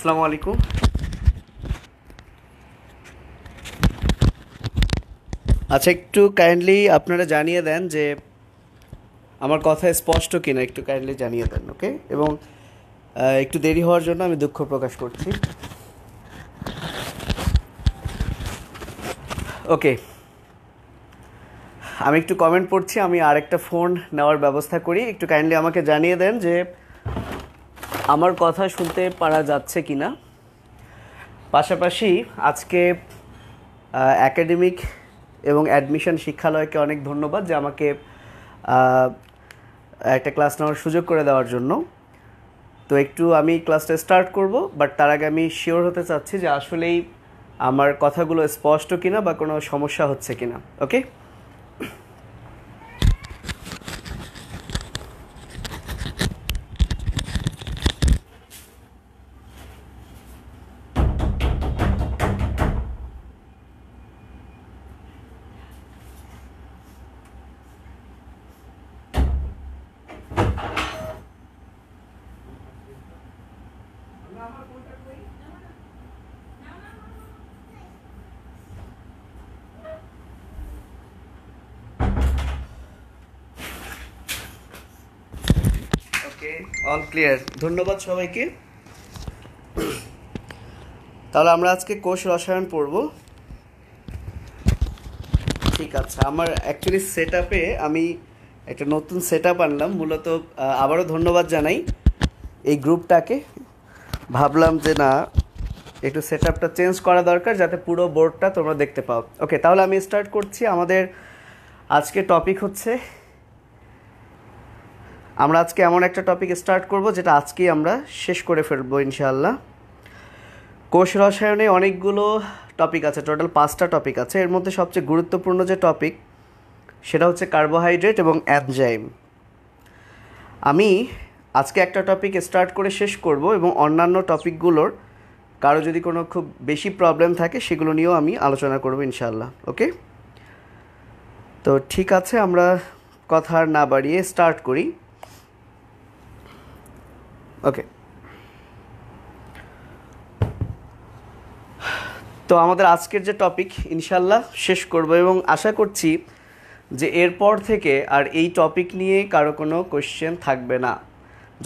আসসালামু আলাইকুম। আচ্ছা, একটু কাইন্ডলি আপনারা জানিয়ে দেন যে আমার কথা স্পষ্ট কিনা, একটু কাইন্ডলি জানিয়ে দেন, ওকে? এবং একটু দেরি হওয়ার জন্য আমি দুঃখ প্রকাশ করছি। ওকে, আমি একটু কমেন্ট পড়ছি, আমি আরেকটা ফোন নেওয়ার ব্যবস্থা করি। একটু কাইন্ডলি আমাকে জানিয়ে দেন যে আমার কথা শুনতে পারা যাচ্ছে কিনা। পাশাপাশি আজকে একাডেমিক এবং অ্যাডমিশন শিক্ষালয়কে অনেক ধন্যবাদ যে আমাকে একটা ক্লাস নেওয়ার সুযোগ করে দেওয়ার জন্য। তো একটু আমি ক্লাসটা স্টার্ট করব, বাট তার আগে আমি শিওর হতে চাচ্ছি যে আসলেই আমার কথাগুলো স্পষ্ট কিনা বা কোনো সমস্যা হচ্ছে কিনা। ওকে, ওকে, অল ক্লিয়ার। ধন্যবাদ সবাইকে। তাহলে আমরা আজকে কোষ রসায়ন পড়ব। ঠিক আছে, আমার অ্যাকচুয়ালি সেট আপে আমি একটা নতুন সেট আপ আনলাম। মূলত আবারও ধন্যবাদ জানাই এই গ্রুপটাকে। ভাবলাম যে না, একটু সেট আপটা চেঞ্জ করা দরকার যাতে পুরো বোর্ডটা তোমরা দেখতে পাও। ওকে, তাহলে আমি স্টার্ট করছি। আমাদের আজকে টপিক হচ্ছে, আমরা আজকে এমন একটা টপিক স্টার্ট করব যেটা আজকেই আমরা শেষ করে ফেলবো ইনশাআল্লাহ। কোষ রসায়নে অনেকগুলো টপিক আছে, টোটাল 5টা টপিক আছে। এর মধ্যে সবচেয়ে গুরুত্বপূর্ণ যে টপিক সেটা হচ্ছে কার্বোহাইড্রেট এবং এনজাইম। আমি আজকে একটা টপিক স্টার্ট করে শেষ করব এবং অন্যান্য টপিকগুলোর কারো যদি কোনো খুব বেশি প্রবলেম থাকে সেগুলো নিয়েও আমি আলোচনা করব ইনশাআল্লাহ। ওকে, তো ঠিক আছে, আমরা কথা আর না বাড়িয়ে স্টার্ট করি। ওকে, তো আমাদের আজকের যে টপিক ইনশাআল্লাহ শেষ করব এবং আশা করছি যে এরপর থেকে আর এই টপিক নিয়ে কারো কোনো কোয়েশ্চেন থাকবে না।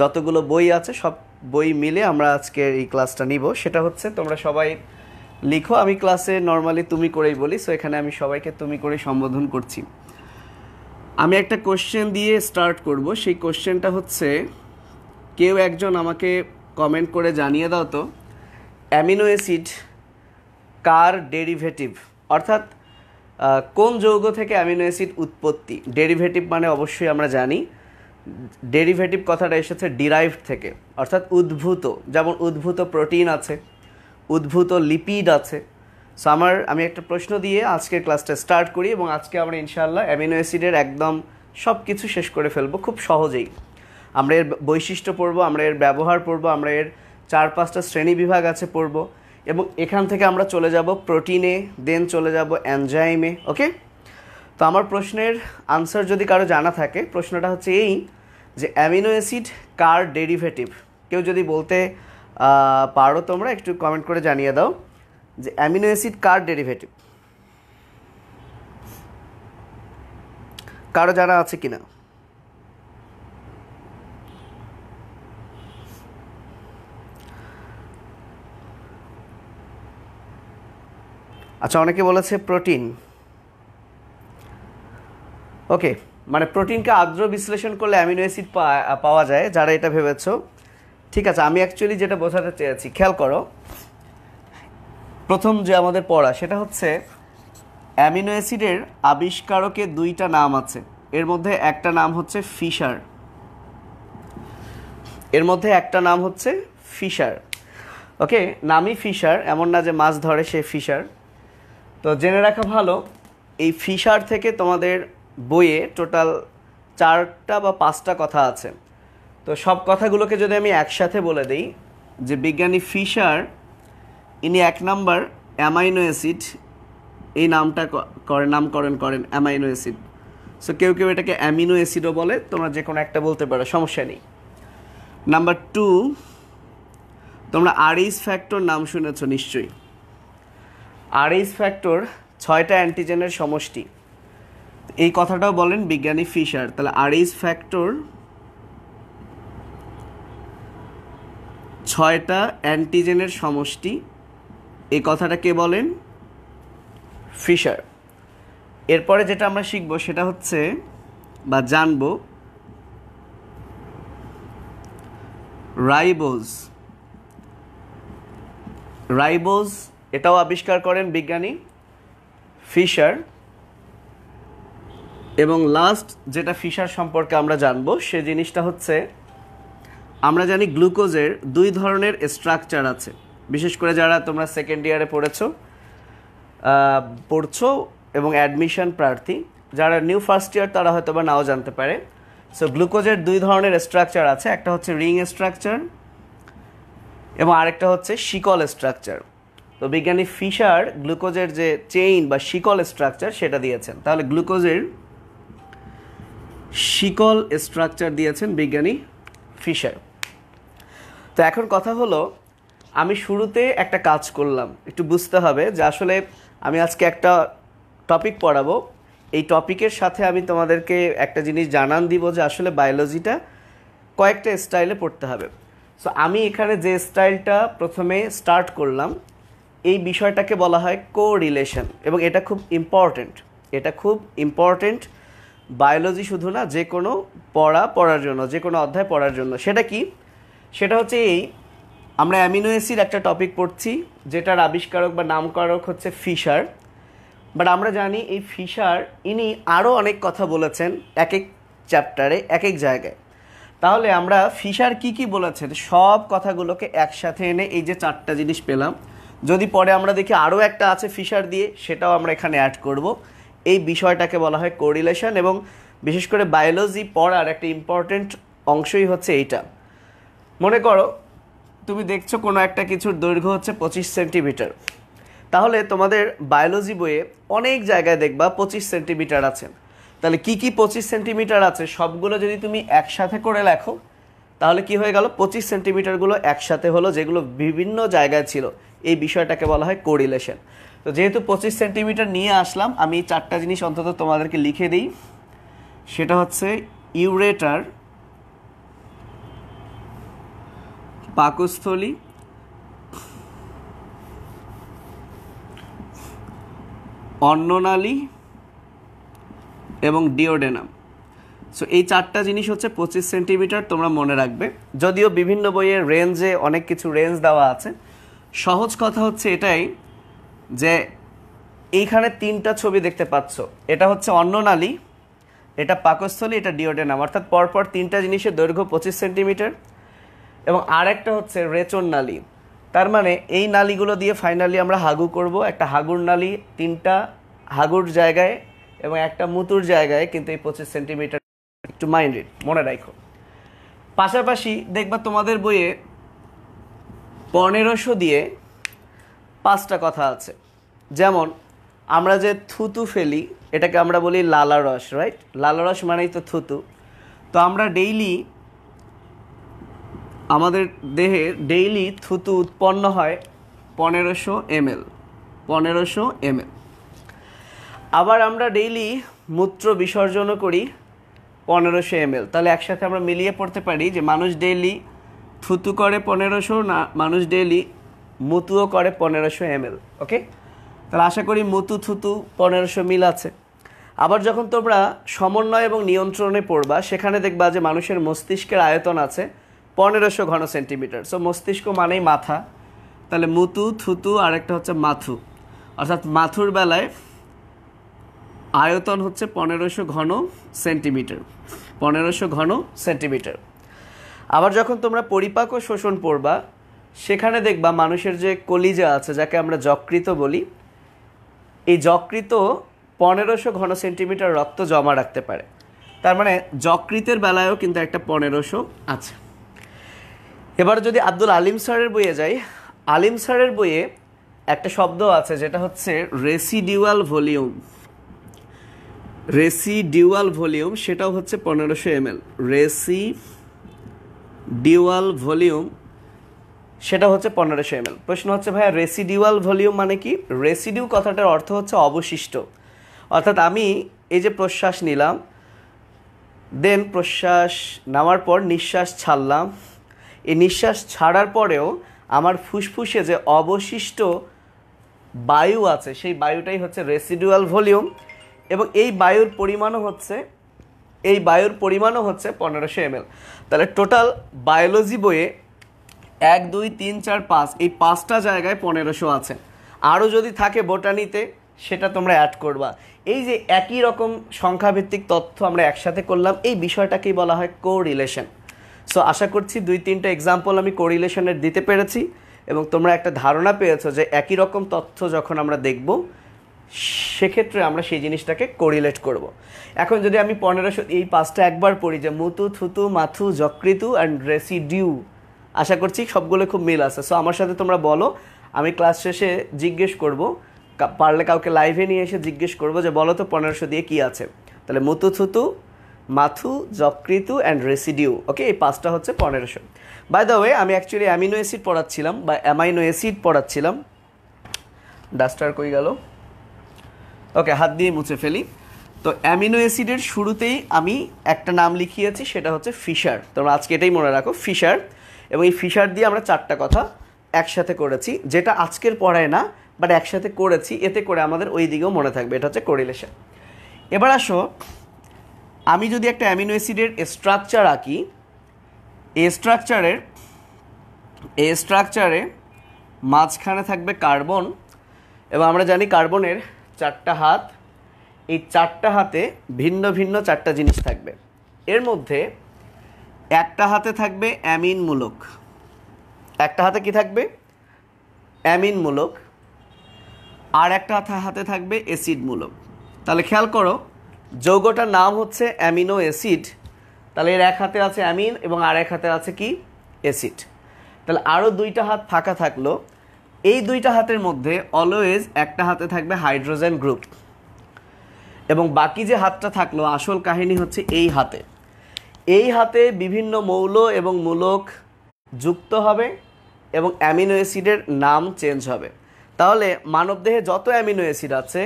যতগুলো বই আছে সব বই মিলে আমরা আজকের এই ক্লাসটা নিব। সেটা হচ্ছে, তোমরা সবাই লিখো। আমি ক্লাসে নর্মালি তুমি করেই বলি, সো এখানে আমি সবাইকে তুমি করেই সম্বোধন করছি। আমি একটা কোয়েশ্চেন দিয়ে স্টার্ট করব। সেই কোয়েশ্চেনটা হচ্ছে, কেউ একজন আমাকে কমেন্ট করে জানিয়ে দাও তো অ্যামিনো অ্যাসিড কার ডেরিভেটিভ, অর্থাৎ কোন যৌগ থেকে অ্যামিনো অ্যাসিড উৎপত্তি। ডেরিভেটিভ মানে অবশ্যই আমরা জানি ডেরিভেটিভ কথাটা এসেছে ডিরাইভড থেকে, অর্থাৎ উদ্ভূত। যেমন উদ্ভূত প্রোটিন আছে, উদ্ভূত লিপিড আছে। সো আমি একটা প্রশ্ন দিয়ে আজকের ক্লাসটা স্টার্ট করি এবং আজকে আমরা ইনশাআল্লাহ অ্যামিনো অ্যাসিডের একদম সব কিছু শেষ করে ফেলবো খুব সহজেই। আমরা এর বৈশিষ্ট্য পড়বো, আমরা এর ব্যবহার পড়বো, আমরা এর 4-5টা শ্রেণী বিভাগ আছে পড়বো, এবং এখান থেকে আমরা চলে যাব প্রোটিনে, দেন চলে যাব এনজাইমে। ওকে, তো আমার প্রশ্নের আনসার যদি কারো জানা থাকে, প্রশ্নটা হচ্ছে এই যে অ্যামিনো অ্যাসিড কার ডেরিভেটিভ। কেউ যদি বলতে পারো তোমরা একটু কমেন্ট করে জানিয়ে দাও যে অ্যামিনো অ্যাসিড কার ডেরিভেটিভ। কারো জানা আছে কিনা? আচ্ছা, অনেকে বলেছে প্রোটিন। ওকে, মানে প্রোটিনকে আর্দ্র বিশ্লেষণ করলে অ্যামিনো অ্যাসিড পাওয়া যায়, যারা এটা ভেবেছো। ঠিক আছে, আমি অ্যাকচুয়ালি যেটা বোঝাতে চেয়েছি, খেয়াল করো। প্রথম যে আমাদের পড়া সেটা হচ্ছে অ্যামিনো অ্যাসিডের আবিষ্কারকের 2টা নাম আছে। এর মধ্যে একটা নাম হচ্ছে ফিশার, এর মধ্যে একটা নাম হচ্ছে ফিশার। ওকে, নামই ফিশার, এমন না যে মাছ ধরে সে ফিশার। তো জেনে রাখা ভালো, এই ফিশার থেকে তোমাদের বইয়ে টোটাল 4টা বা 5টা কথা আছে। তো সব কথাগুলোকে যদি আমি একসাথে বলে দিই, যে বিজ্ঞানী ফিশার ইনি 1 নাম্বার অ্যামাইনো অ্যাসিড এই নামটা নামকরণ করেন অ্যামাইনো অ্যাসিড। সো কেউ কেউ এটাকে অ্যামিনো অ্যাসিডও বলে, তোমরা যে কোনো একটা বলতে পারো, সমস্যা নেই। নাম্বার 2, তোমরা আরএইচ ফ্যাক্টর নাম শুনেছো নিশ্চয়ই। আরএইচ ফ্যাক্টর 6টা অ্যান্টিজেনের সমষ্টি, এই কথাটাও বলেন বিজ্ঞানী ফিশার। তাহলে আরএইচ ফ্যাক্টর 6টা অ্যান্টিজেনের সমষ্টি, এই কথাটা কে বলেন? ফিশার। এরপরে যেটা আমরা শিখব সেটা হচ্ছে বা জানবো রাইবোজ। রাইবোজ এটাও আবিষ্কার করেন বিজ্ঞানী ফিশার। এবং লাস্ট যেটা ফিশার সম্পর্কে আমরা জানবো সে জিনিসটা হচ্ছে, আমরা জানি গ্লুকোজের 2 ধরনের স্ট্রাকচার আছে, বিশেষ করে যারা তোমরা সেকেন্ড ইয়ারে পড়ছো এবং অ্যাডমিশন প্রার্থী, যারা নিউ ফার্স্ট ইয়ার তারা হয়তো বা নাও জানতে পারে। সো গ্লুকোজের 2 ধরনের স্ট্রাকচার আছে, একটা হচ্ছে রিং স্ট্রাকচার এবং আরেকটা হচ্ছে শিকল স্ট্রাকচার। তো বিজ্ঞানী ফিশার গ্লুকোজের যে চেইন বা শিকল স্ট্রাকচার সেটা দিয়েছেন। তাহলে গ্লুকোজের শিকল স্ট্রাকচার দিয়েছেন বিজ্ঞানী ফিশার। তো এখন কথা হলো, আমি শুরুতে একটা কাজ করলাম, একটু বুঝতে হবে যে আসলে আমি আজকে একটা টপিক পড়াবো, এই টপিকের সাথে আমি তোমাদেরকে একটা জিনিস জানান দিব যে আসলে বায়োলজিটা কয়েকটা স্টাইলে পড়তে হবে। সো আমি এখানে যে স্টাইলটা প্রথমে স্টার্ট করলাম, এই বিষয়টাকে বলা হয় কোরিলেশন, এবং এটা খুব ইম্পর্টেন্ট বায়োলজি শুধু না, যে কোনো পড়ার জন্য, যে কোনো অধ্যায় পড়ার জন্য। সেটা কি? সেটা হচ্ছে আমরা অ্যামিনো অ্যাসিড একটা টপিক পড়ছি যেটার আবিষ্কারক বা নামকরক হচ্ছে ফিশার। বাট আমরা জানি এই ফিশার ইনি আরও অনেক কথা বলেছেন এক এক চ্যাপ্টারে এক এক জায়গায়। তাহলে আমরা ফিশার কি বলেছেন সব কথাগুলোকে একসাথে এনে এই যে 4টা জিনিস পেলাম, যদি পরে আমরা দেখি আরও একটা আছে ফিশার দিয়ে, সেটাও আমরা এখানে অ্যাড করব। এই বিষয়টাকে বলা হয় কোরিলেশন, এবং বিশেষ করে বায়োলজি পড়ার একটা ইম্পর্টেন্ট অংশই হচ্ছে এইটা। মনে করো তুমি দেখছো কোনো একটা কিছুর দৈর্ঘ্য হচ্ছে 25 সেন্টিমিটার, তাহলে তোমাদের বায়োলজি বইয়ে অনেক জায়গায় দেখবা 25 সেন্টিমিটার আছে। তাহলে কি 25 সেন্টিমিটার আছে সবগুলো যদি তুমি একসাথে করে লেখো, তাহলে কি হয়ে গেল? 25 সেন্টিমিটারগুলো একসাথে হলো, যেগুলো বিভিন্ন জায়গায় ছিল। এই বিষয়টাকে বলা হয় কোরিলেশন। তো যেহেতু 25 সেন্টিমিটার নিয়ে আসলাম, আমি 4টা জিনিস অন্তত তোমাদেরকে লিখে দিই। সেটা হচ্ছে ইউরেটার, পাকস্থলী, অন্ননালী এবং ডিওডেনাম। সো এই 4টা জিনিস হচ্ছে 25 সেন্টিমিটার, তোমরা মনে রাখবে। যদিও বিভিন্ন বইয়ের রেঞ্জে অনেক কিছু রেঞ্জ দেওয়া আছে, সহজ কথা হচ্ছে এটাই যে এইখানে 3টা ছবি দেখতে পাচ্ছ, এটা হচ্ছে অন্ননালী, এটা পাকস্থলী, এটা ডিওডেনাম, অর্থাৎ পরপর 3টা জিনিসের দৈর্ঘ্য 25 সেন্টিমিটার। এবং আরেকটা হচ্ছে রেচন নালী, তার মানে এই নালীগুলো দিয়ে ফাইনালি আমরা হাগু করব। একটা হাগুর নালী 3টা হাগুর জায়গায় এবং একটা মুতুর জায়গায়, কিন্তু এই 25 সেন্টিমিটার একটু মাইন্ডেড মনে রাখো। পাশাপাশি দেখবা তোমাদের বইয়ে 1500 দিয়ে 5টা কথা আছে। যেমন আমরা যে থুতু ফেলি, এটাকে আমরা বলি লালারস, রাইট? লালারস মানেই তো থুতু। তো আমরা আমাদের দেহে ডেইলি থুতু উৎপন্ন হয় 1500 ml। আবার আমরা ডেইলি মূত্র বিসর্জনও করি 1500 ml। তাহলে একসাথে আমরা মিলিয়ে পড়তে পারি যে মানুষ ডেইলি থুতু করে 1500, না মানুষ ডেইলি মুতুও করে 1500 ml। ওকে, তাহলে আশা করি মুতু থুতু 1500 মিল আছে। আবার যখন তোমরা সমন্বয় এবং নিয়ন্ত্রণে পড়বা, সেখানে দেখবা যে মানুষের মস্তিষ্কের আয়তন আছে 1500 ঘন সেন্টিমিটার। সো মস্তিষ্ক মানেই মাথা, তাহলে মুতু থুতু আরেকটা হচ্ছে মাথু, অর্থাৎ মাথুর বেলায় আয়তন হচ্ছে 1500 ঘন সেন্টিমিটার। আবার যখন তোমরা পরিপাক ও শোষণ পড়বা, সেখানে দেখবা মানুষের যে কলিজা আছে, যাকে আমরা যকৃত বলি, এই যকৃত 1500 ঘন সেন্টিমিটার রক্ত জমা রাখতে পারে। তার মানে যকৃতের বেলায়ও কিন্তু একটা 1500 আছে। এবার যদি আব্দুল আলিম স্যারের বইয়ে যাই, আলিম স্যারের বইয়ে একটা শব্দ আছে যেটা হচ্ছে রেসিডিউয়াল ভলিউম, সেটাও হচ্ছে 1500 ml। রেসিডিউয়াল ভলিউম সেটা হচ্ছে 1500 ml। প্রশ্ন হচ্ছে ভাইয়া রেসিডিউয়াল ভলিউম মানে কি? রেসিডিউ কথাটার অর্থ হচ্ছে অবশিষ্ট, অর্থাৎ আমি এই যে প্রশ্বাস নিলাম, দেন প্রশ্বাস নেওয়ার পর নিঃশ্বাস ছাড়লাম, এই নিঃশ্বাস ছাড়ার পরেও আমার ফুসফুসে যে অবশিষ্ট বায়ু আছে সেই বায়ুটাই হচ্ছে রেসিডুয়াল ভলিউম, এবং এই বায়ুর পরিমাণও হচ্ছে 1500 ml। তাহলে টোটাল বায়োলজি বইয়ে 1 2 3 4 5 এই 5টা জায়গায় 1500 আছে। আরও যদি থাকে বোটানিতে সেটা তোমরা অ্যাড করবা। এই যে একই রকম সংখ্যাভিত্তিক তথ্য আমরা একসাথে করলাম, এই বিষয়টাকেই বলা হয় কোরিলেশন। সো আশা করছি 2-3টা এক্সাম্পল আমি কোরিলেশনের দিতে পেরেছি এবং তোমরা একটা ধারণা পেয়েছো যে একই রকম তথ্য যখন আমরা দেখব সেক্ষেত্রে আমরা সেই জিনিসটাকে কোরিলেট করব। এখন যদি আমি 1500 এই 5টা একবার পড়ি, যে মুতু, থুতু, মাথু, যকৃতু অ্যান্ড রেসিডিউ, আশা করছি সবগুলো খুব মিল আছে। সো আমার সাথে তোমরা বলো, আমি ক্লাস শেষে জিজ্ঞেস করব, পারলে কাউকে লাইভে নিয়ে এসে জিজ্ঞেস করবো যে বলো তো 1500 দিয়ে কি আছে। তাহলে মুতু, থুতু, মাথু, যকৃতু অ্যান্ড রেসিডিউ। ওকে, এই 5টা হচ্ছে 1500। বাই দ্য ওয়ে আমি অ্যাকচুয়ালি অ্যামিনো অ্যাসিড পড়াচ্ছিলাম বা অ্যামাইনো অ্যাসিড পড়াচ্ছিলাম। ডাস্টার কই গেল? ওকে, হাত দিয়ে মুছে ফেলি। তো অ্যামিনো অ্যাসিডের শুরুতেই আমি একটা নাম লিখিয়েছি, সেটা হচ্ছে ফিশার। তোমরা আজকে এটাই মনে রাখো, ফিশার। এবং এই ফিশার দিয়ে আমরা 4টা কথা একসাথে করেছি, যেটা আজকের পড়ায় না, বাট একসাথে করেছি, এতে করে আমাদের ওই দিকেও মনে থাকবে। এটা হচ্ছে কোরিলেশন। এবার আসো, আমি যদি একটা অ্যামিনো অ্যাসিডের স্ট্রাকচার আঁকি, এই স্ট্রাকচারে মাঝখানে থাকবে কার্বন, এবং আমরা জানি কার্বনের 4টা হাত। এই 4টা হাতে ভিন্ন ভিন্ন 4টা জিনিস থাকবে। এর মধ্যে একটা হাতে থাকবে অ্যামিন মূলক, একটা হাতে কি থাকবে? অ্যামিন মূলক। আর একটা হাতে থাকবে অ্যাসিড মূলক। তাহলে খেয়াল করো, যৌগটার নাম হচ্ছে অ্যামিনো অ্যাসিড, তাহলে এর এক হাতে আছে অ্যামিন এবং আর এক হাতে আছে কি? অ্যাসিড। তাহলে আরও 2টা হাত ফাঁকা থাকলো। এই 2টা হাতের মধ্যে অলওয়েজ একটা হাতে থাকবে হাইড্রোজেন গ্রুপ, এবং বাকি যে হাতটা থাকলো, আসল কাহিনী হচ্ছে এই হাতে বিভিন্ন মৌল এবং মূলক যুক্ত হবে এবং অ্যামিনো অ্যাসিডের নাম চেঞ্জ হবে। তাহলে মানবদেহে যত অ্যামিনো অ্যাসিড আছে,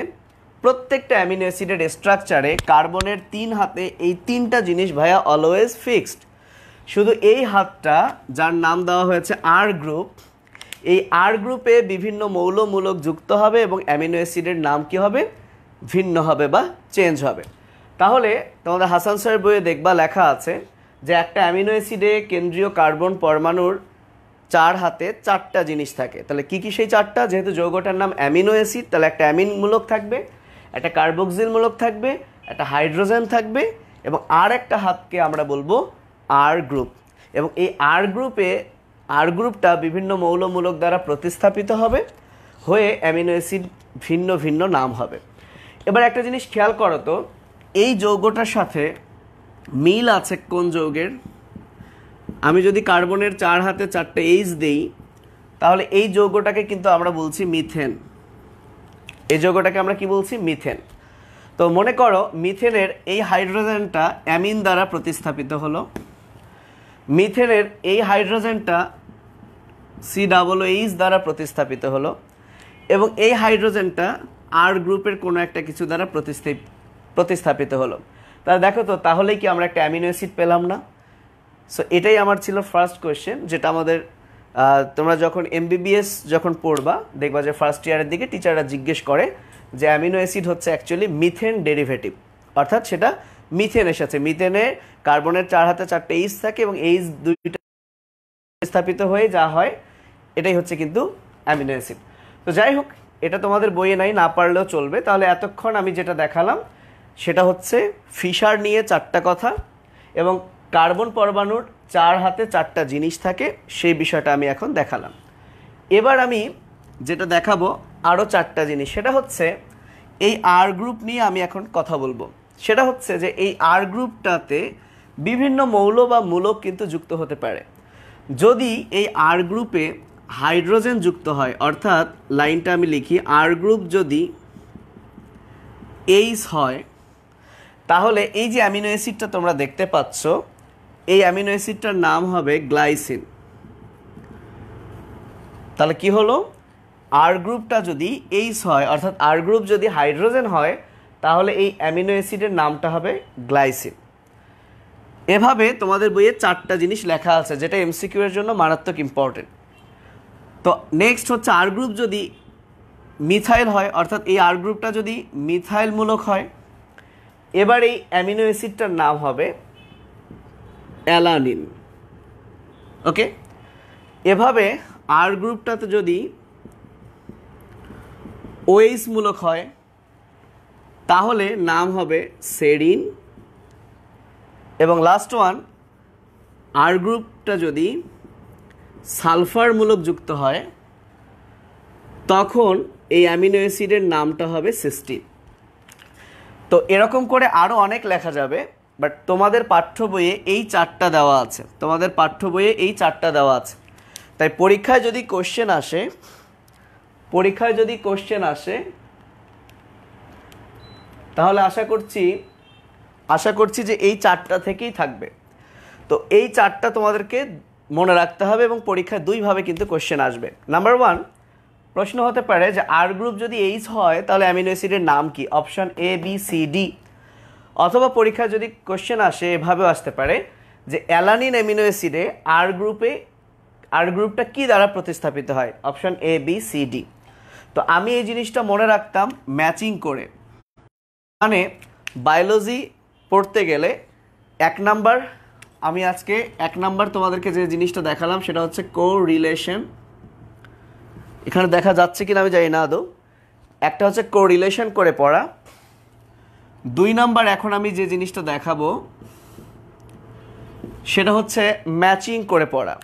প্রত্যেকটা অ্যামিনো অ্যাসিডের স্ট্রাকচারে কার্বনের 3 হাতে এই 3টা জিনিস ভাইয়া অলওয়েজ ফিক্সড। শুধু এই হাতটা, যার নাম দেওয়া হয়েছে আর গ্রুপ, এই আর গ্রুপে বিভিন্ন মৌলমূলক যুক্ত হবে এবং অ্যামিনো অ্যাসিডের নাম কি হবে? ভিন্ন হবে বা চেঞ্জ হবে। তাহলে তোমাদের হাসান স্যারের বইয়ে দেখবা লেখা আছে যে একটা অ্যামিনো অ্যাসিডে কেন্দ্রীয় কার্বন পরমাণুর 4 হাতে 4টা জিনিস থাকে। তাহলে কি কি সেই 4টা? যেহেতু যৌগটার নাম অ্যামিনো অ্যাসিড, তাহলে একটা অ্যামিন মূলক থাকবে, একটা কার্বক্সিল মূলক থাকবে, একটা হাইড্রোজেন থাকবে, এবং আর একটা হাতকে আমরা বলবো আর গ্রুপ। এবং এই আর গ্রুপটা বিভিন্ন মৌলমূলক দ্বারা প্রতিস্থাপিত হবে, হয়ে অ্যামিনো অ্যাসিড ভিন্ন ভিন্ন নাম হবে। এবার একটা জিনিস খেয়াল করো তো, এই যৌগটার সাথে মিল আছে কোন যৌগের? আমি যদি কার্বনের 4 হাতে 4টে এইচ দেই, তাহলে এই যৌগটাকে কিন্তু আমরা বলছি মিথেন। এই যৌগটাকে আমরা কি বলছি? মিথেন। তো মনে করো মিথেনের এই হাইড্রোজেনটা অ্যামিন দ্বারা প্রতিস্থাপিত হলো, মিথেনের এই হাইড্রোজেনটা COOH দ্বারা প্রতিস্থাপিত হলো, এবং এই হাইড্রোজেনটা আর গ্রুপের কোনো একটা কিছু দ্বারা প্রতিস্থাপিত হলো। তাহলে দেখো তো, তাহলেই কি আমরা একটা অ্যামিনো অ্যাসিড পেলাম না? সো এটাই আমার ছিল ফার্স্ট কোয়েশ্চেন, যেটা আমাদের তোমরা যখন MBBS যখন পড়বা দেখবা যে ফার্স্ট ইয়ারের দিকে টিচাররা জিজ্ঞেস করে যে অ্যামিনো অ্যাসিড হচ্ছে অ্যাকচুয়ালি মিথেন ডেরিভেটিভ, অর্থাৎ সেটা মিথেন এসেছে। মিথেনে কার্বনের 4 হাতে 4টে এইচ থাকে এবং এইচ 2টা স্থাপিত হয়ে যা হয়, এটাই হচ্ছে কিন্তু অ্যামিনো অ্যাসিড। তো যাই হোক, এটা তোমাদের বইয়ে নাই, না পারলেও চলবে। তাহলে এতক্ষণ আমি যেটা দেখালাম সেটা হচ্ছে ফিশার নিয়ে 4টা কথা, এবং কার্বন পরমাণুর 4 হাতে 4টা জিনিস থাকে, সেই বিষয়টা আমি এখন দেখালাম। এবার আমি যেটা দেখাবো আরও 4টা জিনিস, সেটা হচ্ছে এই আর গ্রুপ নিয়ে আমি এখন কথা বলবো। সেটা হচ্ছে যে এই আর গ্রুপটাতে বিভিন্ন মৌল বা মূলক কিন্তু যুক্ত হতে পারে। যদি এই আর গ্রুপে হাইড্রোজেন যুক্ত হয়, অর্থাৎ লাইনটা আমি লিখি, আর গ্রুপ যদি এইচ হয়, তাহলে এই যে অ্যামিনো অ্যাসিডটা তোমরা দেখতে পাচ্ছ, এই অ্যামিনো অ্যাসিডটার নাম হবে গ্লাইসিন। তাহলে কি হলো, আর গ্রুপটা যদি এইচ হয়, অর্থাৎ আর গ্রুপ যদি হাইড্রোজেন হয়, তাহলে এই অ্যামিনো অ্যাসিডের নামটা হবে গ্লাইসিন। এভাবে তোমাদের বইয়ে 4টা জিনিস লেখা আছে, যেটা এমসিকিউ এর জন্য মারাত্মক ইম্পর্টেন্ট। তো নেক্সট হচ্ছে আর গ্রুপ যদি মিথাইল হয়, অর্থাৎ এই আর গ্রুপটা যদি মিথাইল মূলক হয়, এবার এই অ্যামিনো অ্যাসিডটার নাম হবে অ্যালানিন। ওকে, এভাবে আর গ্রুপটাতে যদি ওএইচ মূলক হয়, তাহলে নাম হবে সেরিন। এবং লাস্ট ওয়ান, আর গ্রুপটা যদি সালফার মূলক যুক্ত হয়, তখন এই অ্যামিনো অ্যাসিডের নামটা হবে সিস্টিন। তো এরকম করে আরও অনেক লেখা যাবে, বাট তোমাদের পাঠ্য বইয়ে এই 4টা দেওয়া আছে, তোমাদের পাঠ্য বইয়ে এই 4টা দেওয়া আছে। তাই পরীক্ষায় যদি কোশ্চেন আসে তাহলে আশা করছি যে এই 4টা থেকেই থাকবে। তো এই 4টা তোমাদেরকে মনে রাখতে হবে, এবং পরীক্ষায় 2ভাবে কিন্তু কোশ্চেন আসবে। নাম্বার 1, প্রশ্ন হতে পারে যে আর গ্রুপ যদি এইচ হয়, তাহলে অ্যামিনো অ্যাসিডের নাম কি? Option A, B, C, D. অথবা পরীক্ষায় যদি কোশ্চেন আসে, এভাবেও আসতে পারে যে অ্যালানিন অ্যামিনো অ্যাসিডে আর গ্রুপটা কি দ্বারা প্রতিস্থাপিত হয়? Option A, B, C, D. তো আমি এই জিনিসটা মনে রাখতাম ম্যাচিং করে, মানে বায়োলজি পড়তে গেলে আমি আজকে 1 নাম্বার তোমাদেরকে যে জিনিসটা দেখালাম সেটা হচ্ছে কোরিলেশন। এখানে দেখা যাচ্ছে কিনা আমি জানি না আদৌ। একটা হচ্ছে কোরিলেশন করে পড়া। 2 নাম্বার এখন আমি যে জিনিসটা দেখাবো সেটা হচ্ছে ম্যাচিং করে পড়া।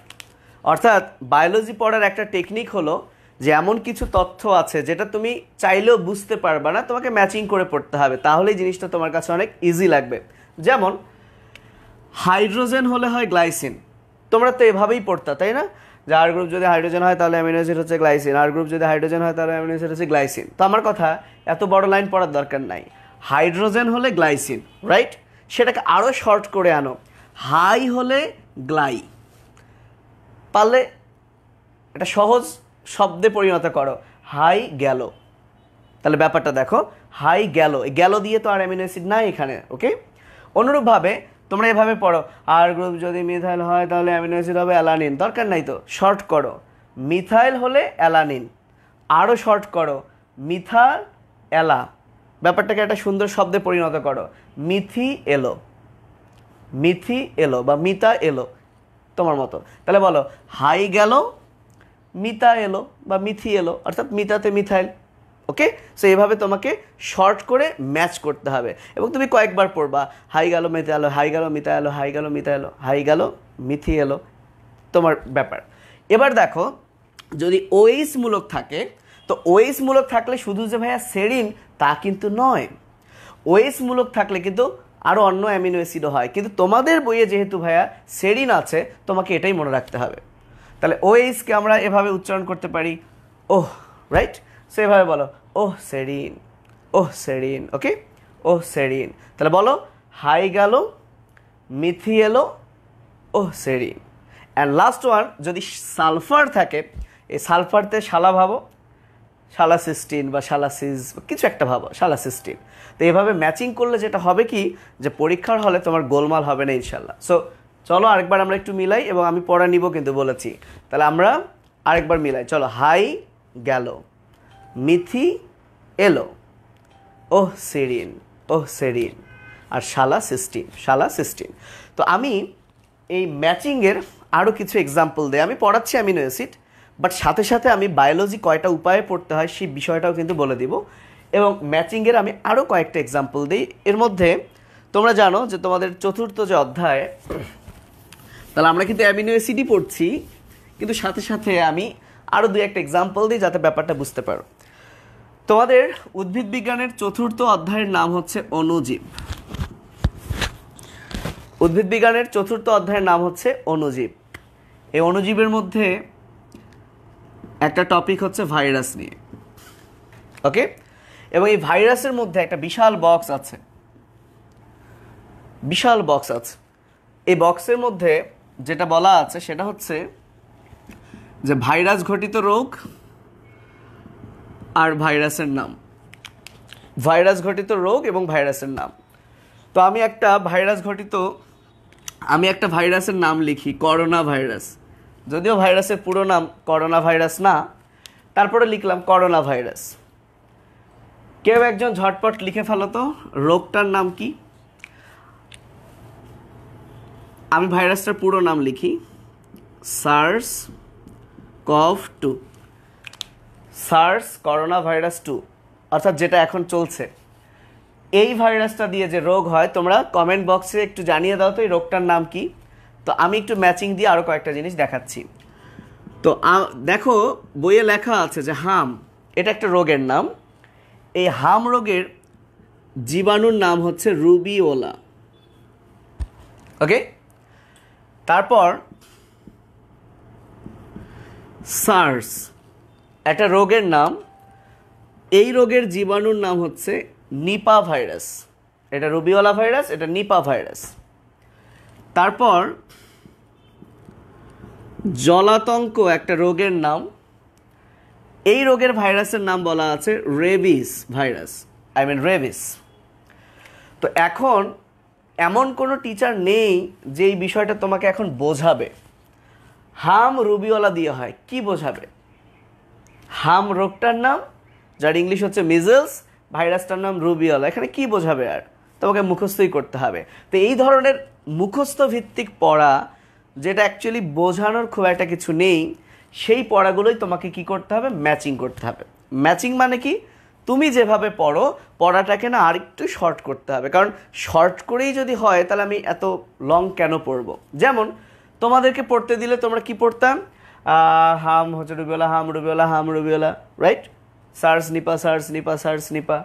অর্থাৎ বায়োলজি পড়ার একটা টেকনিক হলো যে এমন কিছু তথ্য আছে যেটা তুমি চাইলেও বুঝতে পারবে না, তোমাকে ম্যাচিং করে পড়তে হবে, তাহলেই জিনিসটা তোমার কাছে অনেক ইজি লাগবে। যেমন হাইড্রোজেন হলে হয় গ্লাইসিন, তোমরা তো এভাবেই পড়তা, তাই না? যে আর গ্রুপ যদি হাইড্রোজেন হয় তাহলে অ্যামিনো অ্যাসিড হচ্ছে গ্লাইসিন, আর গ্রুপ যদি হাইড্রোজেন হয় তাহলে অ্যামিনো অ্যাসিড হচ্ছে গ্লাইসিন। তো আমার কথা, এত বড় লাইন পড়ার দরকার নাই। হাইড্রোজেন হলে গ্লাইসিন, রাইট? সেটাকে আরও শর্ট করে আনো, হাই হলে গ্লাই। পারলে এটা সহজ শব্দে পরিণত করো, হাই গেল। তাহলে ব্যাপারটা দেখো, হাই গেল, গেল দিয়ে তো আর অ্যামিনো অ্যাসিড নাই এখানে। ওকে, অনুরূপভাবে তোমরা এভাবে পড়ো, আর গ্রুপ যদি মিথাইল হয় তাহলে অ্যামিনো অ্যাসিড হবে অ্যালানিন। দরকার নাই তো, শর্ট করো, মিথাইল হলে অ্যালানিন, আরও শর্ট করো, মিথাল অ্যালা। ব্যাপারটাকে একটা সুন্দর শব্দে পরিণত করো, মিথি এলো বা মিতা এলো, তোমার মতো। তাহলে বলো, হাই গেল, মিতা এলো বা মিথি এলো, অর্থাৎ মিতাতে মিথাইল। ওকে, সো এইভাবে তোমাকে শর্ট করে ম্যাচ করতে হবে, এবং তুমি কয়েকবার পড়বা, হাই গেল মিথি এলো, হাই গেল মিতা এলো, হাই গেল মিতা এলো, হাই গেল মিথি এলো, তোমার ব্যাপার। এবার দেখো, যদি ওএইচ মূলক থাকে, তো ওএইচ মূলক থাকলে শুধু যে ভাইয়া সেরিন তা কিন্তু নয়, ওএইচ মূলক থাকলে কিন্তু আরও অন্য অ্যামিনো অ্যাসিডও হয়, কিন্তু তোমাদের বইয়ে যেহেতু ভাইয়া সেরিন আছে, তোমাকে এটাই মনে রাখতে হবে। তাহলে ওএইচকে আমরা এভাবে উচ্চারণ করতে পারি, ওহ, রাইট? সো এভাবে বলো, ওহ সেরিন। ওকে, ওহ সেরিন। তাহলে বলো, হাই গেল, মিথি এলো, ওহ সেরিন। অ্যান্ড লাস্ট ওয়ান, যদি সালফার থাকে, এই সালফারতে শালা ভাবো, শালাসিস্টিন বা শালাসিস কিছু একটা ভাবো, শালাসিস্টিন। তো এইভাবে ম্যাচিং করলে যেটা হবে কি, যে পরীক্ষার হলে তোমার গোলমাল হবে না ইনশাল্লাহ। সো চলো আরেকবার আমরা একটু মিলাই, এবং আমি পড়া নিব কিন্তু বলেছি। তাহলে আমরা আরেকবার মিলাই, চলো। হাই গেল, মিথি এলো, ওহ সেরিন, আর শালাসিস্টিন। তো আমি এই ম্যাচিংয়ের আরও কিছু এক্সাম্পল দিই। আমি পড়াচ্ছি অ্যামিনো অ্যাসিড, বাট সাথে সাথে আমি বায়োলজি কয়টা উপায়ে পড়তে হয় সেই বিষয়টাও কিন্তু বলে দিব, এবং ম্যাচিংয়ের আমি আরও কয়েকটা এক্সাম্পল দিই। এর মধ্যে তোমরা জানো যে তোমাদের 4র্থ যে অধ্যায়, তাহলে আমরা কিন্তু অ্যামিনো অ্যাসিডই পড়ছি, কিন্তু সাথে সাথে আমি আরও 2-1টা এক্সাম্পল দিই যাতে ব্যাপারটা বুঝতে পারো। তোমাদের উদ্ভিদ বিজ্ঞানের 4র্থ অধ্যায়ের নাম হচ্ছে অণুজীব। উদ্ভিদ বিজ্ঞানের 4র্থ অধ্যায়ের নাম হচ্ছে অণুজীব। এই অণুজীবের মধ্যে একটা টপিক হচ্ছে ভাইরাস নিয়ে। ওকে, এবং এই ভাইরাসের মধ্যে একটা বিশাল বক্স আছে। এই বক্সের মধ্যে যেটা বলা আছে সেটা হচ্ছে যে ভাইরাস ঘটিত রোগ আর ভাইরাসের নাম, ভাইরাস ঘটিত রোগ এবং ভাইরাসের নাম। তো আমি একটা ভাইরাসের নাম লিখি, করোনা ভাইরাস। যদিও ভাইরাসের পুরো নাম করোনা ভাইরাস না, তারপরে লিখলাম করোনা ভাইরাস। কেউ একজন ঝটপট লিখে ফেলো তো রোগটার নাম কি। আমি ভাইরাসটার পুরো নাম লিখি, SARS-CoV-2, সার্স করোনা ভাইরাস 2, অর্থাৎ যেটা এখন চলছে। এই ভাইরাসটা দিয়ে যে রোগ হয়, তোমরা কমেন্ট বক্সে একটু জানিয়ে দাও তো এই রোগটার নাম কি। তো আমি একটু ম্যাচিং দিয়ে আরও কয়েকটা জিনিস দেখাচ্ছি। তো দেখো বইয়ে লেখা আছে যে হাম, এটা একটা রোগের নাম। এই হাম রোগের জীবাণুর নাম হচ্ছে রুবিওলা। ওকে, তারপর সার্স একটা রোগের নাম, এই রোগের জীবাণুর নাম হচ্ছে নিপা ভাইরাস। এটা রুবিওলা ভাইরাস, এটা নিপা ভাইরাস। তারপর জলাতঙ্ক একটা রোগের নাম, এই রোগের ভাইরাসের নাম বলা আছে রেবিস ভাইরাস, রেবিস। তো এখন এমন কোনো টিচার নেই যে এই বিষয়টা তোমাকে এখন বোঝাবে। হাম রুবিওলা দিয়ে হয়, কি বোঝাবে? হাম রোগটার নাম, যার ইংলিশ হচ্ছে মিজলস, ভাইরাসটার নাম রুবিওলা। এখানে কি বোঝাবে? আর তোমাকে মুখস্থই করতে হবে। তো এই ধরনের মুখস্থ ভিত্তিক পড়া, যেটা অ্যাকচুয়ালি বোঝানোর খুব একটা কিছু নেই, সেই পড়াগুলোই তোমাকে কি করতে হবে? ম্যাচিং করতে হবে। ম্যাচিং মানে কি? তুমি যেভাবে পড়ো, পড়াটাকে না আরেকটু শর্ট করতে হবে। কারণ শর্ট করেই যদি হয়, তাহলে আমি এত লং কেন পড়বো? যেমন তোমাদেরকে পড়তে দিলে তোমরা কি পড়তাম? হাম হচ্ছে রুবিওলা, হাম রুবিওলা, হাম rubeola, right? SARS Nipah, SARS Nipah, SARS Nipah,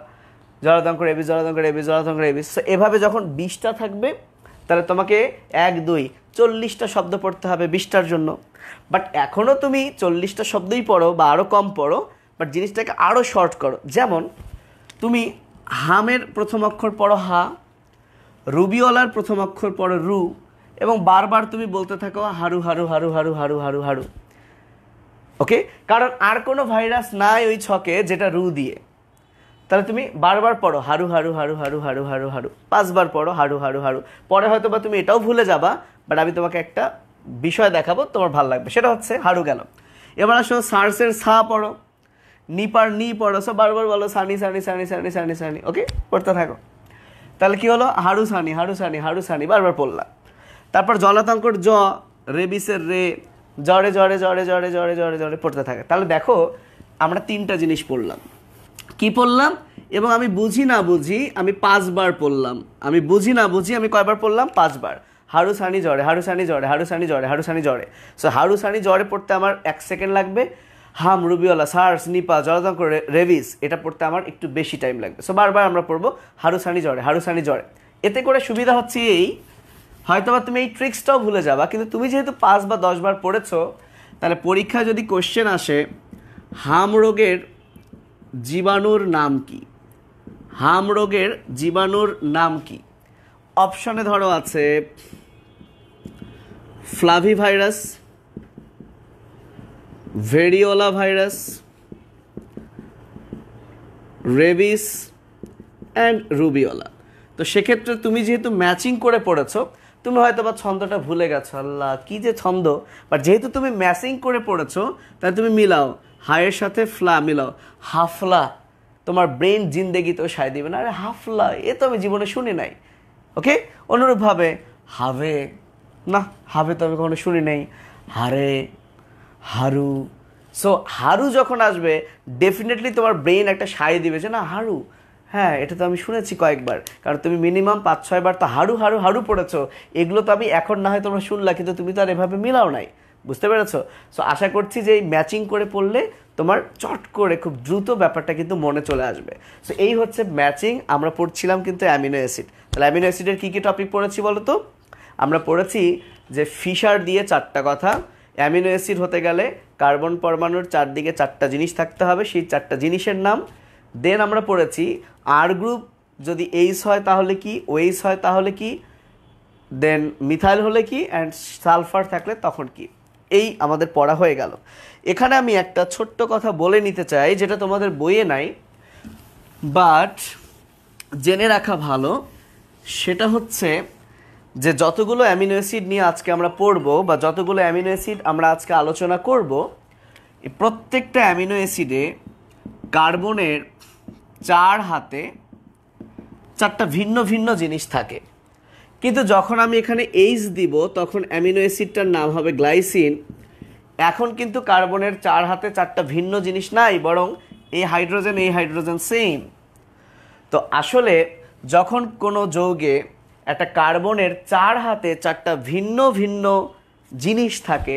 জলাতঙ্ক রেবিস, জলাতঙ্ক রেবিস, জলাতঙ্ক রেবিস। এভাবে যখন 20টা থাকবে, তাহলে তোমাকে 1, 2, 40টা শব্দ পড়তে হবে 20টার জন্য। বাট এখনও তুমি 40টা শব্দই পড়ো বা আরও কম পড়ো, বাট জিনিসটাকে আরও শর্ট করো। যেমন তুমি হামের প্রথম অক্ষর পড়ো হা, রুবিওলার প্রথম অক্ষর পড়ো রু, এবং বারবার তুমি বলতে থাকো হারু হারু হারু হারু হারু হারু হারু। ওকে, কারণ আর কোনো ভাইরাস নাই ওই ছকে যেটা রু দিয়ে। তাহলে তুমি বারবার পড়ো হারু হারু হারু হারু হারু হারু হারু, 5 বার পড়ো হারু হারু হারু। পরে হয়তো বা তুমি এটাও ভুলে যাবা, বাট আমি তোমাকে একটা বিষয় দেখাবো, তোমার ভালো লাগবে। সেটা হচ্ছে হারু গেল। এবার আসো সার্সের সা পড়ো, নিপার নি পড়ো, সব বারবার বলো সানি সানি সানি সানি সানি সানি। ওকে, পড়তে থাকো। তাহলে কি হলো? হারু সানি হারু সানি হারু সানি, বারবার পড়লাম। তারপর জলাতঙ্কর জ, রেবিসের রে, জ্বরে জ্বরে জ্বরে জ্বরে জ্বরে জ্বরে জ্বরে পড়তে থাকে। তাহলে দেখো আমরা 3টা জিনিস পড়লাম। কি পড়লাম? এবং আমি বুঝি না বুঝি আমি 5 বার পড়লাম। আমি বুঝি না বুঝি আমি কয়বার পড়লাম? 5 বার। হারু সানি জ্বরে, হারু সানি জ্বরে, হারু সানি জ্বরে, হারু সানি জ্বরে। সো হারু সানি জ্বরে পড়তে আমার 1 সেকেন্ড লাগবে। হাম রুবিওলা, সার্স নিপা, জলাতঙ্ক রেবিস, এটা পড়তে আমার একটু বেশি টাইম লাগবে। সো বারবার আমরা পড়বো হারু সানি জ্বরে, হারু সানি জ্বরে। এতে করে সুবিধা হচ্ছে এই, হয়তোবা তুমি এই ট্রিক্সটাও ভুলে যাবা, কিন্তু তুমি যেহেতু 5 বা 10 বার পড়েছো, তাহলে পরীক্ষায় যদি কোশ্চেন আসে হাম রোগের জীবাণুর নাম কি, হাম রোগের জীবাণুর নাম কি, অপশনে ধরো আছে flavi virus, variola virus, rabies and rubeola. তো সেক্ষেত্রে তুমি যেহেতু ম্যাচিং করে পড়েছো, তুমি হয়তো বা ছন্দটা ভুলে গেছো, আল্লাহ কি যে ছন্দ, বাট যেহেতু তুমি ম্যাচিং করে পড়েছো, তাই তুমি মিলাও, হায়ের সাথে ফ্লা মিলাও, হাফলা। তোমার ব্রেন জিন্দেগিতেও সায় দিবে না, আরে হাফলা এ তো আমি জীবনে শুনি নাই। ওকে, অনুরূপভাবে হাভে, না হাভে তো আমি কখনো শুনি নাই, হারে, হারু। সো হারু যখন আসবে, ডেফিনেটলি তোমার ব্রেন একটা সায় দিবে যে না হারু, হ্যাঁ এটা তো আমি শুনেছি কয়েকবার, কারণ তুমি মিনিমাম 5-6 বার তো হারু হারু হারু পড়েছো। এগুলো তো আমি এখন না হয় তোমরা শুনলা, কিন্তু তুমি তো আর এভাবে মিলাও নাই। বুঝতে পেরেছো? সো আশা করছি যে এই ম্যাচিং করে পড়লে তোমার চট করে খুব দ্রুত ব্যাপারটা কিন্তু মনে চলে আসবে। সো এই হচ্ছে ম্যাচিং। আমরা পড়ছিলাম কিন্তু অ্যামিনো অ্যাসিড। তাহলে অ্যামিনো অ্যাসিডের কী কী টপিক পড়েছি বলো তো? আমরা পড়েছি যে ফিশার দিয়ে 4টা কথা। অ্যামিনো অ্যাসিড হতে গেলে কার্বন পরমাণুর চারদিকে 4টা জিনিস থাকতে হবে, সেই 4টা জিনিসের নাম। দেন আমরা পড়েছি আর গ্রুপ যদি এইচ হয় তাহলে কি, ওএইচ হয় তাহলে কি, দেন মিথাইল হলে কি, অ্যান্ড সালফার থাকলে তখন কি। এই আমাদের পড়া হয়ে গেল। এখানে আমি একটা ছোট্ট কথা বলে নিতে চাই, যেটা তোমাদের বইয়ে নাই বাট জেনে রাখা ভালো। সেটা হচ্ছে যে যতগুলো অ্যামিনো অ্যাসিড নিয়ে আজকে আমরা পড়ব বা যতগুলো অ্যামিনো অ্যাসিড আমরা আজকে আলোচনা করব, এই প্রত্যেকটা অ্যামিনো অ্যাসিডে কার্বনের 4 হাতে 4টা ভিন্ন ভিন্ন জিনিস থাকে। কিন্তু যখন আমি এখানে এইচ দিব তখন অ্যামিনো অ্যাসিডটার নাম হবে গ্লাইসিন। এখন কিন্তু কার্বনের 4 হাতে 4টা ভিন্ন জিনিস নাই, বরং এই হাইড্রোজেন সেম। তো আসলে যখন কোনো যৌগে একটা কার্বনের 4 হাতে 4টা ভিন্ন ভিন্ন জিনিস থাকে,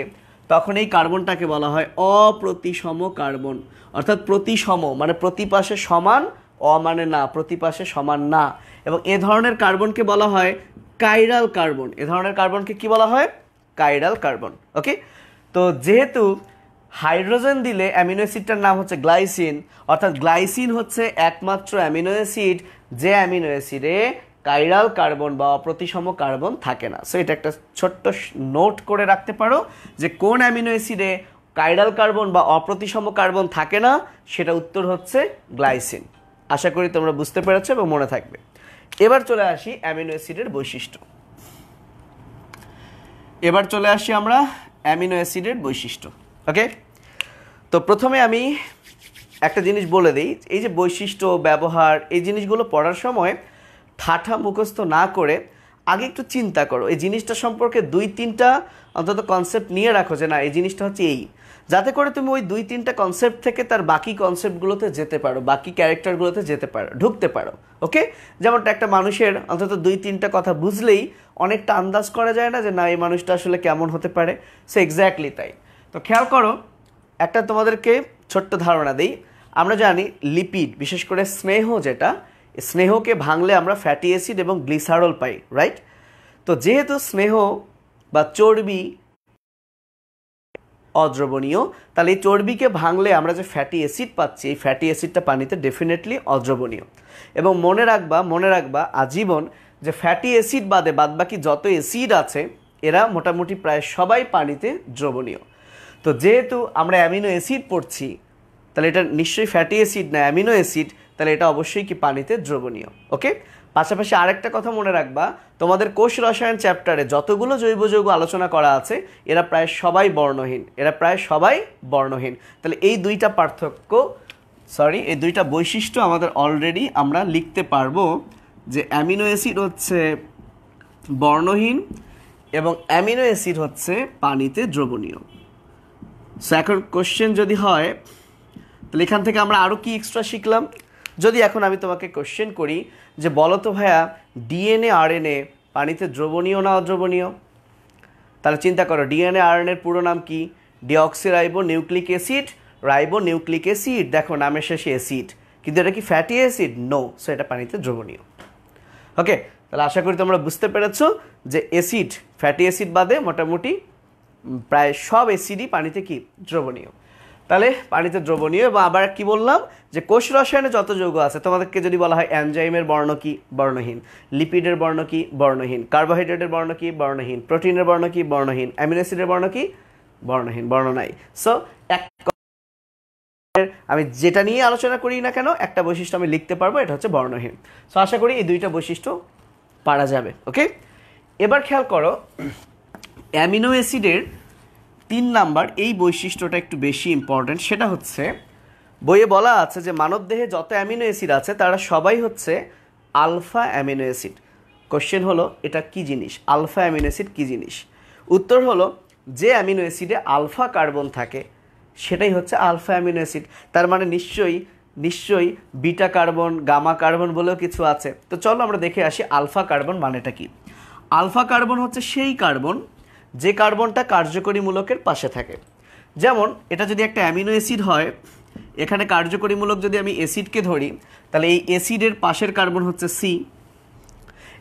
তখন এই কার্বনটাকে বলা হয় অপ্রতিসম কার্বন। অর্থাৎ প্রতিসম মানে প্রতি পাশে সমান, মানে না, প্রতি পাশে সমান না। এবং এ ধরনের কার্বনকে বলা হয় কাইরাল কার্বন। এ ধরনের কার্বনকে কি বলা হয়? Chiral carbon. ওকে, তো যেহেতু হাইড্রোজেন দিলে অ্যামিনো অ্যাসিডটার নাম হচ্ছে গ্লাইসিন, অর্থাৎ গ্লাইসিন হচ্ছে একমাত্র অ্যামিনো অ্যাসিড যে অ্যামিনো অ্যাসিডে কাইরাল কার্বন বা অপ্রতিসম কার্বন থাকে না। সো এটা একটা ছোট্ট নোট করে রাখতে পারো যে কোন অ্যামিনো অ্যাসিডে কাইরাল কার্বন বা অপ্রতিসম কার্বন থাকে না, সেটা উত্তর হচ্ছে গ্লাইসিন। আশা করি তোমরা বুঝতে পেরেছো এবং মনে থাকবে। এবার চলে আসি অ্যামিনো অ্যাসিডের বৈশিষ্ট্য। ওকে, তো প্রথমে আমি একটা জিনিস বলে দিই, এই যে বৈশিষ্ট্য ব্যবহার এই জিনিসগুলো পড়ার সময় ঠাঠা মুখস্থ না করে আগে একটু চিন্তা করো, এই জিনিসটা সম্পর্কে 2-3টা অন্তত কনসেপ্ট নিয়ে রাখো যে না এই জিনিসটা হচ্ছে এই, যাতে করে তুমি ওই 2-3টা কনসেপ্ট থেকে তার বাকি কনসেপ্টগুলোতে যেতে পারো, বাকি ক্যারেক্টারগুলোতে যেতে পারো, ঢুকতে পারো। ওকে, যেমনটা একটা মানুষের অন্তত 2-3টা কথা বুঝলেই অনেকটা আন্দাজ করা যায় না যে না এই মানুষটা আসলে কেমন হতে পারে। সো এক্স্যাক্টলি তাই। তো খেয়াল করো, একটা তোমাদেরকে ছোট্ট ধারণা দিই। আমরা জানি লিপিড, বিশেষ করে স্নেহ, যেটা স্নেহকে ভাঙলে আমরা ফ্যাটি অ্যাসিড এবং গ্লিসারল পাই, রাইট? তো যেহেতু স্নেহ বা চর্বি অদ্রবণীয়, তাহলে এই চর্বিকে ভাঙলে আমরা যে ফ্যাটি অ্যাসিড পাচ্ছি, এই ফ্যাটি অ্যাসিডটা পানিতে ডেফিনেটলি অদ্রবণীয়। এবং মনে রাখবা আজীবন যে ফ্যাটি অ্যাসিড বাদে বাদবাকি যত অ্যাসিড আছে এরা মোটামুটি প্রায় সবাই পানিতে দ্রবণীয়। তো যেহেতু আমরা অ্যামিনো অ্যাসিড পড়ছি, তাহলে এটা নিশ্চয়ই ফ্যাটি অ্যাসিড না অ্যামিনো অ্যাসিড, তাহলে এটা অবশ্যই কি পানিতে দ্রবণীয়। ওকে, পাশাপাশি আরেকটা কথা মনে রাখবা, তোমাদের কোষ রসায়ন চ্যাপ্টারে যতগুলো জৈব যৌগ আলোচনা করা আছে এরা প্রায় সবাই বর্ণহীন। তাহলে এই দুইটা বৈশিষ্ট্য আমাদের অলরেডি আমরা লিখতে পারবো যে অ্যামিনো অ্যাসিড হচ্ছে বর্ণহীন এবং অ্যামিনো অ্যাসিড হচ্ছে পানিতে দ্রবণীয়। সো এখন কোশ্চেন যদি হয় তাহলে এখান থেকে আমরা আরও কি এক্সট্রা শিখলাম? যদি এখন আমি তোমাকে কোশ্চেন করি যে বলো তো ভাইয়া ডিএনএ আরএনএ পানিতে দ্রবণীয় না অদ্রবণীয়, তাহলে চিন্তা করো ডিএনএ আরএনএর পুরো নাম কি? Deoxyribo nucleic acid. দেখো নামের শেষে অ্যাসিড, কিন্তু এটা কি ফ্যাটি অ্যাসিড? নো। সো এটা পানিতে দ্রবণীয়। ওকে, তাহলে আশা করি তোমরা বুঝতে পেরেছো যে অ্যাসিড, ফ্যাটি অ্যাসিড বাদে মোটামুটি প্রায় সব অ্যাসিডই পানিতে কি দ্রবণীয়। তাহলে পানিতে দ্রবণীয়। এবং আবার কি বললাম যে কোষ রসায়নে যত যৌগ আছে, তোমাদেরকে যদি বলা হয় এনজাইমের বর্ণ কি? বর্ণহীন। লিপিডের বর্ণ কি? বর্ণহীন। কার্বোহাইড্রেটের বর্ণ কি? বর্ণহীন। প্রোটিনের বর্ণ কি? বর্ণহীন। অ্যামিনো অ্যাসিডের বর্ণ কি? বর্ণহীন, বর্ণ নাই। সো আমি যেটা নিয়ে আলোচনা করি না কেন একটা বৈশিষ্ট্য আমি লিখতে পারবো, এটা হচ্ছে বর্ণহীন। সো আশা করি এই দুইটা বৈশিষ্ট্য পারা যাবে। ওকে, এবার খেয়াল করো অ্যামিনো অ্যাসিডের 3 নাম্বার এই বৈশিষ্ট্যটা একটু বেশি ইম্পর্টেন্ট। সেটা হচ্ছে বইয়ে বলা আছে যে মানবদেহে যত অ্যামিনো অ্যাসিড আছে তারা সবাই হচ্ছে আলফা অ্যামিনো অ্যাসিড। কোশ্চেন হলো এটা কি জিনিস? আলফা অ্যামিনো অ্যাসিড কি জিনিস? উত্তর হলো যে অ্যামিনো অ্যাসিডে আলফা কার্বন থাকে সেটাই হচ্ছে আলফা অ্যামিনো অ্যাসিড। তার মানে নিশ্চয়ই বিটা কার্বন, গামা কার্বন বলেও কিছু আছে। তো চলো আমরা দেখে আসি আলফা কার্বন মানেটা কি। আলফা কার্বন হচ্ছে সেই কার্বন যে কার্বনটা কার্যকরী মূলকের পাশে থাকে। যেমন এটা যদি একটা অ্যামিনো অ্যাসিড হয়, এখানে কার্যকরী মূলক যদি আমি অ্যাসিডকে ধরি, তাহলে এই অ্যাসিডের পাশের কার্বন হচ্ছে সি।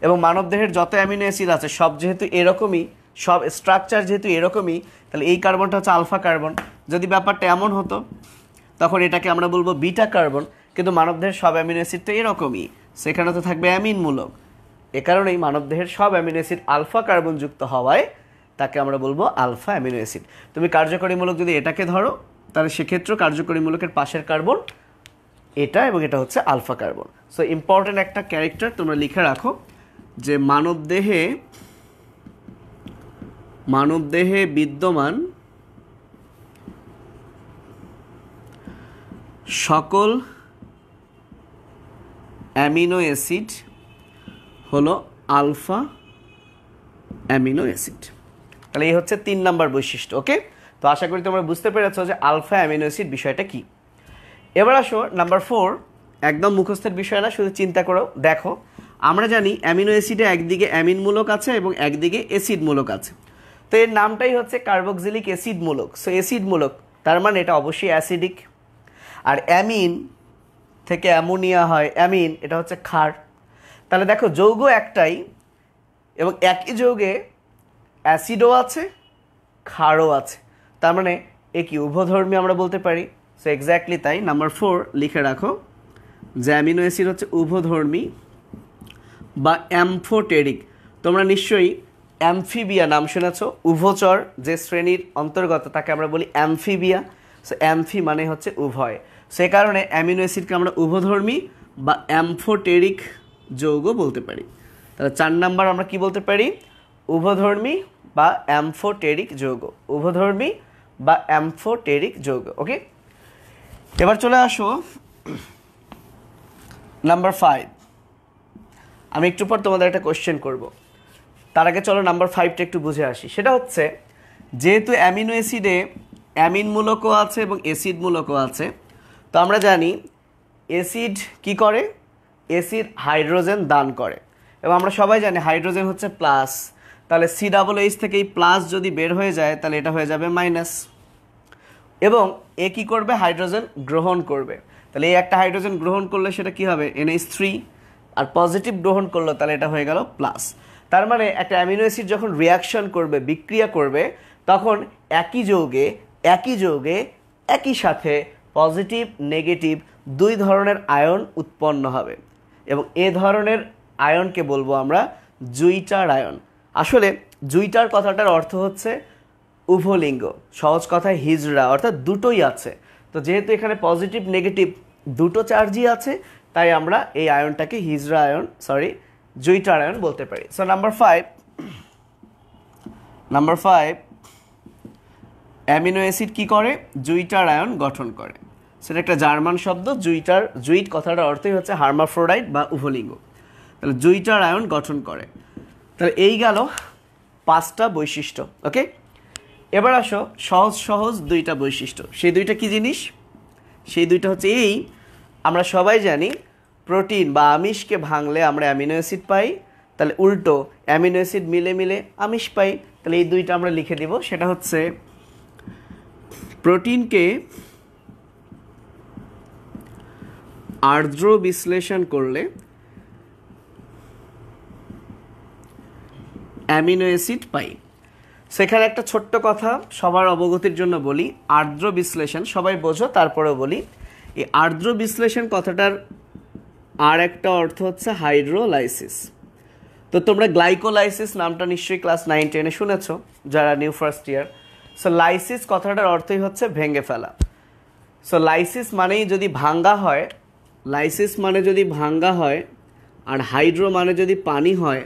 এবং মানবদেহের যত অ্যামিনো অ্যাসিড আছে সব যেহেতু এরকমই, সব স্ট্রাকচার যেহেতু এরকমই, তাহলে এই কার্বনটা হচ্ছে আলফা কার্বন। যদি ব্যাপারটা এমন হতো তখন এটাকে আমরা বলবো বিটা কার্বন, কিন্তু মানবদেহের সব অ্যামিনো অ্যাসিড তো এরকমই, সেখানে তো থাকবে অ্যামিন মূলক। এ কারণেই মানবদেহের সব অ্যামিনো অ্যাসিড আলফা কার্বন যুক্ত হওয়ায় তাকে আমরা বলবো আলফা অ্যামিনো অ্যাসিড। তুমি কার্যকরীমূলক যদি এটাকে ধরো তাহলে সেক্ষেত্রে কার্যকরীমূলকের পাশের কার্বন এটা এবং এটা হচ্ছে আলফা কার্বন। সো ইম্পর্টেন্ট একটা ক্যারেক্টার তোমরা লিখে রাখো যে মানবদেহে বিদ্যমান সকল অ্যামিনো অ্যাসিড হলো আলফা অ্যামিনো অ্যাসিড। তাহলে এই হচ্ছে 3 নাম্বার বৈশিষ্ট্য। ওকে, তো আশা করি তোমরা বুঝতে পেরেছো যে আলফা অ্যামিনো অ্যাসিড বিষয়টা কি। এবার আসো নাম্বার 4, একদম মুখস্থের বিষয় না, শুধু চিন্তা করো। দেখো আমরা জানি অ্যামিনো অ্যাসিডে একদিকে অ্যামিন মূলক আছে এবং একদিকে অ্যাসিড মূলক আছে। তো এর নামটাই হচ্ছে কার্বক্সিলিক অ্যাসিড মূলক। সো অ্যাসিড মূলক তার মানে এটা অবশ্যই অ্যাসিডিক। আর অ্যামিন থেকে অ্যামোনিয়া হয়, অ্যামিন এটা হচ্ছে ক্ষার। তাহলে দেখো যৌগ একটাই এবং একই যৌগে অ্যাসিডও আছে ক্ষারও আছে, তার মানে এ কি উভধর্মী আমরা বলতে পারি। সো এক্স্যাক্টলি তাই। নাম্বার 4 লিখে রাখো যে অ্যামিনো অ্যাসিড হচ্ছে উভধর্মী বা অ্যাম্ফোটেরিক। তোমরা নিশ্চয়ই অ্যামফিবিয়া নাম শুনেছ, উভচর যে শ্রেণীর অন্তর্গত তাকে আমরা বলি অ্যামফিবিয়া। সো অ্যামফি মানে হচ্ছে উভয়, সে কারণে অ্যামিনো অ্যাসিডকে আমরা উভধর্মী বা অ্যাম্ফোটেরিক যৌগ বলতে পারি। তাহলে 4 নাম্বার আমরা কি বলতে পারি, উভধর্মী বা অ্যাম্ফোটেরিক যৌগ, উভধর্মী বা অ্যাম্ফোটেরিক যৌগ। ওকে, এবার চলে আসো নাম্বার 5। আমি একটু পর তোমাদের একটা কোশ্চেন করব, তার আগে চলো নাম্বার 5টা একটু বুঝে আসি। সেটা হচ্ছে যেহেতু অ্যামিনো অ্যাসিডে অ্যামিন মূলকও আছে এবং অ্যাসিড মূলকও আছে, তো আমরা জানি অ্যাসিড কি করে, অ্যাসিড হাইড্রোজেন দান করে এবং আমরা সবাই জানি হাইড্রোজেন হচ্ছে প্লাস। তাহলে COOH থেকে এই প্লাস যদি বের হয়ে যায় তাহলে এটা হয়ে যাবে মাইনাস, এবং এ কি করবে, হাইড্রোজেন গ্রহণ করবে। তাহলে এই একটা হাইড্রোজেন গ্রহণ করলে সেটা কি হবে, NH3, আর পজিটিভ গ্রহণ করলো তাহলে এটা হয়ে গেল প্লাস। তার মানে একটা অ্যামিনো অ্যাসিড যখন রিয়াকশন করবে, বিক্রিয়া করবে, তখন একই যৌগে একই সাথে পজিটিভ নেগেটিভ 2 ধরনের আয়ন উৎপন্ন হবে এবং এ ধরনের আয়নকে বলবো আমরা জুইটার আয়ন। আসলে জুইটার কথাটার অর্থ হচ্ছে উভলিঙ্গ, সহজ কথায় হিজড়া, অর্থাৎ দুটোই আছে। তো যেহেতু এখানে পজিটিভ নেগেটিভ দুটো চার্জই আছে, তাই আমরা এই আয়নটাকে হিজড়া আয়ন, জুইটার আয়ন বলতে পারি। সো নাম্বার 5 অ্যামিনো অ্যাসিড কি করে, জুইটার আয়ন গঠন করে। সেটা একটা জার্মান শব্দ, জুইট কথাটার অর্থই হচ্ছে হার্মাফ্রোডাইট বা উভলিঙ্গ। তাহলে জুইটার আয়ন গঠন করে। তাহলে এই গেল 5টা বৈশিষ্ট্য। ওকে, এবার আসো সহজ 2টা বৈশিষ্ট্য। সেই 2টা কি জিনিস, সেই 2টা হচ্ছে এই, আমরা সবাই জানি প্রোটিন বা আমিষকে ভাঙলে আমরা অ্যামিনো অ্যাসিড পাই, তাহলে উল্টো অ্যামিনো অ্যাসিড মিলে আমিষ পাই। তাহলে এই 2টা আমরা লিখে দিব। সেটা হচ্ছে প্রোটিনকে আর্দ্র বিশ্লেষণ করলে অ্যামিনো অ্যাসিড পাই। সেখানে একটা ছোট্ট কথা সবার অবগতির জন্য বলি, আর্দ্র বিশ্লেষণ সবাই বোঝো, তারপরেও বলি, এই আর্দ্র বিশ্লেষণ কথাটার আর একটা অর্থ হচ্ছে হাইড্রোলাইসিস। তো তোমরা গ্লাইকোলাইসিস নামটা নিশ্চয়ই ক্লাস 9-10 শুনেছ যারা new first year. So lysis কথাটার অর্থই হচ্ছে ভেঙে ফেলা। সো লাইসিস মানেই যদি ভাঙ্গা হয়, আর হাইড্রো মানে যদি পানি হয়,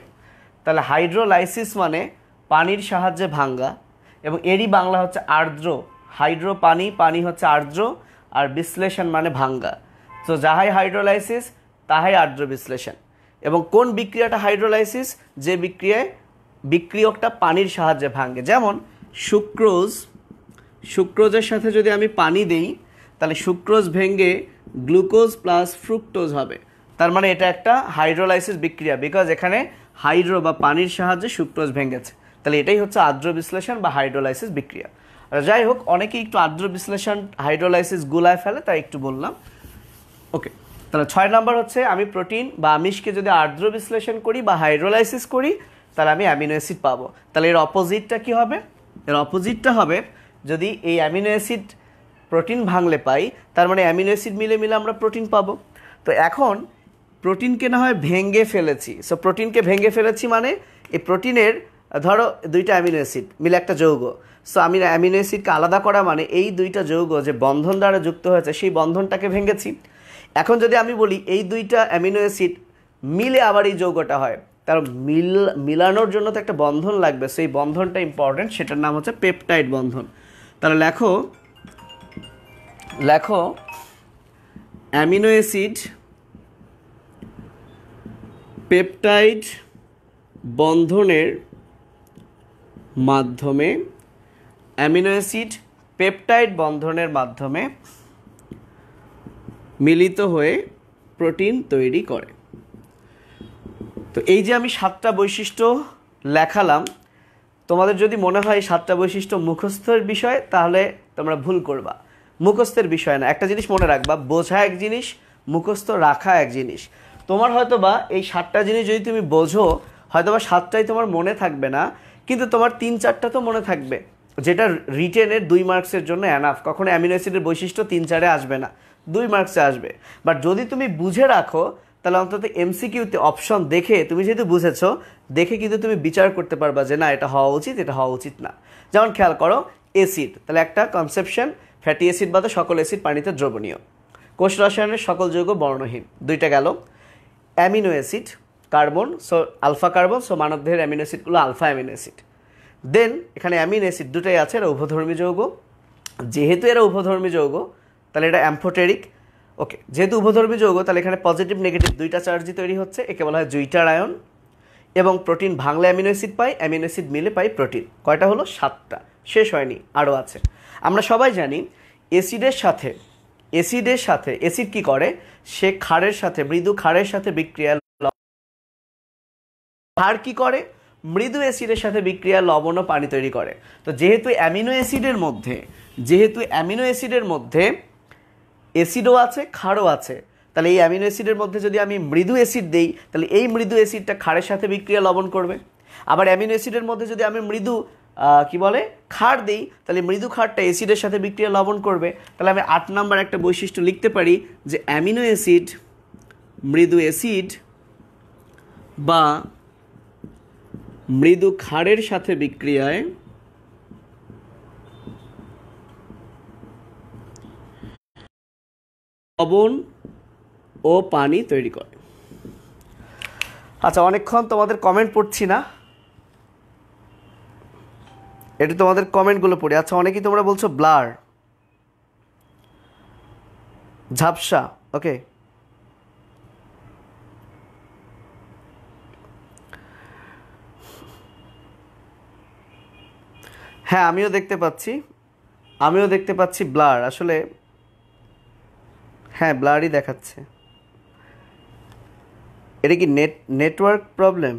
তাহলে হাইড্রোলাইসিস মানে পানির সাহায্যে ভাঙ্গা, এবং এরই বাংলা হচ্ছে আর্দ্র। হাইড্রো পানি হচ্ছে আর্দ্র, আর বিশ্লেষণ মানে ভাঙ্গা। তো যাহাই হাইড্রোলাইসিস তাহাই আর্দ্র বিশ্লেষণ। এবং কোন বিক্রিয়াটা হাইড্রোলাইসিস, যে বিক্রিয়কটা পানির সাহায্যে ভাঙে। যেমন সুক্রোজের সাথে যদি আমি পানি দেই তাহলে সুক্রোজ ভেঙে গ্লুকোজ প্লাস ফ্রুক্টোজ হবে। তার মানে এটা একটা হাইড্রোলাইসিস বিক্রিয়া, বিকজ এখানে হাইড্রো বা পানির সাহায্যে সুক্রোজ ভেঙেছে। তাহলে এটাই হচ্ছে আর্দ্র বিশ্লেষণ বা হাইড্রোলাইসিস বিক্রিয়া। আর যাই হোক, অনেকেই একটু আর্দ্র বিশ্লেষণ হাইড্রোলাইসিস গুলায় ফেলে, তাই একটু বললাম। ওকে, তাহলে 6 নাম্বার হচ্ছে আমি প্রোটিন বা আমিষকে যদি আর্দ্র বিশ্লেষণ করি বা হাইড্রোলাইসিস করি তাহলে আমি অ্যামিনো অ্যাসিড পাবো। তাহলে এর অপোজিটটা কি হবে, এর অপোজিটটা হবে যদি এই অ্যামিনো অ্যাসিড প্রোটিন ভাঙলে পাই, তার মানে অ্যামিনো অ্যাসিড মিলে আমরা প্রোটিন পাবো। তো এখন প্রোটিনকে না হয় ভেঙে ফেলেছি, সো প্রোটিনকে ভেঙে ফেলেছি মানে এই প্রোটিনের ধরো দুইটা অ্যামিনো অ্যাসিড মিলে একটা যৌগ, সো আমি অ্যামিনো অ্যাসিডকে আলাদা করা মানে এই দুইটা যৌগ যে বন্ধন দ্বারা যুক্ত হয়েছে সেই বন্ধনটাকে ভেঙেছি। এখন যদি আমি বলি এই দুইটা অ্যামিনো অ্যাসিড মিলে আবার এই যৌগটা হয়, তার মিলানোর জন্য তো একটা বন্ধন লাগবে, সেই বন্ধনটা ইম্পর্টেন্ট, সেটার নাম হচ্ছে পেপটাইড বন্ধন। তাহলে লেখো লেখো অ্যামিনো অ্যাসিড পেপটাইড বন্ধনের মাধ্যমে, অ্যামিনো অ্যাসিড পেপটাইড বন্ধনের মাধ্যমে মিলিত হয়ে প্রোটিন তৈরি করে। তো এই যে আমি 7টা বৈশিষ্ট্য লেখালাম, তোমাদের যদি মনে হয় 7টা বৈশিষ্ট্য মুখস্থের বিষয় তাহলে তোমরা ভুল করবা। মুখস্থের বিষয় না, একটা জিনিস মনে রাখবা, বোঝা এক জিনিস, মুখস্থ রাখা এক জিনিস। তোমার হয়তোবা এই 7টা জিনিস যদি তুমি বোঝো, হয়তোবা 7টাই তোমার মনে থাকবে না, কিন্তু তোমার 3-4টা তো মনে থাকবে, যেটা রিটেনের 2 মার্কসের জন্য এনাফ। কখনো অ্যামিনো অ্যাসিডের বৈশিষ্ট্য 3-4-এ আসবে না, 2 মার্কসে আসবে। বাট যদি তুমি বুঝে রাখো তাহলে অন্তত এমসিকিউতে অপশন দেখে, তুমি যেহেতু বুঝেছো, দেখে কিন্তু তুমি বিচার করতে পারবা যে না এটা হওয়া উচিত, এটা হওয়া উচিত না। যেমন খেয়াল করো অ্যাসিড, তাহলে একটা কনসেপশন, ফ্যাটি অ্যাসিড বাদে সকল অ্যাসিড পানিতে দ্রবণীয়। কোষ রসায়নের সকল যৌগ বর্ণহীন, 2টা গেল। Amino acid carbon, so alpha carbon, so মানবদেহের অ্যামিনো অ্যাসিডগুলো আলফা অ্যামিনো অ্যাসিড। দেন এখানে অ্যামিনো অ্যাসিড 2টাই আছে, এরা উভধর্মী যৌগ। যেহেতু এরা উভধর্মী যৌগ তাহলে এটা অ্যাম্ফোটেরিক। ওকে, যেহেতু উভধর্মী যৌগ তাহলে এখানে পজিটিভ নেগেটিভ 2টা চার্জই তৈরি হচ্ছে, একে বলা হয় জুইটার আয়ন। এবং প্রোটিন ভাঙলে অ্যামিনো অ্যাসিড পাই, অ্যামিনো অ্যাসিড মিলে পাই প্রোটিন। কয়টা হলো? 7টা। শেষ হয়নি, আরও আছে। আমরা সবাই জানি অ্যাসিড কি করে, সে ক্ষারের সাথে, মৃদু ক্ষারের সাথে বিক্রিয়া, ক্ষার কি করে, মৃদু অ্যাসিডের সাথে বিক্রিয়া লবণ ও পানি তৈরি করে। তো যেহেতু অ্যামিনো অ্যাসিডের মধ্যে অ্যাসিডও আছে, ক্ষারও আছে, তাহলে এই অ্যামিনো অ্যাসিডের মধ্যে যদি আমি মৃদু অ্যাসিড দেই, তাহলে এই মৃদু অ্যাসিডটা ক্ষারের সাথে বিক্রিয়া লবণ করবে। আবার অ্যামিনো অ্যাসিডের মধ্যে যদি আমি মৃদু ক্ষার দেই, তাহলে মৃদু ক্ষারটা অ্যাসিডের সাথে বিক্রিয়া লবণ করবে। তাহলে আমি 8 নম্বর একটা বৈশিষ্ট্য লিখতে পারি যে অ্যামিনো অ্যাসিড মৃদু অ্যাসিড বা মৃদু ক্ষারের সাথে বিক্রিয়ায় লবণ ও পানি তৈরি করে। আচ্ছা, অনেকক্ষণ তোমাদের কমেন্ট পড়ছি না, এটা তোমাদের কমেন্টগুলো পড়ি। আচ্ছা, অনেকেই তোমরা বলছো ব্লার, ঝাপসা। ওকে, হ্যাঁ আমিও দেখতে পাচ্ছি ব্লার। আসলে হ্যাঁ ব্লারই দেখাচ্ছে। এটা কি নেটওয়ার্ক প্রবলেম?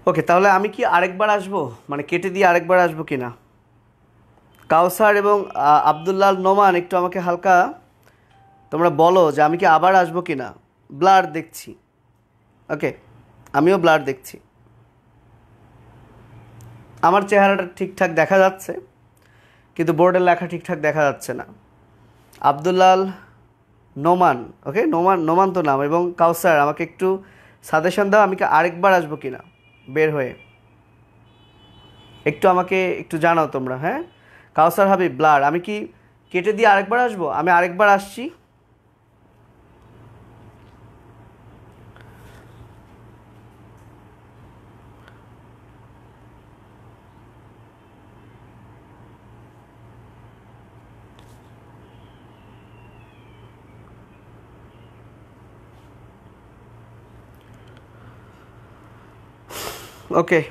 ওকে, তাহলে আমি কি আরেকবার আসবো, মানে কেটে দিয়ে আরেকবার আসবো কিনা? কাউসার এবং আব্দুল্লাহ নোমান একটু আমাকে হালকা তোমরা বলো যে আমি কি আবার আসবো কিনা। ব্লার দেখছি। ওকে, আমিও ব্লার দেখছি। আমার চেহারাটা ঠিকঠাক দেখা যাচ্ছে, কিন্তু বোর্ডের লেখা ঠিকঠাক দেখা যাচ্ছে না। আব্দুল্লাহ নোমান, ওকে, নোমান তো নাম, এবং কাউসার আমাকে একটু সাজেশন দাও, আমি কি আরেকবার আসবো কিনা বের হয়ে, একটু আমাকে একটু জানাও তোমরা। হ্যাঁ, কাউসার হাবিব, ব্লার, আমি কি কেটে দিয়ে আরেকবার আসবো? আমি আরেকবার আসছি। ওকে,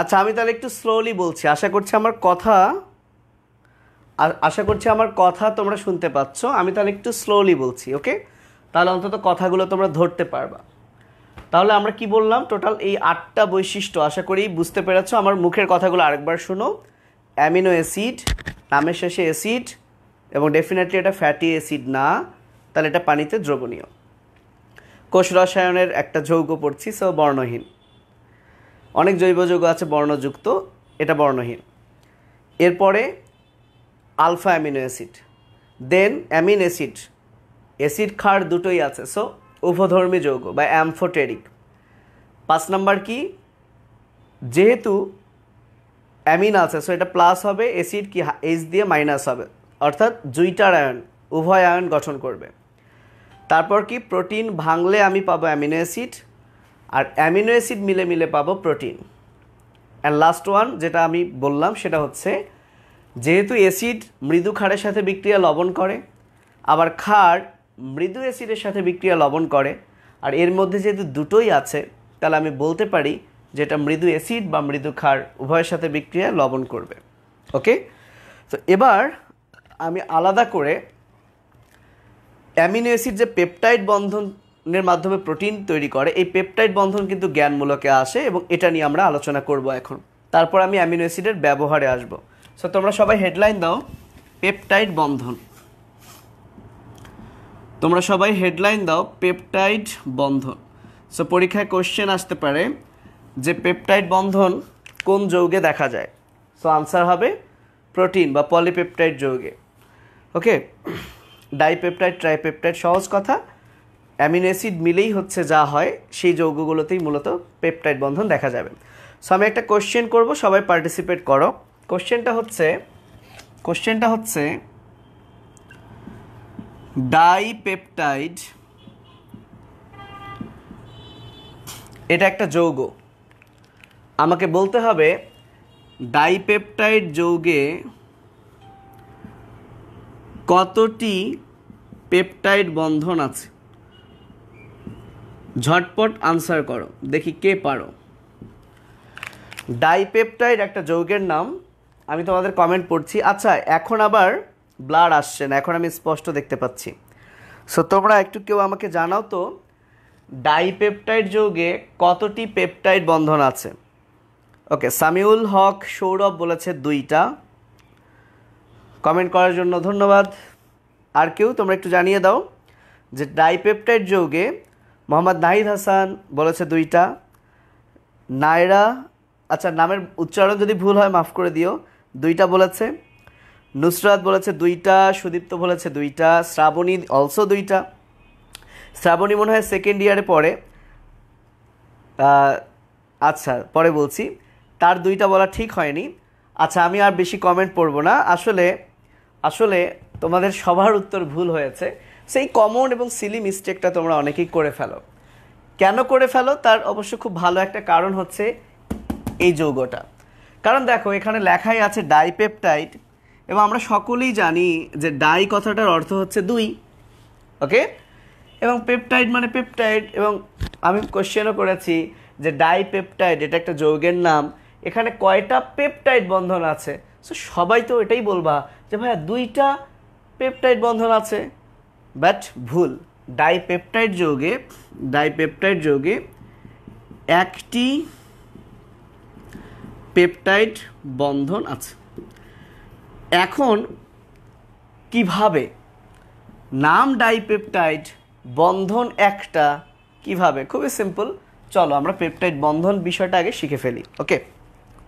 আচ্ছা আমি তাহলে একটু স্লোলি বলছি, আশা করছি আমার কথা তোমরা শুনতে পাচ্ছ। আমি তাহলে একটু স্লোলি বলছি, ওকে, তাহলে অন্তত কথাগুলো তোমরা ধরতে পারবা। তাহলে আমরা কি বললাম, টোটাল এই 8টা বৈশিষ্ট্য আশা করি বুঝতে পেরেছো। আমার মুখের কথাগুলো আরেকবার শুনো। অ্যামিনো অ্যাসিড, নামের শেষে অ্যাসিড, এবং ডেফিনেটলি এটা ফ্যাটি অ্যাসিড না, তাহলে এটা পানিতে দ্রবণীয়। কোষ রসায়নের একটা যৌগ পড়ছি, সো বর্ণহীন। অনেক জৈব যৌগ আছে বর্ণযুক্ত, এটা বর্ণহীন। এরপরে আলফা অ্যামিনো অ্যাসিড, দেন অ্যামিন অ্যাসিড, অ্যাসিড ক্ষার দুটোই আছে, সো উভধর্মী যৌগ বা অ্যামফোটেরিক। 5 নাম্বার কি, যেহেতু অ্যামিন আছে সো এটা প্লাস হবে, অ্যাসিড কি এইচ দিয়ে মাইনাস হবে, অর্থাৎ জুইটার আয়ন, উভয় আয়ন গঠন করবে। তারপর কি, প্রোটিন ভাঙলে আমি পাবো অ্যামিনো অ্যাসিড, আর অ্যামিনো অ্যাসিড মিলে মিলে পাবো প্রোটিন। অ্যান্ড লাস্ট ওয়ান যেটা আমি বললাম সেটা হচ্ছে, যেহেতু অ্যাসিড মৃদু ক্ষারের সাথে বিক্রিয়া লবণ করে, আবার ক্ষার মৃদু অ্যাসিডের সাথে বিক্রিয়া লবণ করে, আর এর মধ্যে যেহেতু দুটোই আছে, তাহলে আমি বলতে পারি যে এটা মৃদু অ্যাসিড বা মৃদু ক্ষার উভয়ের সাথে বিক্রিয়া লবণ করবে। ওকে, তো এবার আমি আলাদা করে অ্যামিনো অ্যাসিড যে পেপটাইড বন্ধনের মাধ্যমে প্রোটিন তৈরি করে, এই পেপটাইড বন্ধন কিন্তু জ্ঞানমূলকে আসে এবং এটা নিয়ে আমরা আলোচনা করব এখন। তারপর আমি অ্যামিনো অ্যাসিডের ব্যবহারে আসব। সো তোমরা সবাই হেডলাইন দাও, পেপটাইড বন্ধন। তোমরা সবাই হেডলাইন দাও, পেপটাইড বন্ধন। সো পরীক্ষায় কোশ্চেন আসতে পারে যে পেপটাইড বন্ধন কোন যৌগে দেখা যায়। সো আনসার হবে প্রোটিন বা পলিপেপটাইড যৌগে। ওকে, ডাইপেপটাইড, ট্রাইপেপটাইড, সহজ কথা, অ্যামিনো অ্যাসিড মিলেই হচ্ছে যা হয় সেই যৌগগুলোতেই মূলত পেপটাইড বন্ধন দেখা যাবে। সো আমি একটা কোশ্চেন করব, সবাই পার্টিসিপেট করো। কোশ্চেনটা হচ্ছে ডাইপেপটাইড এটা একটা যৌগ। আমাকে বলতে হবে ডাইপেপটাইড যৌগে কতটি পেপটাইড বন্ধন আছে। ঝটপট আনসার করো, দেখি কে পারো। ডাইপেপটাইড একটা যৌগের নাম, আমি তোমাদের কমেন্ট পড়ছি। আচ্ছা, এখন আবার ব্লার আসছে না, এখন আমি স্পষ্ট দেখতে পাচ্ছি। সো তোমরা একটু কেউ আমাকে জানাও তো, ডাইপেপটাইড যৌগে কতটি পেপটাইড বন্ধন আছে। ওকে, সামিউল হক সৌরভ বলেছে 2টা। কমেন্ট করার জন্য ধন্যবাদ। আর কেউ তোমরা একটু জানিয়ে দাও যে ডাইপেপটাইড যৌগে, মোহাম্মদ নাহিদ হাসান বলেছে 2টা। নায়রা, আচ্ছা নামের উচ্চারণ যদি ভুল হয় মাফ করে দিও, 2টা বলেছে। নুসরাত বলেছে 2টা, সুদীপ্ত বলেছে 2টা, শ্রাবণী অলসো 2টা। শ্রাবণী মনে হয় সেকেন্ড ইয়ারে পড়ে, আচ্ছা পরে বলছি, তার 2টা বলা ঠিক হয়নি। আচ্ছা, আমি আর বেশি কমেন্ট পড়ব না। আসলে তোমাদের সবার উত্তর ভুল হয়েছে। সেই কমন এবং সিলি মিস্টেকটা তোমরা অনেকেই করে ফেলো। কেন করে ফেলো তার অবশ্য খুব ভালো একটা কারণ হচ্ছে এই যৌগটা। কারণ দেখো এখানে লেখাই আছে ডাইপেপটাইড, এবং আমরা সকলেই জানি যে ডাই কথাটার অর্থ হচ্ছে 2। ওকে, এবং পেপটাইড মানে পেপটাইড, এবং আমি কোশ্চেনও করেছি যে ডাইপেপটাইড এটা একটা যৌগের নাম, এখানে কয়টা পেপটাইড বন্ধন আছে। সো সবাই তো এটাই বলবা যে ভাইয়া 2টা পেপটাইড বন্ধন আছে, বাট ভুল। ডাইপেপটাইড যৌগে একটি পেপটাইড বন্ধন আছে। এখন কিভাবে নাম ডাইপেপটাইড, বন্ধন একটা, কিভাবে? খুবই সিম্পল, চলো আমরা পেপটাইড বন্ধন বিষয়টা আগে শিখে ফেলি। ওকে,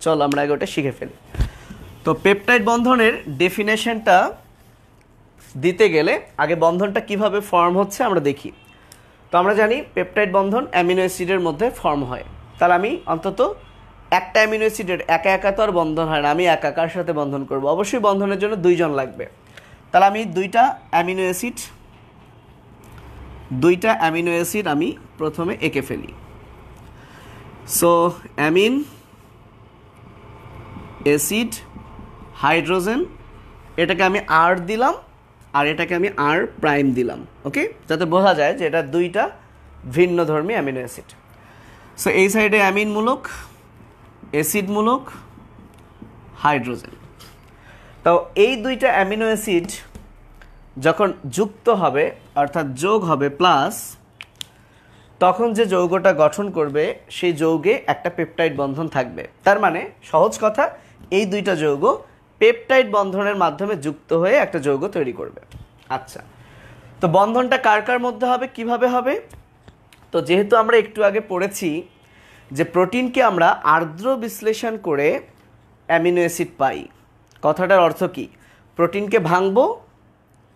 চলো আমরা আগে ওটা শিখে ফেলি। তো পেপটাইড বন্ধনের ডেফিনেশনটা দিতে গেলে আগে বন্ধনটা কিভাবে ফর্ম হচ্ছে আমরা দেখি। তো আমরা জানি পেপটাইড বন্ধন অ্যামিনো অ্যাসিডের মধ্যে ফর্ম হয়। তাহলে আমি অন্তত একটা অ্যামিনো অ্যাসিডের একা তো আর বন্ধন হয় না, আমি একাকার সাথে বন্ধন করব। অবশ্যই বন্ধনের জন্য 2 জন লাগবে। তাহলে আমি 2টা অ্যামিনো অ্যাসিড আমি প্রথমে এঁকে ফেলি। সো অ্যামিন অ্যাসিড হাইড্রোজেন, এটাকে আমি আর দিলাম আর এটাকে আমি আর প্রাইম দিলাম। ওকে, যাতে বোঝা যায় যে এটা 2টা ভিন্নধর্মী অ্যামিনো অ্যাসিড। সো এই সাইডে অ্যামিনমূলক, অ্যাসিডমূলক, হাইড্রোজেন। তো এই 2টা অ্যামিনো অ্যাসিড যখন যুক্ত হবে অর্থাৎ যোগ হবে প্লাস, তখন যে যৌগটা গঠন করবে সেই যৌগে একটা পেপটাইড বন্ধন থাকবে। তার মানে সহজ কথা, এই 2টা যৌগ পেপটাইড বন্ধনের মাধ্যমে যুক্ত হয়ে একটা যৌগ তৈরি করবে। আচ্ছা, তো বন্ধনটা কার কার মধ্যে হবে, কিভাবে হবে? তো যেহেতু আমরা একটু আগে পড়েছি যে প্রোটিনকে আমরা আর্দ্র বিশ্লেষণ করে অ্যামিনো অ্যাসিড পাই, কথাটার অর্থ কি? প্রোটিনকে ভাঙবো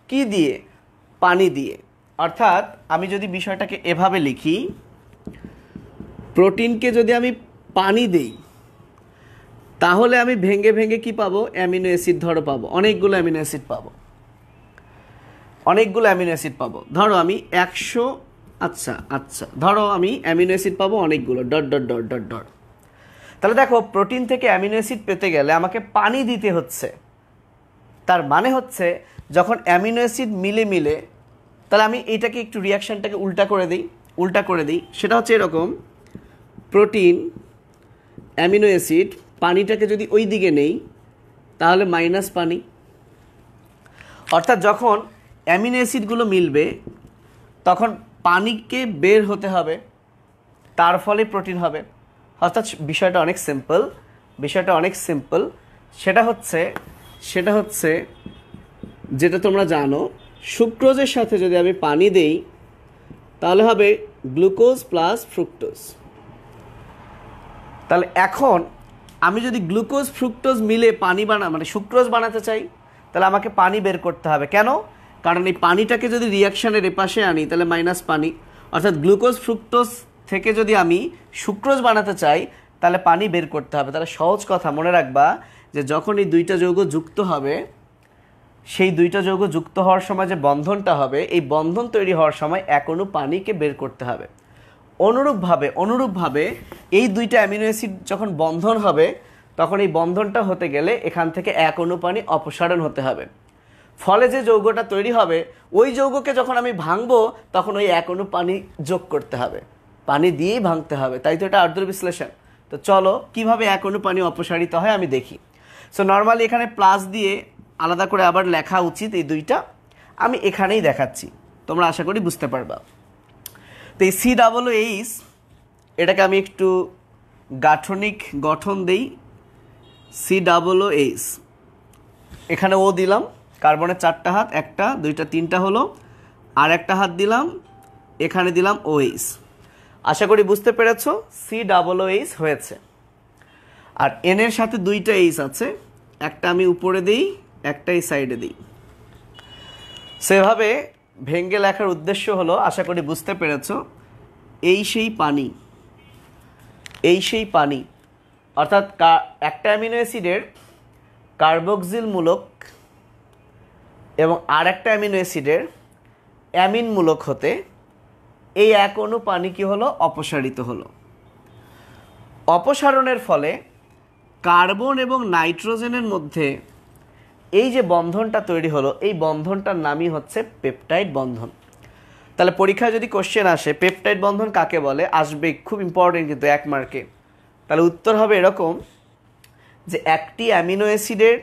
কি দিয়ে? পানি দিয়ে। অর্থাৎ আমি যদি বিষয়টাকে এভাবে লিখি, প্রোটিনকে যদি আমি পানি দেই তাহলে আমি ভেঙে ভেঙে কি পাবো? অ্যামিনো অ্যাসিড ধরো পাবো, অনেকগুলো অ্যামিনো অ্যাসিড পাবো, অনেকগুলো অ্যামিনো অ্যাসিড পাবো। ধরো আমি 100, আচ্ছা ধরো আমি অ্যামিনো অ্যাসিড পাবো অনেকগুলো, dot dot dot dot dot. তাহলে দেখো, প্রোটিন থেকে অ্যামিনো অ্যাসিড পেতে গেলে আমাকে পানি দিতে হচ্ছে। তার মানে হচ্ছে যখন অ্যামিনো অ্যাসিড মিলে, তাহলে আমি এটাকে একটু রিয়াকশানটাকে উল্টা করে দিই। সেটা হচ্ছে এরকম, প্রোটিন অ্যামিনো অ্যাসিড, পানিটাকে যদি ওই দিকে নেই তাহলে মাইনাস পানি। অর্থাৎ যখন অ্যামিনো অ্যাসিডগুলো মিলবে তখন পানিকে বের হতে হবে, তার ফলে প্রোটিন হবে। অর্থাৎ বিষয়টা অনেক সিম্পল। সেটা হচ্ছে যেটা তোমরা জানো, সুক্রোজের সাথে যদি আমি পানি দেই তাহলে হবে গ্লুকোজ প্লাস ফ্রুক্টোজ। তাহলে এখন আমি যদি গ্লুকোজ ফ্রুক্টোজ মিলে পানি মানে সুক্রোজ বানাতে চাই, তাহলে আমাকে পানি বের করতে হবে। কেন? কারণ এই পানিটাকে যদি রিয়াকশানের এপাশে আনি তাহলে মাইনাস পানি। অর্থাৎ গ্লুকোজ ফ্রুক্টোজ থেকে যদি আমি সুক্রোজ বানাতে চাই তাহলে পানি বের করতে হবে। তাহলে সহজ কথা মনে রাখবা যে যখন এই দুইটা যৌগ যুক্ত হবে, সেই দুইটা যৌগ যুক্ত হওয়ার সময় যে বন্ধনটা হবে, এই বন্ধন তৈরি হওয়ার সময় এক অণু পানিকে বের করতে হবে। অনুরূপভাবে এই দুইটা অ্যামিনো অ্যাসিড যখন বন্ধন হবে তখন এই বন্ধনটা হতে গেলে এখান থেকে এক অণু পানি অপসারণ হতে হবে। ফলে যে যৌগটা তৈরি হবে, ওই যৌগকে যখন আমি ভাঙবো তখন ওই এক অণু পানি যোগ করতে হবে, পানি দিয়েই ভাঙতে হবে। তাই তো এটা আর্দ্র বিশ্লেষণ। তো চলো কিভাবে এক অণু পানি অপসারিত হয় আমি দেখি। সো নর্মালি এখানে প্লাস দিয়ে আলাদা করে আবার লেখা উচিত, এই দুইটা আমি এখানেই দেখাচ্ছি, তোমরা আশা করি বুঝতে পারবা। তো এই COOH, এটাকে আমি একটু গাঠনিক গঠন দেই। COOH, এখানে ও দিলাম, কার্বনের 4টা হাত, 1টা 2টা 3টা হলো, আর একটা হাত দিলাম, এখানে দিলাম OH। আশা করি বুঝতে পেরেছো, COOH হয়েছে। আর N এর সাথে 2টা H আছে, একটা আমি উপরে দিই, একটা এই সাইডে দিই। সেভাবে ভেঙ্গে লেখার উদ্দেশ্য হলো, আশা করি বুঝতে পেরেছো, এই সেই পানি অর্থাৎ একটা অ্যামিনো অ্যাসিডের কার্বক্সিল মূলক এবং আর একটা অ্যামিনো অ্যাসিডের অ্যামিন মূলক হতে এই এক অণু পানি কি হলো? অপসারিত হলো। অপসারণের ফলে কার্বন এবং নাইট্রোজেনের মধ্যে এই যে বন্ধনটা তৈরি হলো, এই বন্ধনটার নামই হচ্ছে পেপটাইড বন্ধন। তাহলে পরীক্ষায় যদি কোশ্চেন আসে পেপটাইড বন্ধন কাকে বলে, আসবে, খুব ইম্পর্টেন্ট কিন্তু 1 মার্কে। তাহলে উত্তর হবে এরকম যে একটি অ্যামিনো অ্যাসিডের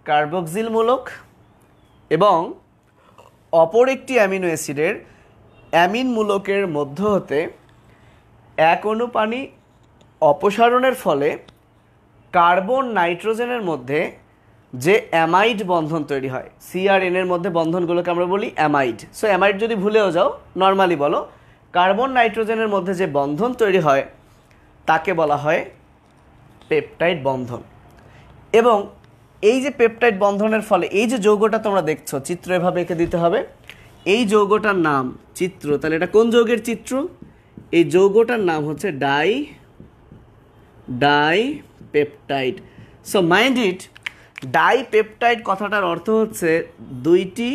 কার্বক্সিল মূলক এবং অপর একটি অ্যামিনো অ্যাসিডের অ্যামিন মূলকের মধ্য হতে এক অণু পানি অপসারণের ফলে কার্বন নাইট্রোজেনের মধ্যে যে অ্যামাইড বন্ধন তৈরি হয়, সি আর এন এর মধ্যে বন্ধনগুলোকে আমরা বলি অ্যামাইড। সো অ্যামাইড যদি ভুলেও যাও নর্মালি বলো, কার্বন নাইট্রোজেনের মধ্যে যে বন্ধন তৈরি হয় তাকে বলা হয় পেপটাইড বন্ধন। এবং এই যে পেপটাইড বন্ধনের ফলে এই যে যৌগটা তোমরা দেখছো, চিত্র এভাবে এঁকে দিতে হবে, এই যৌগটার নাম চিত্র। তাহলে এটা কোন যৌগের চিত্র? এই যৌগটার নাম হচ্ছে dipeptide. So mind it, dipeptide কথাটার অর্থ হচ্ছে দুইটি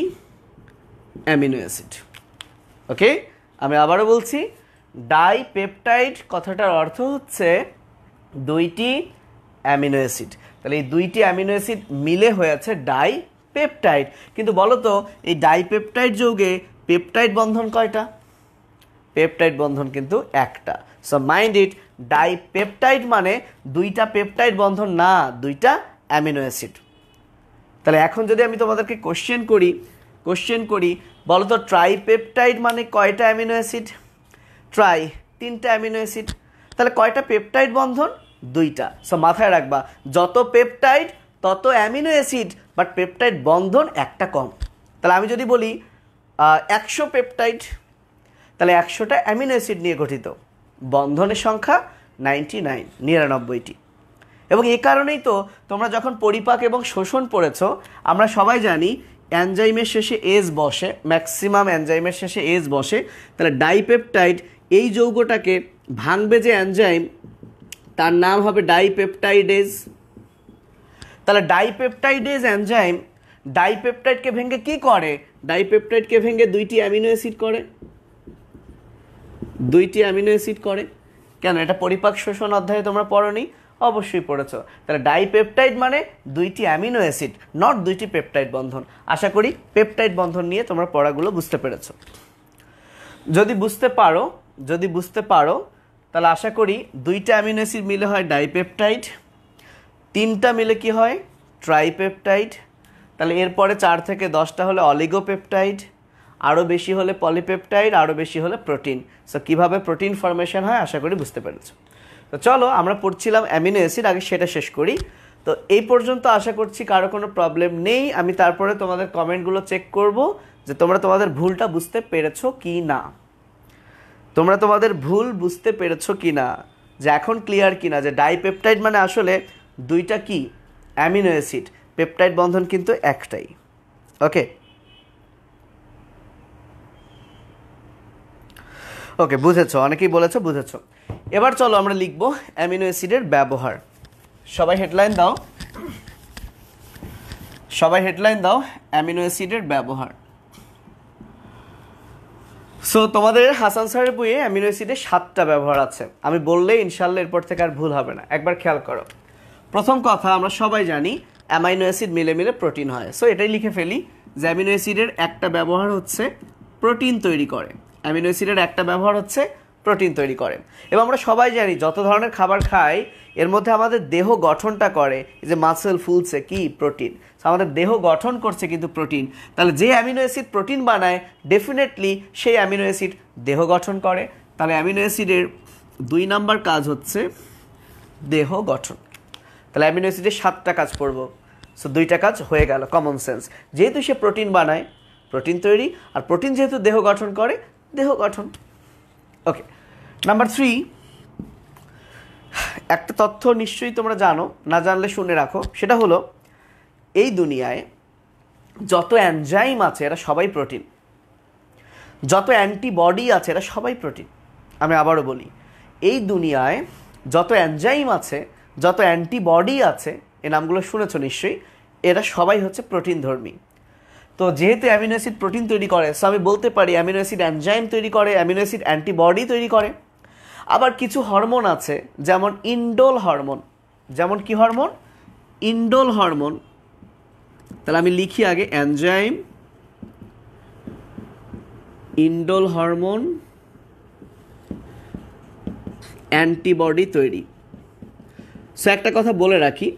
অ্যামিনো অ্যাসিড। ওকে, আমি আবারও বলছি, ডাইপেপটাইড কথাটার অর্থ হচ্ছে দুইটি অ্যামিনো অ্যাসিড। তাহলে এই দুইটি অ্যামিনো অ্যাসিড মিলে হয়েছে ডাইপেপটাইড। কিন্তু বলো তো, এই ডাইপেপটাইড যৌগে পেপটাইড বন্ধন কয়টা? পেপটাইড বন্ধন কিন্তু একটা। সো মাইন্ড ইট, ডাইপেপটাইড মানে দুইটা পেপটাইড বন্ধন না, দুইটা অ্যামিনো অ্যাসিড। তাহলে এখন যদি আমি তোমাদেরকে কোশ্চেন করি বলো তো, ট্রাইপেপটাইড মানে কয়টা অ্যামিনো অ্যাসিড? ট্রাই, 3টা অ্যামিনো অ্যাসিড। তাহলে কয়টা পেপটাইড বন্ধন? 2টা। সো মাথায় রাখবা, যত পেপটাইড তত অ্যামিনো অ্যাসিড বাট পেপটাইড বন্ধন একটা কম। তাহলে আমি যদি বলি 100 পেপটাইড, তাহলে 100টা অ্যামিনো অ্যাসিড নিয়ে গঠিত, বন্ধনের সংখ্যা 99টি। এবং এই কারণেই তো তোমরা যখন পরিপাক এবং শোষণ পড়েছ, আমরা সবাই জানি এনজাইমের শেষে এজ বসে, ম্যাক্সিমাম এনজাইমের শেষে এজ বসে। তাহলে ডাইপেপটাইড এই যৌগটাকে ভাঙবে যে এনজাইম, তার নাম হবে ডাইপেপটাইডেজ। তাহলে ডাইপেপটাইডেজ এনজাইম ডাইপেপটাইডকে ভেঙে কি করে? ডাইপেপটাইডকে ভেঙে 2টি অ্যামিনো অ্যাসিড করে, 2টি অ্যামিনো অ্যাসিড করে। কেন? এটা পরিপাক শোষণ অধ্যায়ে তোমরা পড়োনি? অবশ্যই পড়েছ। তাহলে ডাইপেপটাইড মানে 2টি অ্যামিনো অ্যাসিড, নট 2টি পেপটাইড বন্ধন। আশা করি পেপটাইড বন্ধন নিয়ে তোমরা পড়াগুলো বুঝতে পেরেছ। যদি বুঝতে পারো তাহলে আশা করি 2টা অ্যামিনো অ্যাসিড মিলে হয় ডাইপেপটাইড, 3টা মিলে কি হয়? ট্রাইপেপটাইড। তাহলে এরপরে 4 থেকে 10টা হলে অলিগোপেপটাইড, আরও বেশি হলে পলিপেপটাইড, আরও বেশি হলে প্রোটিন। সো কীভাবে প্রোটিন ফরমেশন হয় আশা করি বুঝতে পেরেছো। তো চলো, আমরা পড়ছিলাম অ্যামিনো অ্যাসিড, আগে সেটা শেষ করি। তো এই পর্যন্ত আশা করছি কারো কোনো প্রবলেম নেই। আমি তারপরে তোমাদের কমেন্টগুলো চেক করব যে তোমরা তোমাদের ভুলটা বুঝতে পেরেছো কি না, তোমাদের ভুল বুঝতে পেরেছো কি না, যে এখন ক্লিয়ার কি না যে ডাইপেপটাইড মানে আসলে 2টা কি অ্যামিনো অ্যাসিড, পেপটাইড বন্ধন কিন্তু একটাই। ওকে ওকে, বুঝেছো, অনেকেই বলেছো বুঝেছো। এবার চলো আমরা লিখবো অ্যামিনো অ্যাসিডের ব্যবহার। সবাই হেডলাইন দাও, অ্যামিনো অ্যাসিডের ব্যবহার। সো তোমাদের হাসান স্যারের বইয়ে অ্যামিনো অ্যাসিডের 7টা ব্যবহার আছে। আমি বললে ইনশাল্লাহ এরপর থেকে আর ভুল হবে না, একবার খেয়াল করো। প্রথম কথা, আমরা সবাই জানি অ্যামাইনো অ্যাসিড মিলে মিলে প্রোটিন হয়। সো এটাই লিখে ফেলি যে অ্যামিনো অ্যাসিডের একটা ব্যবহার হচ্ছে প্রোটিন তৈরি করে। অ্যামিনো অ্যাসিডের একটা ব্যবহার হচ্ছে প্রোটিন তৈরি করে। এবং আমরা সবাই জানি যত ধরনের খাবার খাই এর মধ্যে আমাদের দেহ গঠনটা করে, যে মাসেল ফুলছে কি? প্রোটিন। আমাদের দেহ গঠন করছে কিন্তু প্রোটিন। তাহলে যে অ্যামিনো অ্যাসিড প্রোটিন বানায় ডেফিনেটলি সেই অ্যামিনো অ্যাসিড দেহ গঠন করে। তাহলে অ্যামিনো অ্যাসিডের 2 নাম্বার কাজ হচ্ছে দেহ গঠন। তাহলে অ্যামিনো অ্যাসিডের 7টা কাজ করব। সো 2টা কাজ হয়ে গেল, কমন সেন্স। যেহেতু সে প্রোটিন বানায়, প্রোটিন তৈরি, আর প্রোটিন যেহেতু দেহ গঠন করে, দেহ গঠন। ওকে, নাম্বার 3, একটা তথ্য নিশ্চয়ই তোমরা জানো, না জানলে শুনে রাখো। সেটা হলো এই দুনিয়ায় যত এনজাইম আছে এরা সবাই প্রোটিন, যত অ্যান্টিবডি আছে এরা সবাই প্রোটিন। আমি আবারও বলি, এই দুনিয়ায় যত এনজাইম আছে, যত অ্যান্টিবডি আছে, এই নামগুলো শুনেছো নিশ্চয়ই, এরা সবাই হচ্ছে প্রোটিন ধর্মী। তো যেহেতু অ্যামিনো অ্যাসিড প্রোটিন তৈরি করে, সো আমি বলতে পারি অ্যামিনো অ্যাসিড এনজাইম তৈরি করে, অ্যামিনো অ্যাসিড অ্যান্টিবডি তৈরি করে। আবার কিছু হরমোন আছে, যেমন ইন্ডোল হরমোন। যেমন কি হরমোন? Indole hormone. তাহলে আমি লিখি আগে এনজাইম, ইন্ডোল হরমোন, অ্যান্টিবডি তৈরি। সো একটা কথা বলে রাখি,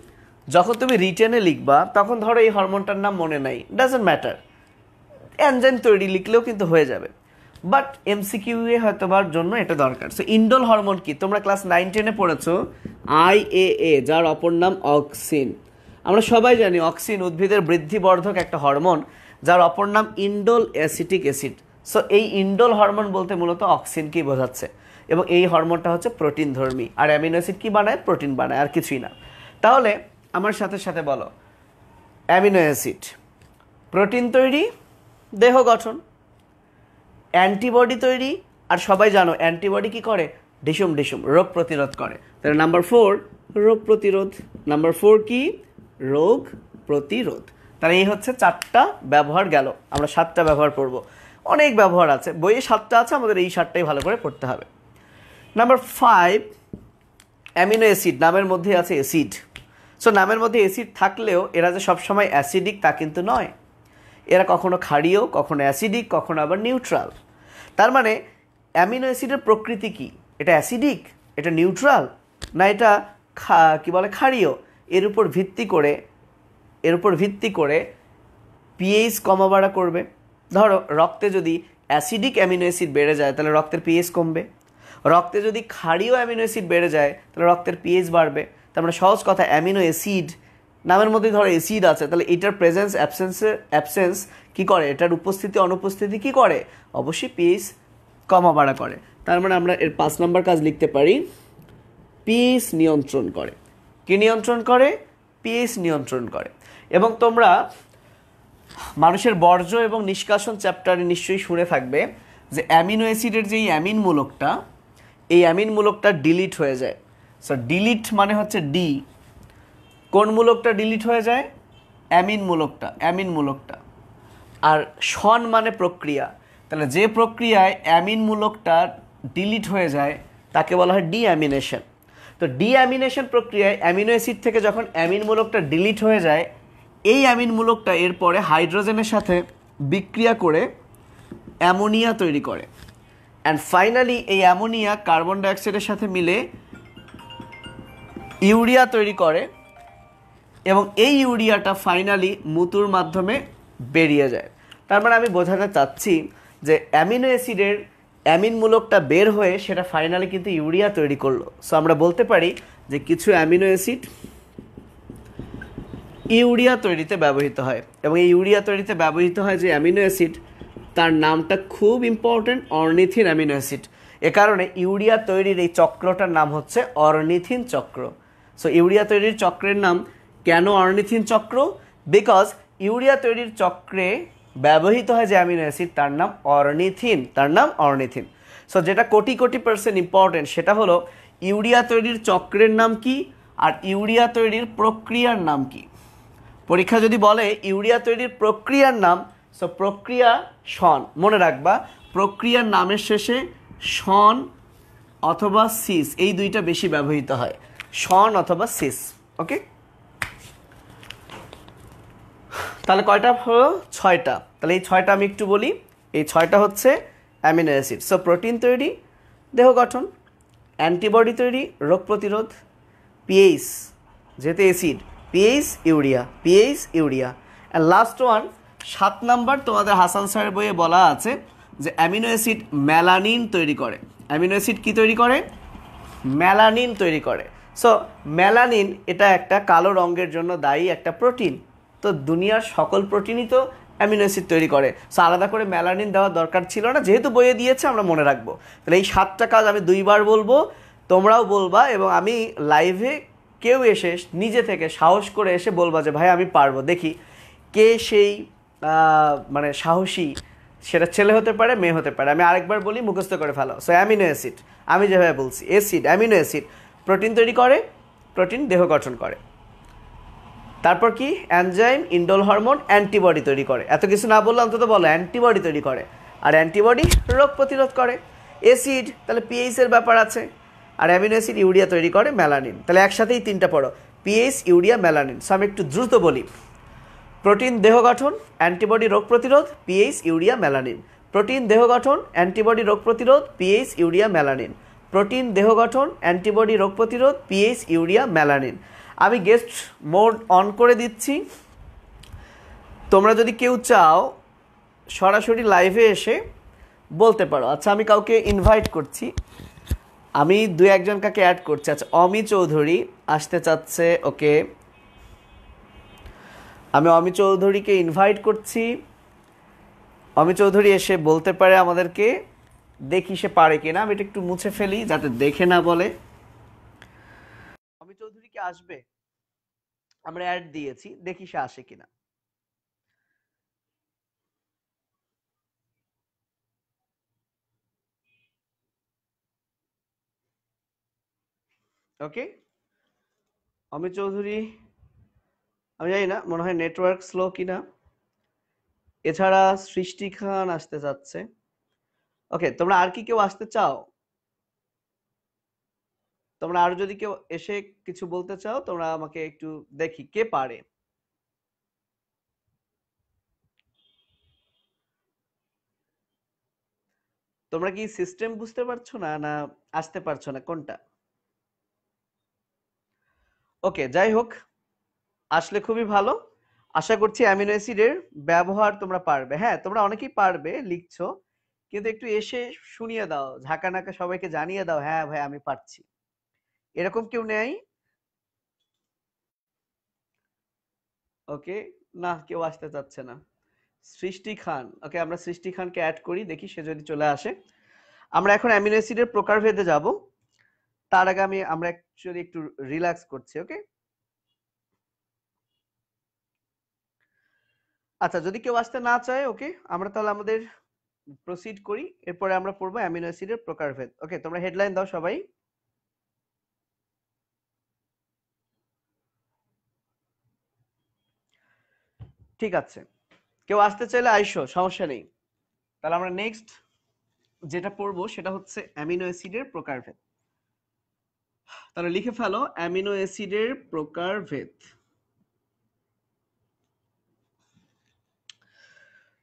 যখন তুমি রিটেনে লিখবা তখন ধরো এই হরমোনটার নাম মনে নাই, ডাজন্ট ম্যাটার, এনজাইম তৈরি লিখলেও কিন্তু হয়ে যাবে। বাট এমসিকিউ এ হয়তো বার জন্য এটা দরকার। সো ইন্ডোল হরমোন কি? তোমরা ক্লাস 9-10-এ পড়েছো IAA, যার অপর নাম অক্সিন। আমরা সবাই জানি অক্সিন উদ্ভিদের বৃদ্ধিবর্ধক একটা হরমোন, যার অপর নাম ইন্ডোল অ্যাসিটিক অ্যাসিড। সো এই ইন্ডোল হরমোন বলতে মূলত অক্সিনকেই বোঝাচ্ছে। এবং এই হরমোনটা হচ্ছে প্রোটিন ধর্মী। আর অ্যামিনো অ্যাসিড কি বানায়? প্রোটিন বানায়, আর কিছুই না। তাহলে আমার সাথে সাথে বলো, অ্যামিনো অ্যাসিড প্রোটিন তৈরি, দেহ গঠন, অ্যান্টিবডি তৈরি। আর সবাই জানো অ্যান্টিবডি কি করে? ঢিসুম রোগ প্রতিরোধ করে। তাহলে নাম্বার 4 রোগ প্রতিরোধ। নাম্বার 4 কি? রোগ প্রতিরোধ। তাহলে এই হচ্ছে 4টা ব্যবহার গেল। আমরা 7টা ব্যবহার পড়ব। অনেক ব্যবহার আছে, বইয়ে 7টা আছে, আমাদের এই 7টাই ভালো করে পড়তে হবে। নাম্বার 5, অ্যামিনো অ্যাসিড নামের মধ্যে আছে অ্যাসিড। সো নামের মধ্যে অ্যাসিড থাকলেও এরা যে সবসময় অ্যাসিডিক তা কিন্তু নয়। এরা কখনো ক্ষারীয়, কখনো অ্যাসিডিক, কখনো আবার নিউট্রাল। তার মানে অ্যামিনো অ্যাসিডের প্রকৃতি কি? এটা অ্যাসিডিক, এটা নিউট্রাল, না এটা কি বলে ক্ষারীয়? এর উপর ভিত্তি করে পিএইচ কমা বাড়া করবে। ধরো রক্তে যদি অ্যাসিডিক অ্যামিনো অ্যাসিড বেড়ে যায় তাহলে রক্তের পিএইচ কমবে, রক্তে যদি ক্ষারীয় অ্যামিনো অ্যাসিড বেড়ে যায় তাহলে রক্তের পিএইচ বাড়বে। তার মানে সহজ কথা, অ্যামিনো অ্যাসিড নামের মধ্যে ধরো অ্যাসিড আছে, তাহলে এটার প্রেজেন্স অ্যাবসেন্স কি করে, এটার উপস্থিতি অনুপস্থিতি কি করে, অবশ্যই পিএইচ কমা বাড়া করে। তার মানে আমরা এর 5 নম্বর কাজ লিখতে পারি, পিএইচ নিয়ন্ত্রণ করে। কি নিয়ন্ত্রণ করে? পিএইচ নিয়ন্ত্রণ করে। এবং তোমরা মানুষের বর্জ্য এবং নিষ্কাশন চ্যাপ্টারে নিশ্চয়ই শুনে থাকবে যে অ্যামিনো অ্যাসিডের যেই অ্যামিন মূলকটা, এই অ্যামিন মূলকটা ডিলিট হয়ে যায়। সো ডিলিট মানে হচ্ছে ডি, কোন মূলকটা ডিলিট হয়ে যায়? অ্যামিন মূলকটা। আর শন মানে প্রক্রিয়া, তাহলে যে প্রক্রিয়ায় অ্যামিন মূলকটা ডিলিট হয়ে যায় তাকে বলা হয় ডিঅ্যামিনেশন। তো ডিঅ্যামিনেশন প্রক্রিয়ায় অ্যামিনো অ্যাসিড থেকে যখন অ্যামিন মূলকটা ডিলিট হয়ে যায়, এই অ্যামিন মূলকটা এরপরে হাইড্রোজেনের সাথে বিক্রিয়া করে অ্যামোনিয়া তৈরি করে। অ্যান্ড ফাইনালি এই অ্যামোনিয়া কার্বন ডাইঅক্সাইডের সাথে মিলে ইউরিয়া তৈরি করে, এবং এই ইউরিয়াটা ফাইনালি মূত্রর মাধ্যমে বেরিয়ে যায়। তার মানে আমি বোঝাতে চাচ্ছি যে অ্যামিনো অ্যাসিডের অ্যামিন মূলকটা বের হয়ে সেটা ফাইনালি কিন্তু ইউরিয়া তৈরি করলো। সো আমরা বলতে পারি যে কিছু অ্যামিনো অ্যাসিড ইউরিয়া তৈরিতে ব্যবহৃত হয়, এবং এই ইউরিয়া তৈরিতে ব্যবহৃত হয় যে অ্যামিনো অ্যাসিড, তার নামটা খুব ইম্পর্টেন্ট, অর্নিথিন অ্যামিনো অ্যাসিড। এ কারণে ইউরিয়া তৈরির এই চক্রটার নাম হচ্ছে অর্নিথিন চক্র। সো ইউরিয়া তৈরির চক্রের নাম কেন অর্নিথিন চক্র? বিকজ ইউরিয়া তৈরির চক্রে ব্যবহৃত হয় যে অ্যামিনো অ্যাসিড তার নাম অর্নিথিন। সো যেটা কোটি % ইম্পর্টেন্ট সেটা হলো ইউরিয়া তৈরির চক্রের নাম কি আর ইউরিয়া তৈরির প্রক্রিয়ার নাম কি। পরীক্ষা যদি বলে ইউরিয়া তৈরির প্রক্রিয়ার নাম, সো প্রক্রিয়া শন, মনে রাখবা প্রক্রিয়ার নামের শেষে শন অথবা সিস, এই দুইটা বেশি ব্যবহৃত হয়, শন অথবা সিস। ওকে, তাহলে কয়টা হলো? 6টা। তাহলে এই 6টা আমি একটু বলি। এই 6টা হচ্ছে অ্যামিনো অ্যাসিড। সো প্রোটিন তৈরি, দেহ গঠন, অ্যান্টিবডি তৈরি, রোগ প্রতিরোধ, পিএইচ যেহেতু acid, pH urea. And last one 7 number, তোমাদের হাসান স্যারের বইয়ে বলা আছে যে অ্যামিনো অ্যাসিড মেলানিন তৈরি করে। অ্যামিনো অ্যাসিড কী তৈরি করে? মেলানিন তৈরি করে। সো মেলানিন এটা একটা কালো রঙের জন্য দায়ী একটা প্রোটিন। তো দুনিয়ার সকল প্রোটিনই তো অ্যামিনো অ্যাসিড তৈরি করে। সো আলাদা করে মেলানিন দেওয়ার দরকার ছিল না, যেহেতু বইয়ে দিয়েছে আমরা মনে রাখবো। তাহলে এই 7টা কাজ আমি 2বার বলবো, তোমরাও বলবা, এবং আমি লাইভে কেউ এসে নিজে থেকে সাহস করে এসে বলবা যে ভাই আমি পারবো, দেখি কে সেই মানে সাহসী, সেটা ছেলে হতে পারে মেয়ে হতে পারে। আমি আরেকবার বলি, মুখস্থ করে ফেলো। সো অ্যামিনো অ্যাসিড, আমি যেভাবে বলছি, অ্যামিনো অ্যাসিড প্রোটিন তৈরি করে, প্রোটিন দেহ গঠন করে। তারপর কি? এনজাইম, ইন্ডোল হরমোন, অ্যান্টিবডি তৈরি করে। এত কিছু না বললে অন্তত বলো অ্যান্টিবডি তৈরি করে, আর অ্যান্টিবডি রোগ প্রতিরোধ করে। অ্যাসিড, তাহলে পিএইচের ব্যাপার আছে, আর অ্যামিনো অ্যাসিড ইউরিয়া তৈরি করে, মেলানিন। তাহলে একসাথেই 3টা পড়ো, পিএইচ, ইউরিয়া, মেলানিন। সো আমি একটু দ্রুত বলি, প্রোটিন দেহ গঠন, অ্যান্টিবডি রোগ প্রতিরোধ, পিএইচ, ইউরিয়া, মেলানিন। প্রোটিন দেহ গঠন, অ্যান্টিবডি রোগ প্রতিরোধ, পিএইচ, ইউরিয়া, মেলানিন। প্রোটিন দেহ গঠন, অ্যান্টিবডি রোগ প্রতিরোধ, পিএইচ, ইউরিয়া, মেলানিন। আমি গেস্ট মোড অন করে দিচ্ছি, তোমরা যদি কেউ চাও সরাসরি লাইভে এসে বলতে পারো। আচ্ছা, আমি কাউকে ইনভাইট করছি, আমি 2-1 কাকে অ্যাড করছি। আচ্ছা, অমি চৌধুরী আসতে চাচ্ছে, ওকে, আমি অমি চৌধুরীকে ইনভাইট করছি। অমি চৌধুরী এসে বলতে পারে আমাদেরকে, দেখি সে পারে কিনা। আমি এটা একটু মুছে ফেলি যাতে দেখে না বলে। অমি চৌধুরী কি আসবে? আমরা অ্যাড দিয়েছি, দেখি সে আসে কিনা। ওকে, অমি চৌধুরী, আমি জানি না, মনে হয় নেটওয়ার্ক স্লো কিনা। এছাড়া সৃষ্টি খান আসতে চাচ্ছে। ওকে, তোমরা আর কি কেউ আসতে চাও? তোমরা আর যদি কেউ এসে কিছু বলতে চাও, তোমরা আমাকে একটু দেখি কে পারে। তোমরা কি সিস্টেম বুঝতে পারছো না, না আসতে পারছো না, কোনটা? ওকে, যাই হোক, আসলে খুবই ভালো। আশা করছি অ্যামিনো অ্যাসিডের ব্যবহার তোমরা পারবে। হ্যাঁ, তোমরা অনেকেই পারবে, লিখছো, কিন্তু একটু এসে শুনিয়ে দাও, ঝাঁকা নাকা সবাইকে জানিয়ে দাও, হ্যাঁ ভাই আমি পারছি। এরকম কেউ নেই? ওকে, না কেউ আসতে চাচ্ছে না। সৃষ্টি খান, ওকে আমরা সৃষ্টি খানকে অ্যাড করি, দেখি সে যদি চলে আসে। আমরা এখন অ্যামিনো অ্যাসিডের প্রকারভেদে যাব। তার আগে আমরা অ্যাকচুয়ালি একটু রিল্যাক্স করছি। ওকে, আচ্ছা যদি কেউ আসতে না চায়, ওকে আমরা তাহলে আমাদের প্রসিড করি। এরপরে আমরা পড়বো অ্যামিনো অ্যাসিডের প্রকারভেদ। ওকে, তোমরা হেডলাইন দাও সবাই। ঠিক আছে, কেউ আসতে চাইলে আইসো, সমস্যা নেই। তাহলে আমরা নেক্সট যেটা পড়বো সেটা হচ্ছে অ্যামিনো অ্যাসিডের প্রকারভেদ। তাহলে লিখে ফেলো অ্যামিনো অ্যাসিডের প্রকারভেদ।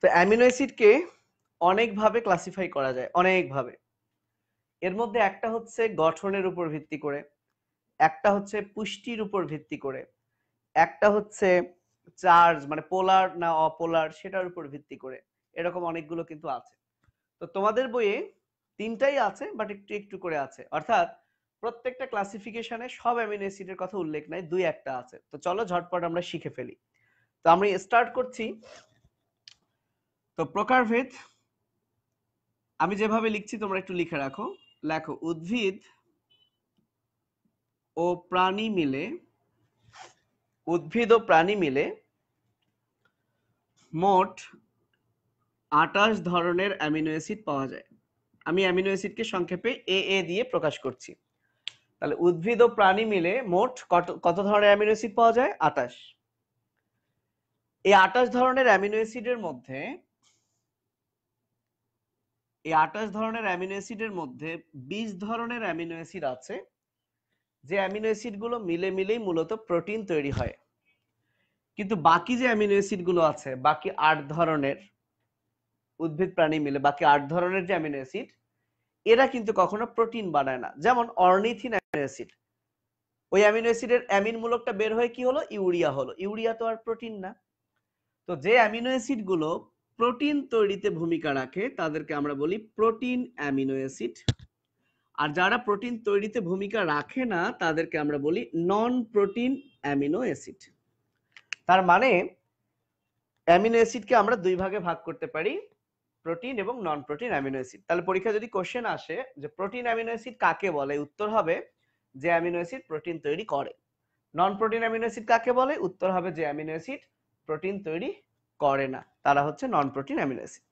তো অ্যামিনো অ্যাসিডকে অনেকভাবে ক্লাসিফাই করা যায়, অনেকভাবে। এর মধ্যে একটা হচ্ছে গঠনের উপর ভিত্তি করে, একটা হচ্ছে পুষ্টির উপর ভিত্তি করে, একটা হচ্ছে চার্জ মানে পোলার না অপোলার সেটার উপর ভিত্তি করে। এরকম অনেকগুলো কিন্তু আছে। তো তোমাদের বইয়ে তিনটাই আছে, বাট একটু একটু করে আছে, অর্থাৎ প্রত্যেকটা ক্লাসিফিকেশনে সব অ্যামিনো অ্যাসিডের কথা উল্লেখ নাই, দুই একটা আছে। তো চলো ঝটপট আমরা শিখে ফেলি। তো আমরা স্টার্ট করছি। তো প্রকারভেদ আমি যেভাবে লিখছি তোমরা একটু লিখে রাখো। লেখো উদ্ভিদ ও প্রাণী মিলে, উদ্ভিদ ও প্রাণী মিলে মোট 28 ধরনের অ্যামিনো অ্যাসিড পাওয়া যায়। আমি অ্যামিনো অ্যাসিডকে সংক্ষেপে এ দিয়ে প্রকাশ করছি। তাহলে উদ্ভিদ ও প্রাণী মিলে মোট কত ধরনের অ্যামিনো অ্যাসিড পাওয়া যায়? 28। এই 28 ধরনের অ্যামিনো অ্যাসিডের মধ্যে, এই 28 ধরনের অ্যামিনো অ্যাসিডের মধ্যে 20 ধরনের অ্যামিনো অ্যাসিড আছে যে অ্যামিনো অ্যাসিড গুলো মিলেই মূলত প্রোটিন তৈরি হয়। কিন্তু বাকি যে অ্যামিনো অ্যাসিড গুলো আছে, বাকি 8 ধরনের, উদ্ভিদ প্রাণী মিলে বাকি 8 ধরনের যে অ্যামিনো অ্যাসিড, এরা কিন্তু কখনো প্রোটিন বানায় না। যেমন অর্নিথিন অ্যামিনো অ্যাসিড, ওই অ্যামিনো অ্যাসিডের অ্যামিন মূলকটা বের হয়ে কি হলো? ইউরিয়া হলো। ইউরিয়া তো আর প্রোটিন না। তো যে অ্যামিনো অ্যাসিড গুলো প্রোটিন তৈরিতে ভূমিকা রাখে তাদেরকে আমরা বলি প্রোটিন অ্যামিনো অ্যাসিড, আর যারা প্রোটিন তৈরিতে ভূমিকা রাখে না তাদেরকে আমরা বলি নন প্রোটিন অ্যামিনো অ্যাসিড। তার মানে অ্যামিনো অ্যাসিডকে আমরা দুই ভাগে ভাগ করতে পারি, প্রোটিন এবং নন প্রোটিন অ্যামিনো অ্যাসিড। তাহলে পরীক্ষা যদি কোশ্চেন আসে যে প্রোটিন অ্যামিনো অ্যাসিড কাকে বলে, উত্তর হবে যে অ্যামিনো অ্যাসিড প্রোটিন তৈরি করে। নন প্রোটিন অ্যামিনো অ্যাসিড কাকে বলে? উত্তর হবে যে অ্যামিনো অ্যাসিড প্রোটিন তৈরি করে না, তারা হচ্ছে নন প্রোটিন অ্যামিনো অ্যাসিড।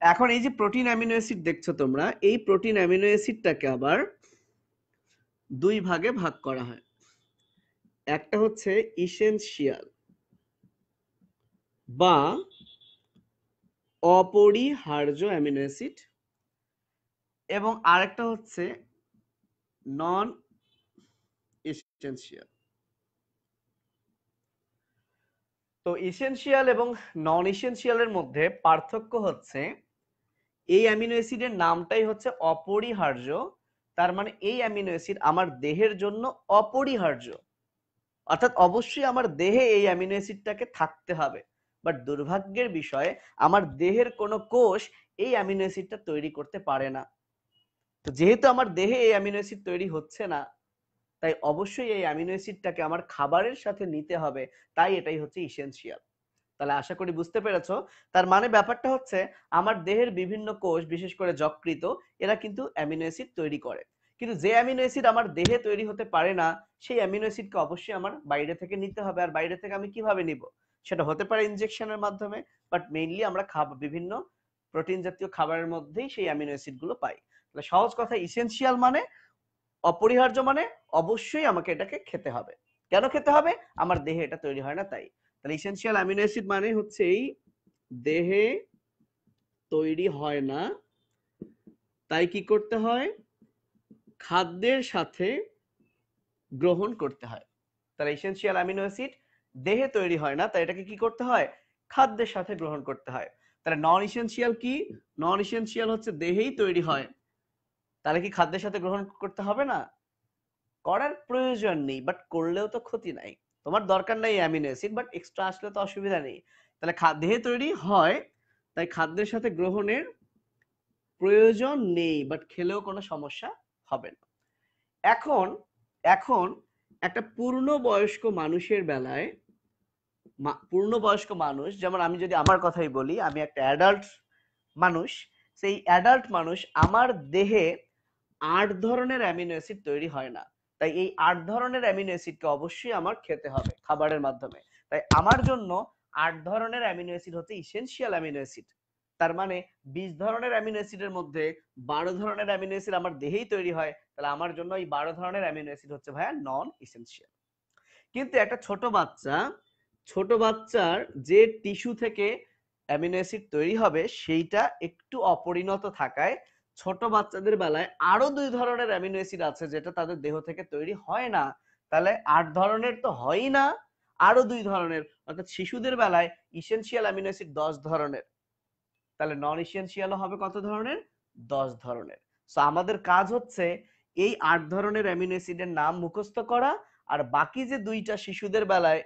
এখন এই যে প্রোটিন অ্যামিনো অ্যাসিড দেখছো তোমরা, এই প্রোটিন অ্যামিনো অ্যাসিডটাকে আবার দুই ভাগে ভাগ করা হয়। একটা হচ্ছে ইসেনশিয়াল বা অপরিহার্য অ্যামিনো অ্যাসিড, এবং আরেকটা হচ্ছে নন ইসেনশিয়াল। তো ইসেনশিয়াল এবং নন ইসেনশিয়ালের মধ্যে পার্থক্য হচ্ছে এই অ্যামিনো অ্যাসিডের নামটাই হচ্ছে অপরিহার্য। তার মানে এই অ্যামিনো অ্যাসিড আমার দেহের জন্য অপরিহার্য, অর্থাৎ অবশ্যই আমার দেহে এই অ্যামিনো অ্যাসিডটাকে থাকতে হবে। বাট দুর্ভাগ্যের বিষয়, আমার দেহের কোনো কোষ এই অ্যামিনো অ্যাসিডটা তৈরি করতে পারে না। তো যেহেতু আমার দেহে এই অ্যামিনো অ্যাসিড তৈরি হচ্ছে না, তাই অবশ্যই এই অ্যামিনো অ্যাসিডটাকে আমার খাবারের সাথে নিতে হবে। তাই এটাই হচ্ছে ইসেনশিয়াল। তাহলে আশা করি বুঝতে পেরেছো। তার মানে ব্যাপারটা হচ্ছে আমার দেহের বিভিন্ন কোষ, বিশেষ করে যকৃত, এরা কিন্তু অ্যামিনো অ্যাসিড তৈরি করে। কিন্তু যে অ্যামিনো অ্যাসিড আমার দেহে তৈরি হতে পারে না, সেই অ্যামিনো অ্যাসিডকে অবশ্যই আমার বাইরে থেকে নিতে হবে। আর বাইরে থেকে আমি কিভাবে নিব? সেটা হতে পারে ইনজেকশনের মাধ্যমে, বাট মেইনলি আমরা বিভিন্ন প্রোটিন জাতীয় খাবারের মধ্যেই সেই অ্যামিনো অ্যাসিড গুলো পাই। তাহলে সহজ কথা, ইসেনশিয়াল মানে অপরিহার্য, মানে অবশ্যই আমাকে এটাকে খেতে হবে। কেন খেতে হবে? আমার দেহে এটা তৈরি হয় না তাই। তাহলে ইসেনশিয়াল অ্যামিনো অ্যাসিড মানে হচ্ছে এই দেহে তৈরি হয় না, তাই কি করতে হয়? খাদ্যের সাথে গ্রহণ করতে হয়। তাহলে ইসেনশিয়াল অ্যামিনো অ্যাসিড দেহে তৈরি হয় না, তাই এটাকে কি করতে হয়? খাদ্যের সাথে গ্রহণ করতে হয়। তাহলে নন ইসেনশিয়াল কি? নন ইসেনশিয়াল হচ্ছে দেহেই তৈরি হয়, তাহলে কি খাদ্যের সাথে গ্রহণ করতে হবে না? করার প্রয়োজন নেই, বাট করলেও তো ক্ষতি নাই। তোমার দরকার নাই অ্যামিনো অ্যাসিড, বাট এক্সট্রা আসলে তো অসুবিধা নেই। তাহলে দেহে তৈরি হয়, তাই খাদ্যের সাথে গ্রহণের প্রয়োজন নেই, বাট খেলেও কোনো সমস্যা হবে না। এখন এখন একটা পূর্ণবয়স্ক মানুষের বেলায় পূর্ণবয়স্ক মানুষ, যেমন আমি যদি আমার কথাই বলি, আমি একটা অ্যাডাল্ট মানুষ, সেই অ্যাডাল্ট মানুষ আমার দেহে 8 ধরনের অ্যামিনো অ্যাসিড তৈরি হয় না। তাই এই 8 ধরনের অ্যামিনো অ্যাসিডকে অবশ্যই আমার খেতে হবে খাবারের মাধ্যমে। তাই আমার জন্য 8 ধরনের অ্যামিনো অ্যাসিড হচ্ছে ইসেনশিয়াল অ্যামিনো অ্যাসিড। তার মানে 20 ধরনের অ্যামিনো অ্যাসিডের মধ্যে 12 ধরনের অ্যামিনো অ্যাসিড আমার দেহেই তৈরি হয়, তাহলে আমার জন্য এই 12 ধরনের অ্যামিনো অ্যাসিড হচ্ছে ভাইয়া নন ইসেনশিয়াল। কিন্তু একটা ছোট বাচ্চার যে টিস্যু থেকে অ্যামিনো অ্যাসিড তৈরি হবে সেইটা একটু অপরিণত থাকায় ছোট বাচ্চাদের বেলায় আরো 2 ধরনের অ্যামিনো অ্যাসিড আছে যেটা তাদের দেহ থেকে তৈরি হয় না। তাহলে 8 ধরনের তো হয়ই না, আরো 2 ধরনের, অর্থাৎ শিশুদের বেলায় ইসেনশিয়াল অ্যামিনো অ্যাসিড 10 ধরনের, তাহলে নন ইসেনশিয়ালও হবে কত ধরনের? 10 ধরনের। সো আমাদের কাজ হচ্ছে এই 8 ধরনের অ্যামিনো অ্যাসিডের নাম মুখস্থ করা, আর বাকি যে দুইটা শিশুদের বেলায়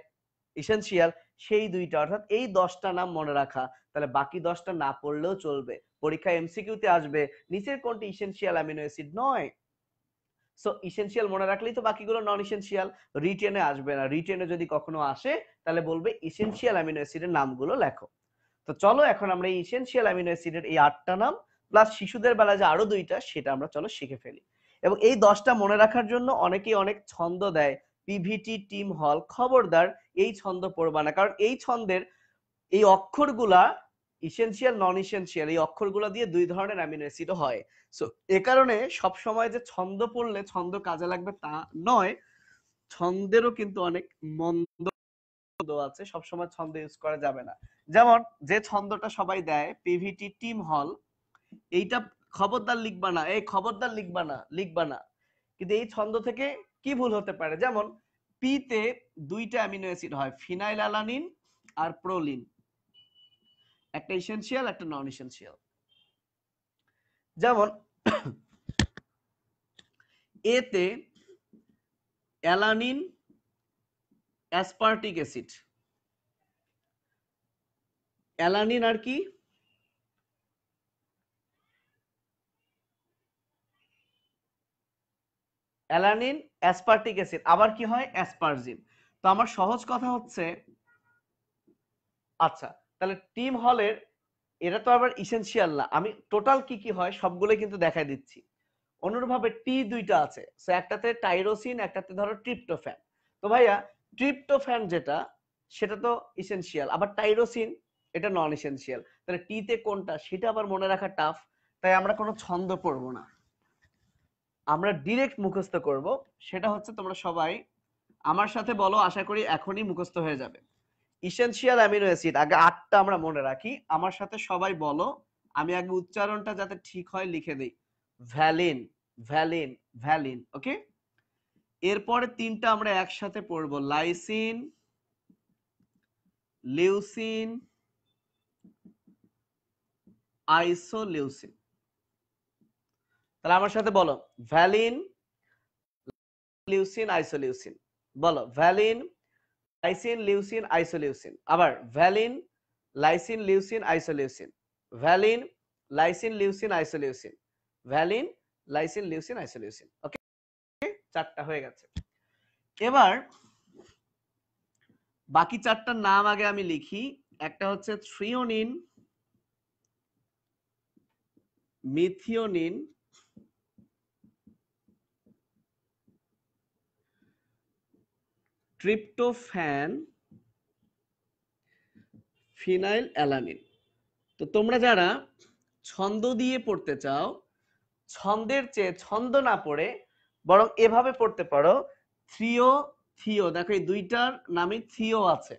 ইসেনশিয়াল সেই দুইটা, অর্থাৎ এই 10টা নাম মনে রাখা। তাহলে বাকি 10টা না পড়লেও চলবে, পরীক্ষায় এমসিকিউতে আসবে নিচের কোনটি ইসেনশিয়াল অ্যামিনো অ্যাসিড নয়। সো ইসেনশিয়াল মনে রাখলেই তো বাকিগুলো নন ইসেনশিয়াল। রিটেনে আসবে না, রিটেনে যদি কখনো আসে তাহলে বলবে ইসেনশিয়াল অ্যামিনো অ্যাসিডের নামগুলো লেখো। তো চলো এখন আমরা এই ইসেনশিয়াল অ্যামিনো অ্যাসিডের এই 8টা নাম প্লাস শিশুদের বেলা যে আরো 2টা সেটা আমরা চলো শিখে ফেলি। এবং এই 10টা মনে রাখার জন্য অনেকেই অনেক ছন্দ দেয়, পিভিটি, টিম হল, খবরদার এই ছন্দ পড়বা না, কারণ এই ছন্দের এই অক্ষরগুলা ইসেনশিয়াল নন ইসেনশিয়াল এই অক্ষরগুলা দিয়ে 2 ধরনের অ্যামিনো অ্যাসিডও হয়। সো এ কারণে সব সময় যে ছন্দ পড়লে ছন্দ কাজে লাগবে তা নয়, ছন্দেরও কিন্তু অনেক মন্দ আছে, সব সময় ছন্দ ইউজ করা যাবে না। যেমন যে ছন্দটা সবাই দেয় পিভিটি টিম হল, এইটা খবরদার লিখবা না, এই খবরদার লিখবা না। কিন্তু এই ছন্দ থেকে কি ভুল হতে পারে? যেমন পি তে 2টা অ্যামিনো অ্যাসিড হয়, ফিনাইল অ্যালানিন আর প্রোলিন, একটা ইসেনশিয়াল একটা নন ইসেনশিয়াল। যেমন এ তে অ্যালানিন অ্যাসপার্টিক অ্যাসিড, অ্যালানিন আর কি? অ্যালানিন অ্যাসপার্টিক অ্যাসিড, আবার কি হয়? অ্যাসপারজিন। তো আমার সহজ কথা হচ্ছে, আচ্ছা তাহলে টিম হলের এটা তো আবার ইসেনশিয়াল না, আমি টোটাল কি কি হয় সবগুলো কিন্তু দেখাই দিচ্ছি। অনুরূপভাবে টি 2টা আছে, সো একটাতে টাইরোসিন একটাতে ধরো ট্রিপ্টোফ্যান। তো ভাইয়া ট্রিপ্টোফ্যান যেটা সেটা তো ইসেনশিয়াল, আবার টাইরোসিন এটা নন ইসেনশিয়াল, তাহলে টি তে কোনটা সেটা আবার মনে রাখা টাফ। তাই আমরা কোনো ছন্দ পড়বো না, আমরা ডিরেক্ট মুখস্থ করব। সেটা হচ্ছে তোমরা সবাই আমার সাথে বলো, আশা করি এখনই মুখস্থ হয়ে যাবে। ইসেনশিয়াল অ্যামিনো অ্যাসিড আগে 8টা আমরা মনে রাখি, আমার সাথে সবাই বলো, আমি আগে উচ্চারণটা যাতে ঠিক হয় লিখে দেই। ভ্যালিন, ভ্যালিন, ভ্যালিন, ওকে। এরপরে 3টা আমরা একসাথে পড়বো, লাইসিন, লিউসিন, আইসোলিউসিন। তাহলে আমার সাথে বলো, ভ্যালিন, লিউসিন, আইসোলিউসিন। বলো, ভ্যালিন, লাইসিন, লিউসিন, আইসোলিউসিন। আবার valine, lysine, leucine, isoleucine. Valine, lysine, leucine, isoleucine. Valine, lysine, leucine, isoleucine. Okay, 4টা হয়ে গেছে। এবার বাকি 4টার নাম আগে আমি লিখি। একটা হচ্ছে threonine, methionine, tryptophan, phenyl alanine. তো তোমরা যারা ছন্দ দিয়ে পড়তে চাও, ছন্দের চেয়ে ছন্দ না পড়ে বরং এভাবে পড়তে পারো, থ্রিও, থিও। দেখো এই 2টার নামে থিও আছে,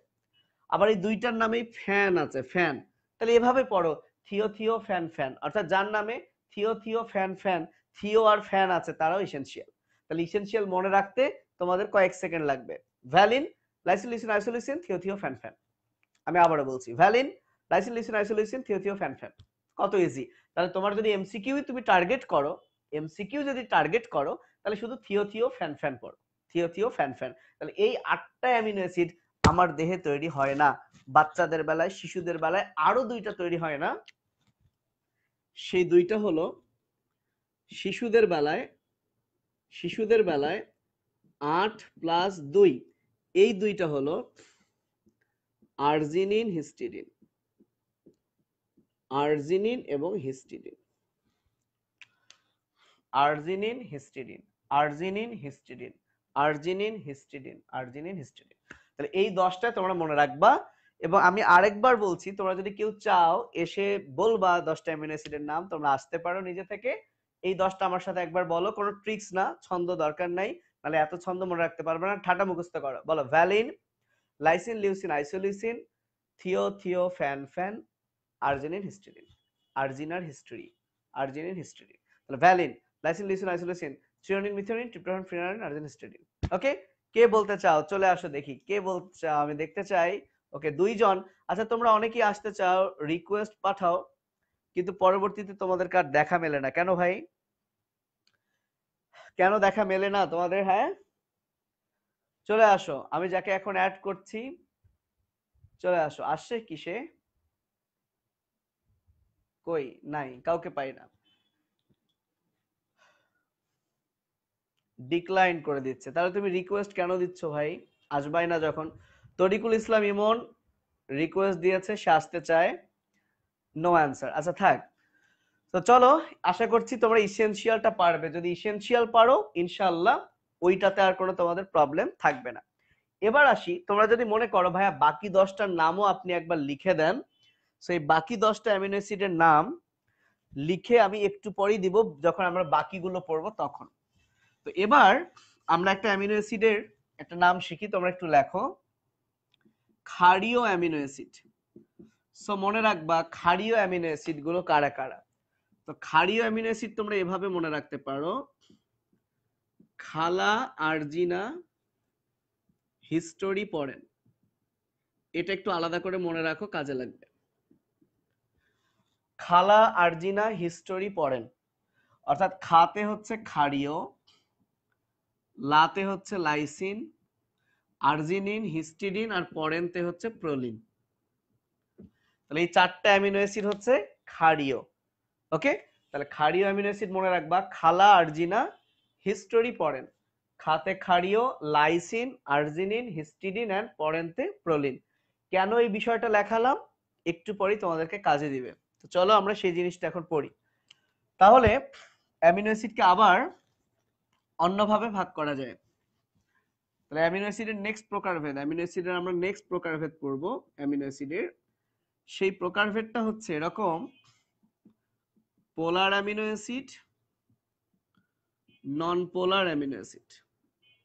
আবার এই 2টার নামে ফ্যান আছে, ফ্যান। তাহলে এভাবে পড়ো, থিও, থিও, ফ্যান, ফ্যান, অর্থাৎ যার নামে theo, theo, fan, fan, theo আর ফ্যান আছে তারাও ইসেনশিয়াল। তাহলে ইসেনশিয়াল মনে রাখতে তোমাদের কয়েক সেকেন্ড লাগবে। Valine, lysine, leucine, isoleucine, theo, theo, fan, fan. আমি আবারও বলছি, valine, lysine, leucine, isoleucine, theo, theo, fan, fan. কত ইজি। তাহলে তোমার যদি এমসিকিউ তুমি টার্গেট করো, এমসিকিউ যদি টার্গেট করো তাহলে শুধু থিও, থিও, ফ্যান, ফ্যান পড়ো, থিও, থিও, ফ্যান, ফ্যান। তাহলে এই 8টা অ্যামিনো অ্যাসিড আমার দেহে তৈরি হয় না, বাচ্চাদের বেলায় শিশুদের বেলায় আরো 2টা তৈরি হয় না। সেই 2টা হলো শিশুদের বেলায়, শিশুদের বেলায় 8 + 2, এই 2টা হলো আর্জিনিন হিস্টিডিন, আর্জিনিন এবং histidine, arginine histidine, arginine histidine, arginine histidine, arginine histidine. তাহলে এই 10টা তোমরা মনে রাখবা। এবং আমি আরেকবার বলছি, তোমরা যদি কেউ চাও এসে বলবা 10টা অ্যামিনো অ্যাসিডের নাম, তোমরা আসতে পারো নিজে থেকে। এই 10টা আমার সাথে একবার বলো, কোনো ট্রিক্স না, ছন্দ দরকার নাই, নাহলে এত ছন্দ মনে রাখতে পারবে না, ঠাটা মুখস্থ করো। বলো valine, lysine, leucine, isoleucine, theo, theo, fan, fan, arginine, histidine, আর্জিনার হিস্টরি, আর্জিনিন হিস্টরি। তাহলে valine, lysine, leucine, isoleucine, threonine, methionine, tryptophan, phenylalanine, arginine, histidine. Okay, কে বলতে চাও? চলে আসো দেখি কে বলতে চাও, আমি দেখতে চাই। ওকে, 2 জন। আচ্ছা, তোমরা অনেকেই আসতে চাও, রিকোয়েস্ট পাঠাও, কিন্তু পরবর্তীতে তোমাদের কার দেখা মেলে না কেন ভাই? কেন দেখা মেলে না তোমাদের? হ্যাঁ, চলে আসো, আমি যাকে এখন অ্যাড করছি, চলে আসো। আসছে কিসে? কই নাই, কাউকে পাই না, ডিক্লাইন করে দিচ্ছে। তাহলে তুমি রিকোয়েস্ট কেন দিচ্ছ ভাই? আসবাই না যখন। তরিকুল ইসলাম ইমন রিকোয়েস্ট দিয়েছে, সে আসতে চায়, নো অ্যান্সার। আচ্ছা থাক। তো চলো, আশা করছি তোমরা ইসেনশিয়ালটা পারবে। যদি ইসেনশিয়াল পারো, ইনশাআল্লাহ ওইটাতে আর কোনো তোমাদের প্রবলেম থাকবে না। এবার আসি, তোমরা যদি মনে করো ভাইয়া বাকি 10টার নামও আপনি একবার লিখে দেন, সেই বাকি 10টা অ্যামিনো অ্যাসিডের নাম লিখে আমি একটু পরেই দিব, যখন আমরা বাকিগুলো পড়বো তখন। তো এবার আমরা একটা অ্যামিনো অ্যাসিডের একটা নাম শিখি, তোমরা একটু লেখো, ক্ষারীয় অ্যামিনো অ্যাসিড। সো মনে রাখবা ক্ষারীয় অ্যামিনো অ্যাসিড গুলো কারা কারা। তো ক্ষারীয় অ্যামিনো অ্যাসিড তোমরা এভাবে মনে রাখতে পারো, খালা, আর্জিনা, হিস্টোরি, পরেন। এটা একটু আলাদা করে মনে রাখো, কাজে লাগবে। খালা, আর্জিনা, হিস্টোরি, পরেন। অর্থাৎ খাতে হচ্ছে ক্ষারীয়, লাতে হচ্ছে লাইসিন, আর্জিনিন, হিস্টিডিন, আর পরেনতে হচ্ছে প্রোলিন। তাহলে এই 4টা অ্যামিনো অ্যাসিড হচ্ছে ক্ষারীয়। ওকে, তাহলে ক্ষারীয় অ্যামিনো অ্যাসিড মনে রাখবা, খালা, আর্জিনা, হিস্টোরি, পরেন। খাতে ক্ষারীয়, লাইসিন, আর্জিনিন, হিস্টিডিন এন্ড পরেনতে প্রোলিন। কেন এই বিষয়টা লেখালাম একটু পরেই তোমাদেরকে কাজে দিবে। তো চলো আমরা সেই জিনিসটা এখন পড়ি। তাহলে অ্যামিনো অ্যাসিডকে আবার অন্যভাবে ভাগ করা যায়। তাহলে অ্যামিনো অ্যাসিডের নেক্সট প্রকারভেদ, অ্যামিনো অ্যাসিডের আমরা নেক্সট প্রকারভেদ পড়বো। অ্যামিনো অ্যাসিডের সেই প্রকারভেদটা হচ্ছে এরকম: পোলার অ্যামিনো অ্যাসিড, নন পোলার অ্যামিনো অ্যাসিড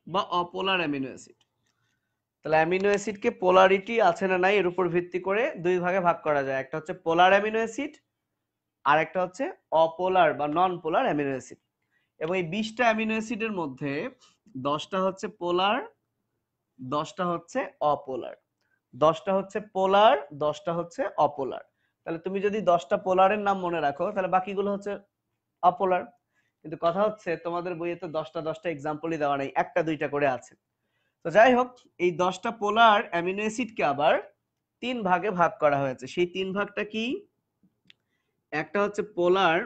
বা অপোলার অ্যামিনো অ্যাসিড। তাহলে অ্যামিনো অ্যাসিডকে পোলারিটি আছে না নাই এর উপর ভিত্তি করে 2 ভাগে ভাগ করা যায়। একটা হচ্ছে পোলার অ্যামিনো অ্যাসিড, আর একটা হচ্ছে অপোলার বা নন পোলার অ্যামিনো অ্যাসিড। এবং এই 20টা অ্যামিনো অ্যাসিডের মধ্যে 10টা হচ্ছে পোলার, 10টা হচ্ছে অপোলার। 10টা হচ্ছে পোলার, 10টা হচ্ছে অপোলার। তাহলে তুমি যদি 10টা পোলারের নাম মনে রাখো, তাহলে বাকিগুলো হচ্ছে অপোলার। কিন্তু কথা হচ্ছে তোমাদের বইয়ে তো 10টা এক্সাম্পলই দেওয়া নেই, 1টা 2টা করে আছে। তো যাই হোক, এই 10টা পোলার অ্যামিনো অ্যাসিডকে আবার 3 ভাগে ভাগ করা হয়েছে। সেই 3 ভাগটা কি? একটা হচ্ছে পোলার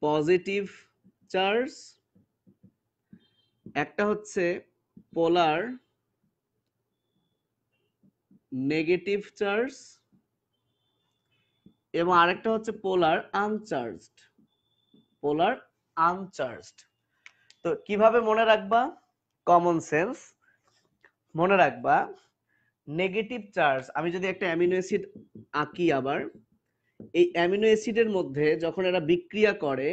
পজিটিভ চার্জ, একটা হচ্ছে পোলার নেগেটিভ চার্জ, এবং আরেকটা হচ্ছে পোলার আনচার্জড। পোলার আনচার্জড। তো কিভাবে মনে রাখবা? কমন সেন্স মনে রাখবা, নেগেটিভ চার্জ, আমি যদি একটা অ্যামিনো অ্যাসিড আঁকি আবার, এই অ্যামিনো অ্যাসিডের মধ্যে যখন এরা বিক্রিয়া করে,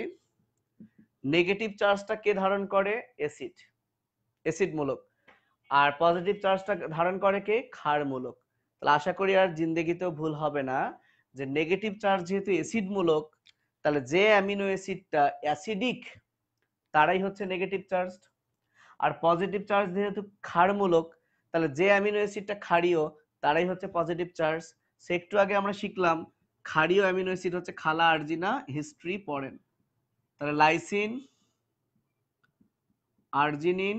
নেগেটিভ চার্জটা কে ধারণ করে? অ্যাসিড, অ্যাসিড মূলক। আর পজিটিভ চার্জটা ধারণ করে কে? ক্ষার মূলক। তাহলে আশা করি আর জিন্দেগিতেও ভুল হবে না যে নেগেটিভ চার্জ যেহেতু অ্যাসিড মূলক, তাহলে যে অ্যামিনো অ্যাসিডটা অ্যাসিডিক তারাই হচ্ছে নেগেটিভ চার্জ। আর পজিটিভ চার্জ যেহেতু ক্ষারমূলক, তাহলে যে অ্যামিনো অ্যাসিডটা ক্ষারীয় তারাই হচ্ছে পজিটিভ চার্জ। সে একটু আগে আমরা শিখলাম ক্ষারীয় অ্যামিনো অ্যাসিড হচ্ছে খালা, আর্জিনা, হিস্ট্রি, পরেন। তাহলে লাইসিন, আর্জিনিন,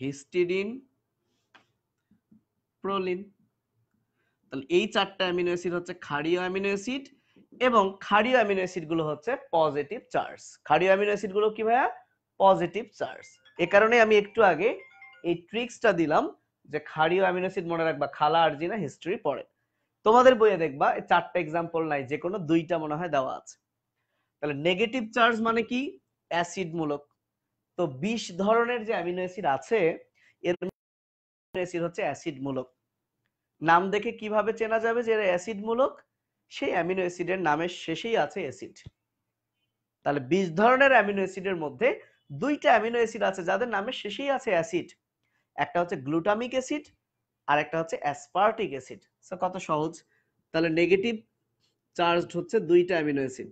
হিস্টিডিন, প্রোলিন। তাহলে এই 4টা অ্যামিনো অ্যাসিড হচ্ছে ক্ষারীয় অ্যামিনো অ্যাসিড, এবং ক্ষারীয় অ্যামিনো অ্যাসিড গুলো হচ্ছে পজিটিভ চার্জ। ক্ষারীয় অ্যামিনো অ্যাসিড গুলো কি ভাইয়া? Positive charge. এ কারণে আমি একটু আগে এই ট্রিক্সটা দিলাম যে ক্ষারীয় অ্যামিনো অ্যাসিড মনে রাখবা, খালা আরজিনা হিস্ট্রি পড়ে। তোমাদের বইয়ে দেখবা এই 4টা এক্সাম্পল নাই, যে কোনো 2টা মনে হয় দেওয়া আছে। তাহলে নেগেটিভ চার্জ মানে কি? অ্যাসিড মূলক। তো 20 ধরনের যে অ্যামিনো অ্যাসিড আছে এর অ্যাসিড হচ্ছে অ্যাসিড মূলক। নাম দেখে কিভাবে চেনা যাবে যে এরা অ্যাসিড মূলক? সেই অ্যামিনো অ্যাসিডের নামের শেষেই আছে অ্যাসিড। তাহলে 20 ধরনের অ্যামিনো অ্যাসিডের মধ্যে 2টা অ্যামিনো অ্যাসিড আছে যাদের নামের শেষেই আছে অ্যাসিড। একটা হচ্ছে গ্লুটামিক অ্যাসিড আর একটা হচ্ছে অ্যাসপার্টিক অ্যাসিড। সো কত সহজ। তাহলে নেগেটিভ চার্জড হচ্ছে 2টা অ্যামিনো অ্যাসিড,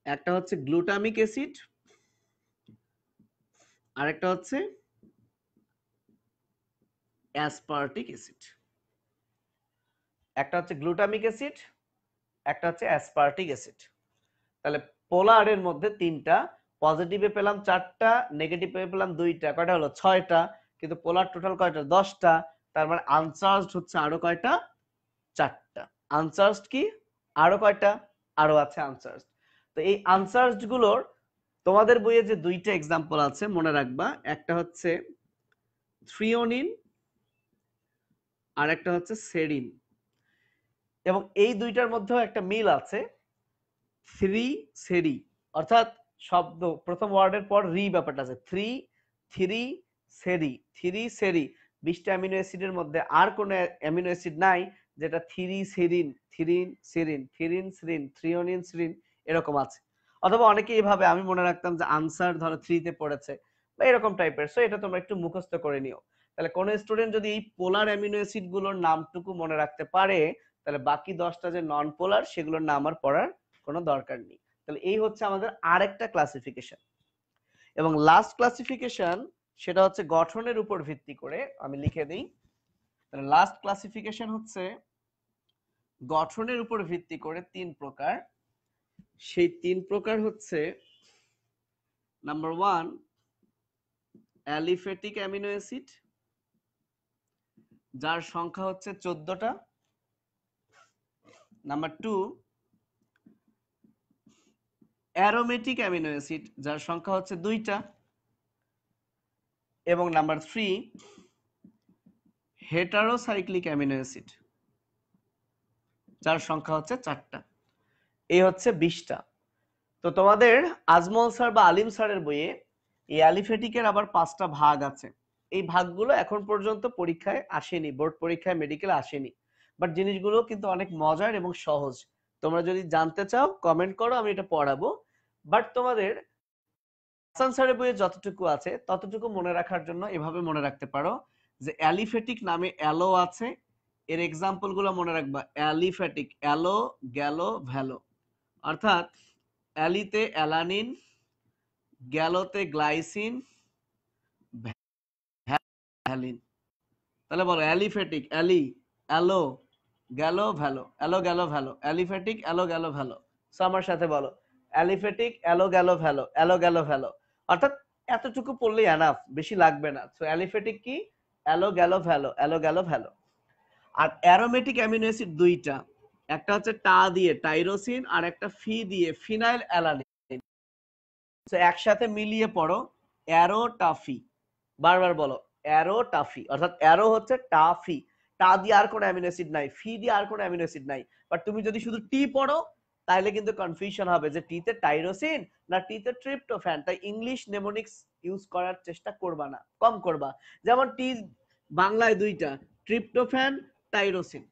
একটা হচ্ছে গ্লুটামিক অ্যাসিড আর একটা হচ্ছে অ্যাসপার্টিক অ্যাসিড। একটা হচ্ছে গ্লুটামিক অ্যাসিড, একটা হচ্ছে অ্যাসপার্টিক অ্যাসিড। তাহলে পোলারের মধ্যে 3টা, পজিটিভে পেলাম 4টা, নেগেটিভে পেলাম 2টা, কয়টা হলো 6টা। কিন্তু পোলার টোটাল কয়টা? 10টা। তার মানে আনচার্জড হচ্ছে আরো কয়টা? 4টা। আনচার্জড কি? আরো কয়টা? আরো আছে আনচার্জড। তো এই আনচার্জড গুলোর তোমাদের বইয়ে যে 2টা এক্সাম্পল আছে মনে রাখবা, একটা হচ্ছে থ্রিওনিন আর একটা হচ্ছে সেরিন। এবং এই 2টার মধ্যেও একটা মিল আছে, থ্রি সেরি, অর্থাৎ শব্দ প্রথম ওয়ার্ডের পর রি ব্যাপারটা আছে, থ্রি সেরি, 20টা অ্যামিনো অ্যাসিডের মধ্যে আর কোনো অ্যামিনো অ্যাসিড নাই যেটা থ্রিওনিন সেরিন এরকম আছে। অথবা অনেকে এইভাবে, আমি মনে রাখতাম যে আনসার ধরো 3 তে পড়েছে বা এরকম টাইপের। সো এটা তোমরা একটু মুখস্থ করে নিও। তাহলে কোন স্টুডেন্ট যদি এই পোলার অ্যামিনো অ্যাসিড গুলোর নামটুকু মনে রাখতে পারে, তাহলে বাকি 10টা যে নন পোলার সেগুলোর নাম আর পড়ার কোনো দরকার নেই। তাহলে এই হচ্ছে আমাদের আরেকটা ক্লাসিফিকেশন। এবং লাস্ট ক্লাসিফিকেশন সেটা হচ্ছে গঠনের উপর ভিত্তি করে, আমি লিখে দিই। তাহলে লাস্ট ক্লাসিফিকেশন হচ্ছে গঠনের উপর ভিত্তি করে 3 প্রকার। সেই 3 প্রকার হচ্ছে, নাম্বার 1 অ্যালিফ্যাটিক অ্যামিনো অ্যাসিড, যার সংখ্যা হচ্ছে 14টা। নাম্বার 2 অ্যারোমেটিক অ্যামিনো অ্যাসিড, যার সংখ্যা হচ্ছে 2টা। এবং নাম্বার 3 হেটারোসাইক্লিক অ্যামিনো অ্যাসিড, যার সংখ্যা হচ্ছে 4টা। এই হচ্ছে 20টা। তো তোমাদের আজমল স্যার বা আলিম স্যারের বইয়ে এই অ্যালিফ্যাটিকের আবার 5টা ভাগ আছে। এই ভাগগুলো এখন পর্যন্ত পরীক্ষায় আসেনি, বোর্ড পরীক্ষায়, মেডিকেলে আসেনি, বাট জিনিসগুলো কিন্তু অনেক মজার এবং সহজ। তোমরা যদি জানতে চাও কমেন্ট করো, আমি এটা পড়াবো। বাট তোমাদের হাসান স্যারের বইয়ে যতটুকু আছে ততটুকু মনে রাখার জন্য এভাবে মনে রাখতে পারো যে অ্যালিফ্যাটিক নামে অ্যালো আছে, এর এক্সাম্পল গুলো মনে রাখবা। অ্যালিফ্যাটিক, অ্যালো, গ্যালো, ভ্যালো। অর্থাৎ অ্যালিতে অ্যালানিন, গ্যালোতে গ্লাইসিন, ভ্যালিন। তাহলে বলো অ্যালিফ্যাটিক, অ্যালি, অ্যালো, গ্যালো, ভ্যালো, অ্যালো, গ্যালো, ভ্যালো, অ্যালিফ্যাটিক, অ্যালো, গ্যালো, ভ্যালো। সো আমার সাথে বলো অ্যালিফ্যাটিক, অ্যালো, গ্যালো, ভ্যালো, অ্যালো, গ্যালো, ভ্যালো। অর্থাৎ এতটুকু পড়লেই এনাফ, বেশি লাগবে না। সো অ্যালিফ্যাটিক কি? অ্যালো, গ্যালো, ভ্যালো, অ্যালো, গ্যালো, ভ্যালো। আর অ্যারোমেটিক অ্যামিনো অ্যাসিড 2টা, একটা হচ্ছে টা দিয়ে টাইরোসিন আর একটা ফি দিয়ে ফিনাইল অ্যালানিন। সো একসাথে মিলিয়ে পড়ো অ্যারোটাফি। বারবার বলো অ্যারোটাফি, অর্থাৎ অ্যারো হচ্ছে টাফি, টা দিয়ে আর কোনো অ্যামিনো অ্যাসিড নাই, ফি দিয়ে আর কোনো অ্যামিনো অ্যাসিড নাই। বাট তুমি যদি শুধু টি পড়ো তাহলে কিন্তু কনফিউশন হবে যে টিতে টাইরোসিন না টিতে ট্রিপ্টোফ্যান। তাই ইংলিশ নেমোনিক্স ইউজ করার চেষ্টা করবা না, কম করবা। যেমন টি বাংলায় 2টা, ট্রিপ্টোফ্যান, টাইরোসিন,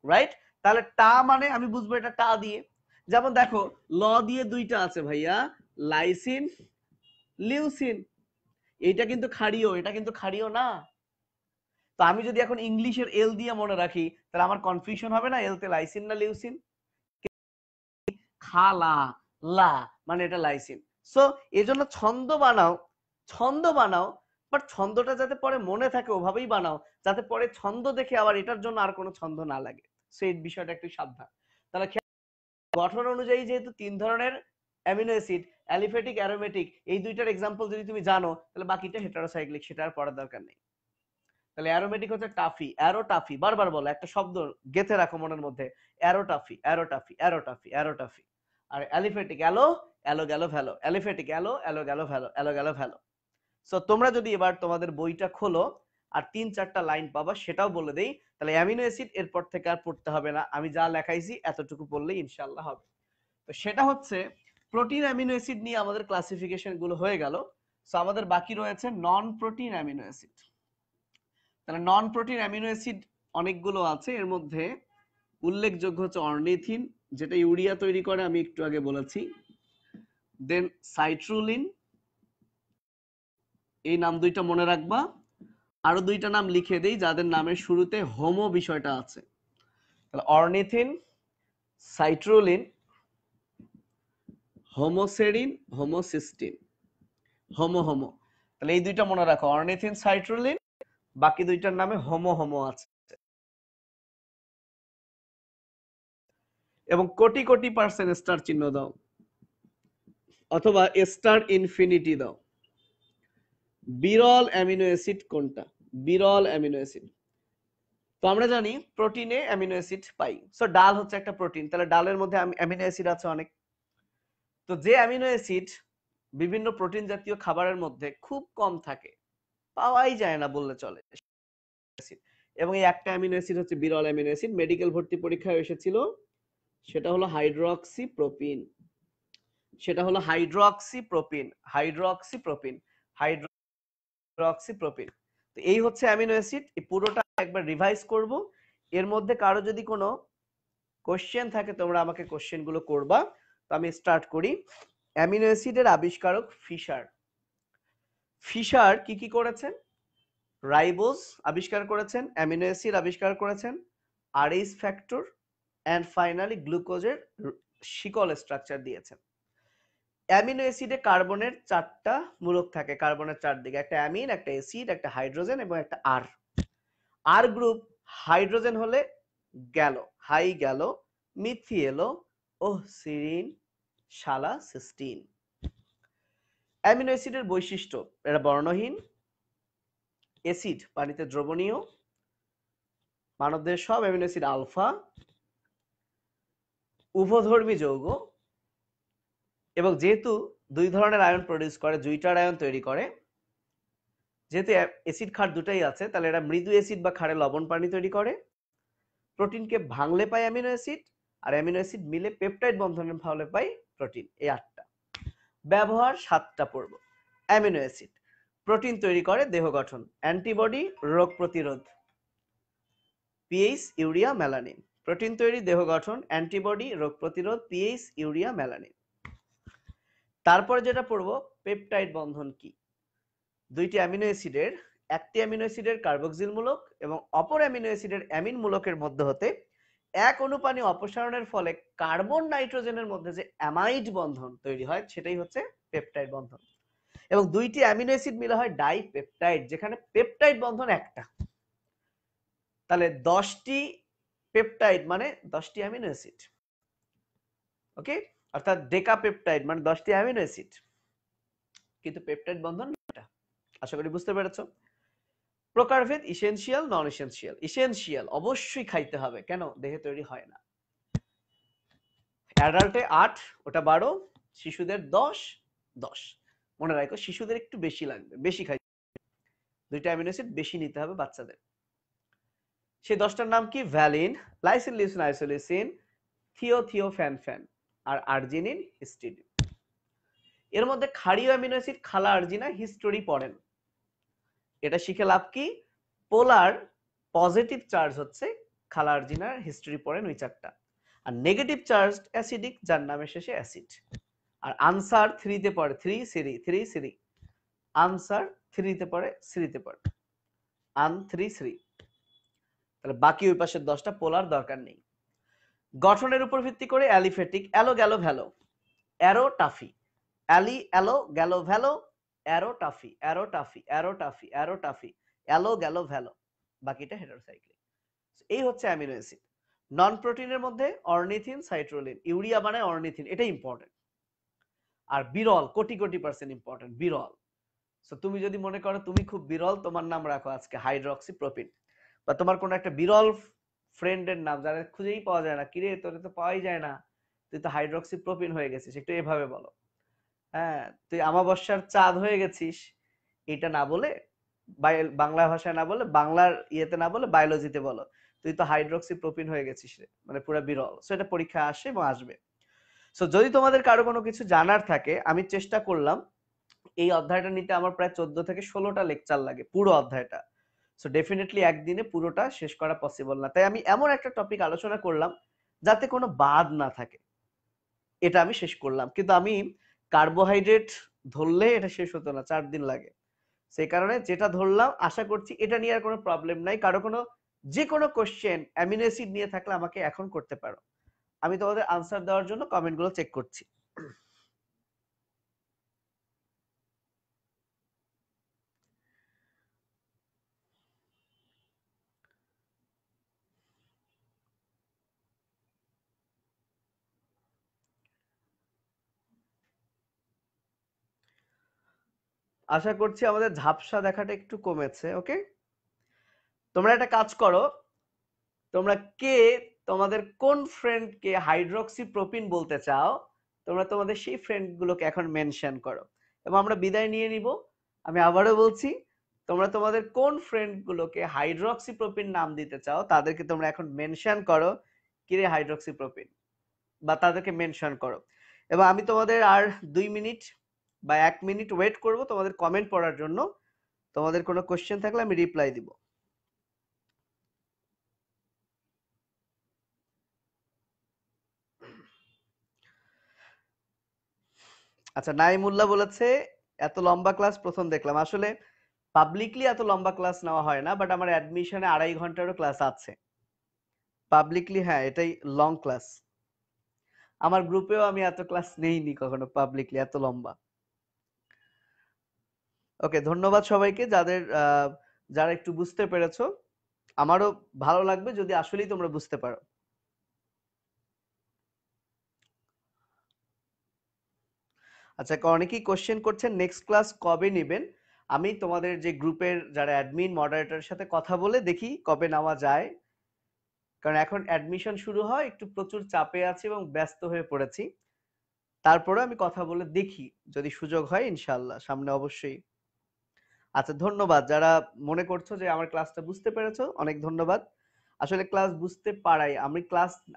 রাইট? তাহলে টা মানে আমি বুঝবো এটা টা দিয়ে। যেমন দেখো ল দিয়ে 2টা আছে ভাইয়া, লাইসিন, লিউসিন। এটা কিন্তু ক্ষারীয়, এটা কিন্তু ক্ষারীয় না। তো আমি যদি এখন ইংলিশের এল দিয়ে মনে রাখি তাহলে আমার কনফিউশন হবে না এলতে লাইসিন না লিউসিন? খালা, লা মানে এটা লাইসিন। সো এজন্য ছন্দ বানাও, ছন্দ বানাও, বাট ছন্দটা যাতে পরে মনে থাকে ওভাবেই বানাও, যাতে পরে ছন্দ দেখে আবার এটার জন্য আর কোনো ছন্দ না লাগে। সো এই বিষয়টা একটু সাবধান। তাহলে গঠন অনুযায়ী যেহেতু 3 ধরনের অ্যামিনো অ্যাসিড, অ্যালিফ্যাটিক, অ্যারোমেটিক, এই 2টার এক্সাম্পল যদি তুমি জানো তাহলে বাকিটা হেটারোসাইক্লিক, সেটা আর পড়ার দরকার নেই। তাহলে অ্যারোমেটিক হচ্ছে টাফি, অ্যারোটাফি, বারবার বলো, একটা শব্দ গেঁথে রাখো মনের মধ্যে, অ্যারোটাফি, অ্যারোটাফি, অ্যারোটাফি, অ্যারোটাফি। আর অ্যালিফ্যাটিক অ্যালো, অ্যালো, গ্যালো, ভ্যালো, অ্যালিফ্যাটিক অ্যালো, অ্যালো, গ্যালো, ভ্যালো, অ্যালো, গ্যালো, ভ্যালো। সো তোমরা যদি এবার তোমাদের বইটা খোলো আর 3-4টা লাইন পাবা, সেটাও বলে দেই, তাহলে অ্যামিনো অ্যাসিড এরপর থেকে আর পড়তে হবে না, আমি যা লেখাইছি এতটুকু পড়লেই ইনশাআল্লাহ হবে। তো সেটা হচ্ছে প্রোটিন অ্যামিনো অ্যাসিড নিয়ে আমাদের ক্লাসিফিকেশন গুলো হয়ে গেল। সো আমাদের বাকি রয়েছে নন প্রোটিন অ্যামিনো অ্যাসিড। তাহলে নন প্রোটিন অ্যামিনো অ্যাসিড অনেকগুলো আছে, এর মধ্যে উল্লেখযোগ্য হচ্ছে অর্নিথিন, যেটা ইউরিয়া তৈরি করে, আমি একটু আগে বলেছি। দেন সাইট্রুলিন, এই নাম দুইটা মনে রাখবা। আরো দুইটা নাম লিখে দেই যাদের নামের শুরুতে হোমো বিষয়টা আছে। তাহলে অর্নিথিন, সাইট্রুলিন, হোমোসেরিন, হোমোসিস্টিন, হোমো। তাহলে এই দুইটা মনে রাখো, অর্নিথিন, সাইট্রুলিন, বাকি দুইটার নামে হোমো আছে। এবং কোটি কোটি পার্সেন্ট স্টার চিহ্ন দাও, অথবা স্টার ইনফিনিটি দাও। বিরল অ্যামিনো অ্যাসিড কোনটা? বিরল অ্যামিনো অ্যাসিড। তো আমরা জানি প্রোটিনে অ্যামিনো অ্যাসিড পাই। সো ডাল হচ্ছে একটা প্রোটিন, তাহলে ডালের মধ্যে অ্যামিনো অ্যাসিড আছে অনেক। তো যে অ্যামিনো অ্যাসিড বিভিন্ন প্রোটিন জাতীয় খাবারের মধ্যে খুব কম থাকে, পাওয়াই যায় না বললে চলে, এবং এই একটা অ্যামিনো অ্যাসিড হচ্ছে বিরল অ্যামিনো অ্যাসিড, মেডিকেল ভর্তি পরীক্ষায় এসেছিল, সেটা হলো হাইড্রোক্সিপ্রোপিন। সেটা হলো হাইড্রোক্সিপ্রোপিন, হাইড্রোক্সিপ্রোপিন, হাইড্রোক্সিপ্রোপিন। তো এই হচ্ছে অ্যামিনো অ্যাসিড। এই পুরোটা একবার রিভাইজ করব। এর মধ্যে কারো যদি কোনো কোশ্চেন থাকে তোমরা আমাকে কোশ্চেন গুলো করবা। তো আমি স্টার্ট করি। অ্যামিনো অ্যাসিডের আবিষ্কারক ফিশার। ফিশার কি কি করেছেন? রাইবোজ আবিষ্কার করেছেন, অ্যামিনো অ্যাসিড আবিষ্কার করেছেন, আরএইচ ফ্যাক্টর, এন্ড ফাইনালি গ্লুকোজের শিকল স্ট্রাকচার দিয়েছেন। অ্যামিনো অ্যাসিডে কার্বনের 4টা মূলক থাকে, কার্বনের 4 দিকে, একটা অ্যামিন, একটা অ্যাসিড, একটা হাইড্রোজেন এবং একটা আর। আর গ্রুপ হাইড্রোজেন হলে গেল, হাই গেল, মিথিয়েলো, সিরিন, শালা, সিস্টিন। অ্যামিনো অ্যাসিডের বৈশিষ্ট্য, এরা বর্ণহীন, অ্যাসিড পানিতে দ্রবণীয়, মানবদেহের সব অ্যামিনো অ্যাসিড আলফা, উভধর্মী যৌগ, এবং যেহেতু দুই ধরনের আয়ন প্রডিউস করে, জুইটার আয়ন তৈরি করে, যেহেতু অ্যাসিড ক্ষার দুটাই আছে, তাহলে এরা মৃদু অ্যাসিড বা ক্ষারে লবণ পানি তৈরি করে। প্রোটিনকে ভাঙলে পাই অ্যামিনো অ্যাসিড, আর অ্যামিনো অ্যাসিড মিলে পেপটাইড বন্ধনের ফলে পাই প্রোটিন। এই 8টা। ব্যবহার 7টা পড়ব। অ্যামিনো অ্যাসিড প্রোটিন তৈরি করে, দেহ গঠন, অ্যান্টিবডি, রোগ প্রতিরোধ, পিএইচ, ইউরিয়া, মেলানিন। প্রোটিন তৈরি, দেহ গঠন, অ্যান্টিবডি, রোগ প্রতিরোধ, পিএইচ, ইউরিয়া, মেলানিন। তারপরে যেটা পড়ব, পেপটাইড বন্ধন কি? দুইটি অ্যামিনো অ্যাসিডের, একটি অ্যামিনো অ্যাসিডের কার্বক্সিল মূলক এবং অপর অ্যামিনো অ্যাসিডের অ্যামিন মূলকের মধ্যে হতে এক অনুপানি অপসারণের ফলে কার্বন নাইট্রোজেনের মধ্যে যে অ্যামাইড বন্ধন তৈরি হয়, সেটাই হচ্ছে পেপটাইড বন্ধন। এবং দুইটি অ্যামিনো অ্যাসিড মিলে হয় ডাইপেপটাইড, যেখানে পেপটাইড বন্ধন একটা। তাহলে 10টি পেপটাইড মানে 10টি অ্যামিনো অ্যাসিড। ওকে, অর্থাৎ ডেকাপেপটাইড মানে 10টি অ্যামিনো অ্যাসিড, কিন্তু পেপটাইড বন্ধন একটা। আশা করি বুঝতে পেরেছো। প্রকারভেদ, ইসেনশিয়াল, নন ইসেনশিয়াল। ইসেনশিয়াল অবশ্যই খাইতে হবে, কেন? দেহে তৈরি হয় না। অ্যাডাল্টে 8, ওটা 12, শিশুদের 10, 10। মনে রাখো শিশুদের একটু বেশি লাগবে, বেশি খাইতে, দুইটা অ্যামিনো অ্যাসিড বেশি নিতে হবে বাচ্চাদের। সেই 10টার নাম কি? ভ্যালিন, লাইসিন, লিউসিন, আইসোলিউসিন, থিওথিওফ্যানফ্যান, আর আর্জিনিন, হিস্টিডিন। এর মধ্যে ক্ষারীয় অ্যামিনো অ্যাসিড খালা, আর্জিনা, হিস্টোরি পড়েন। এটা শিখে লাভ কি? পোলার পজিটিভ চার্জ হচ্ছে খালা, আর্জিনার, হিস্টোরি পড়েন, ওই 4টা। আর নেগেটিভ চার্জ অ্যাসিডিক, যার নামের শেষে অ্যাসিড। আর আনসার 3 তে পড়ে 3 সিরি, 3 সিরি। আনসার 3 তে পড়ে, 3 তে পড়ে, আন 3 3। তাহলে বাকি ওই পাশের 10টা পোলার দরকার নেই। গঠনের উপর ভিত্তি করে অ্যালিফেটিক, অ্যালো গেলো ভ্যালো, অ্যারো টাফি, অ্যালি অ্যালো গেলো ভ্যালো, অ্যারো টাফি, অ্যারো টাফি, অ্যারো টাফি, অ্যারো টাফি, অ্যালো গেলো ভ্যালো, বাকিটা হেটারোসাইক্লিক। এই হচ্ছে অ্যামিনো অ্যাসিড। নন প্রোটিনের মধ্যে অর্নিথিন, সাইট্রোলিন, ইউরিয়া বানায় অর্নিথিন, এটা ইম্পর্টেন্ট। আর বিরল, কোটি কোটি পার্সেন্ট ইম্পর্টেন্ট, বিরল। সো তুমি যদি মনে করো তুমি খুব বিরল, তোমার নাম রাখো আজকে হাইড্রোক্সিপ্রোপিন। বা তোমার কোনো একটা বিরল ফ্রেন্ডের নাম, যারা খুঁজেই পাওয়া যায় না, কিরে তোরে তো পাওয়াই যায় না, তুই তো হাইড্রোক্সিপ্রোপিন হয়ে গেছিস, একটু এভাবে বলো। হ্যাঁ, তুই আমাবস্যার চাঁদ হয়ে গেছিস, এটা না বলে, বাংলা ভাষায় না বলে, বাংলার ইয়েতে না বলে বায়োলজিতে বলো, তুই তো হাইড্রক্সি প্রোপিন হয়ে গেছিস রে, মানে পুরো বিরল। সো এটা পরীক্ষা আসে এবং আসবে। সো যদি তোমাদের কারো কোনো কিছু জানার থাকে, আমি চেষ্টা করলাম, এই অধ্যায়টা নিতে আমার প্রায় 14 থেকে 16টা লেকচার লাগে পুরো অধ্যায়টা। সো ডেফিনেটলি একদিনে পুরোটা শেষ করা পসিবল না, তাই আমি এমন একটা টপিক আলোচনা করলাম যাতে কোনো বাদ না থাকে, এটা আমি শেষ করলাম। কিন্তু আমি কার্বোহাইড্রেট ধরলে এটা শেষ হতো না, 4 দিন লাগে। সেই কারণে যেটা ধরলাম, আশা করছি এটা নিয়ে আর কোনো প্রবলেম নাই। কারো কোনো যে কোনো কোশ্চেন অ্যামিনো অ্যাসিড নিয়ে থাকলে আমাকে এখন করতে পারো, আমি তোমাদের আনসার দেওয়ার জন্য কমেন্টগুলো চেক করছি। আশা করছি আমাদের ঝাপসা দেখাটা একটু কমেছে। ওকে, তোমরা একটা কাজ করো, তোমরা কে তোমাদের কোন ফ্রেন্ডকে হাইড্রক্সি প্রোপিন বলতে চাও, তোমরা তোমাদের সেই ফ্রেন্ডগুলোকে এখন মেনশন করো এবং আমরা বিদায় নিয়ে নিব। আমি আবারও বলছি, তোমরা তোমাদের কোন ফ্রেন্ডগুলোকে হাইড্রক্সি প্রোপিন নাম দিতে চাও তাদেরকে তোমরা এখন মেনশন করো, কিরে হাইড্রক্সি প্রোপিন, বা তাদেরকে মেনশন করো। এবং আমি তোমাদের আর 2 মিনিট বা 1 মিনিট ওয়েট করব তোমাদের কমেন্ট পড়ার জন্য। তোমাদের কোনো কোশ্চেন থাকলে আমি রিপ্লাই দিব। আচ্ছা, নাইমুল্লাহ বলেছে এত লম্বা ক্লাস প্রথম দেখলাম। আসলে পাবলিকলি এত লম্বা ক্লাস নেওয়া হয় না, বাট আমার অ্যাডমিশনে 2.5 ঘন্টারও ক্লাস আছে পাবলিকলি। হ্যাঁ, এটাই লং ক্লাস। আমার গ্রুপেও আমি এত ক্লাস নেইনি কখনো পাবলিকলি এত লম্বা। ওকে, ধন্যবাদ সবাইকে যারা একটু বুঝতে পেরেছো। আমারও ভালো লাগবে যদি আসলেই তোমরা বুঝতে পারো। আচ্ছা, অনেকেই কোশ্চেন করছেন নেক্সট ক্লাস কবে নেবেন। আমি তোমাদের যে গ্রুপের যারা অ্যাডমিন মডারেটরের সাথে কথা বলে দেখি কবে নেওয়া যায়, কারণ এখন অ্যাডমিশন শুরু হয়, একটু প্রচুর চাপে আছি এবং ব্যস্ত হয়ে পড়েছি। তারপরে আমি কথা বলে দেখি, যদি সুযোগ হয় ইনশাআল্লাহ সামনে অবশ্যই। আচ্ছা, ধন্যবাদ যারা মনে করছো যে আমার ক্লাসটা বুঝতে পেরেছো, অনেক ধন্যবাদ। আসলে ক্লাস বুঝতে পারাই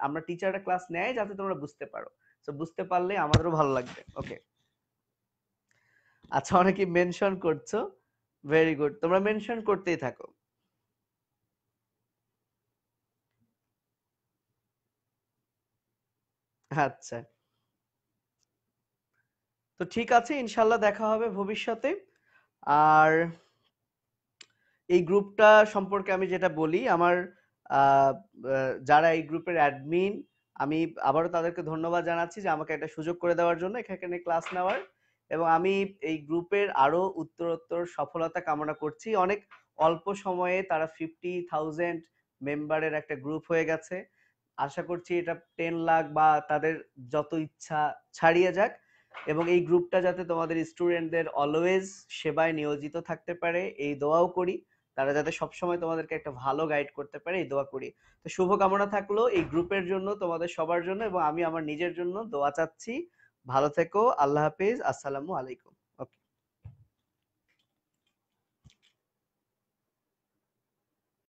আমরা টিচাররা ক্লাস নেয় যাতে তোমরা বুঝতে পারো। তো বুঝতে পারলে আমাদেরও ভালো লাগবে। ওকে, আচ্ছা, অনেকেই মেনশন করছো, ভেরি গুড, তোমরা মেনশন করতেই থাকো। আচ্ছা, তো ঠিক আছে, ইনশাল্লাহ দেখা হবে ভবিষ্যতে। আর এই গ্রুপটা সম্পর্কে আমি যেটা বলি, আমার আহ, যারা এই গ্রুপের অ্যাডমিন, আমি আবারও তাদেরকে ধন্যবাদ জানাচ্ছি যে আমাকে একটা সুযোগ করে দেওয়ার জন্য এখানে ক্লাস নেওয়ার। এবং আমি এই গ্রুপের আরো উত্তরোত্তর সফলতা কামনা করছি। অনেক অল্প সময়ে তারা 50,000 মেম্বারের একটা গ্রুপ হয়ে গেছে। আশা করছি এটা 10 লাখ বা তাদের যত ইচ্ছা ছাড়িয়ে যাক, এবং এই গ্রুপটা যাতে তোমাদের স্টুডেন্টদের অলওয়েজ সেবায় নিয়োজিত থাকতে পারে এই দোয়াও করি। তারা যাতে সবসময় তোমাদেরকে একটা ভালো গাইড করতে পারে এই দোয়া করি। তো শুভকামনা থাকলো এই গ্রুপের জন্য, তোমাদের সবার জন্য, এবং আমি আমার নিজের জন্য দোয়া চাচ্ছি। ভালো থেকো, আল্লাহ হাফিজ, আসসালামু আলাইকুম।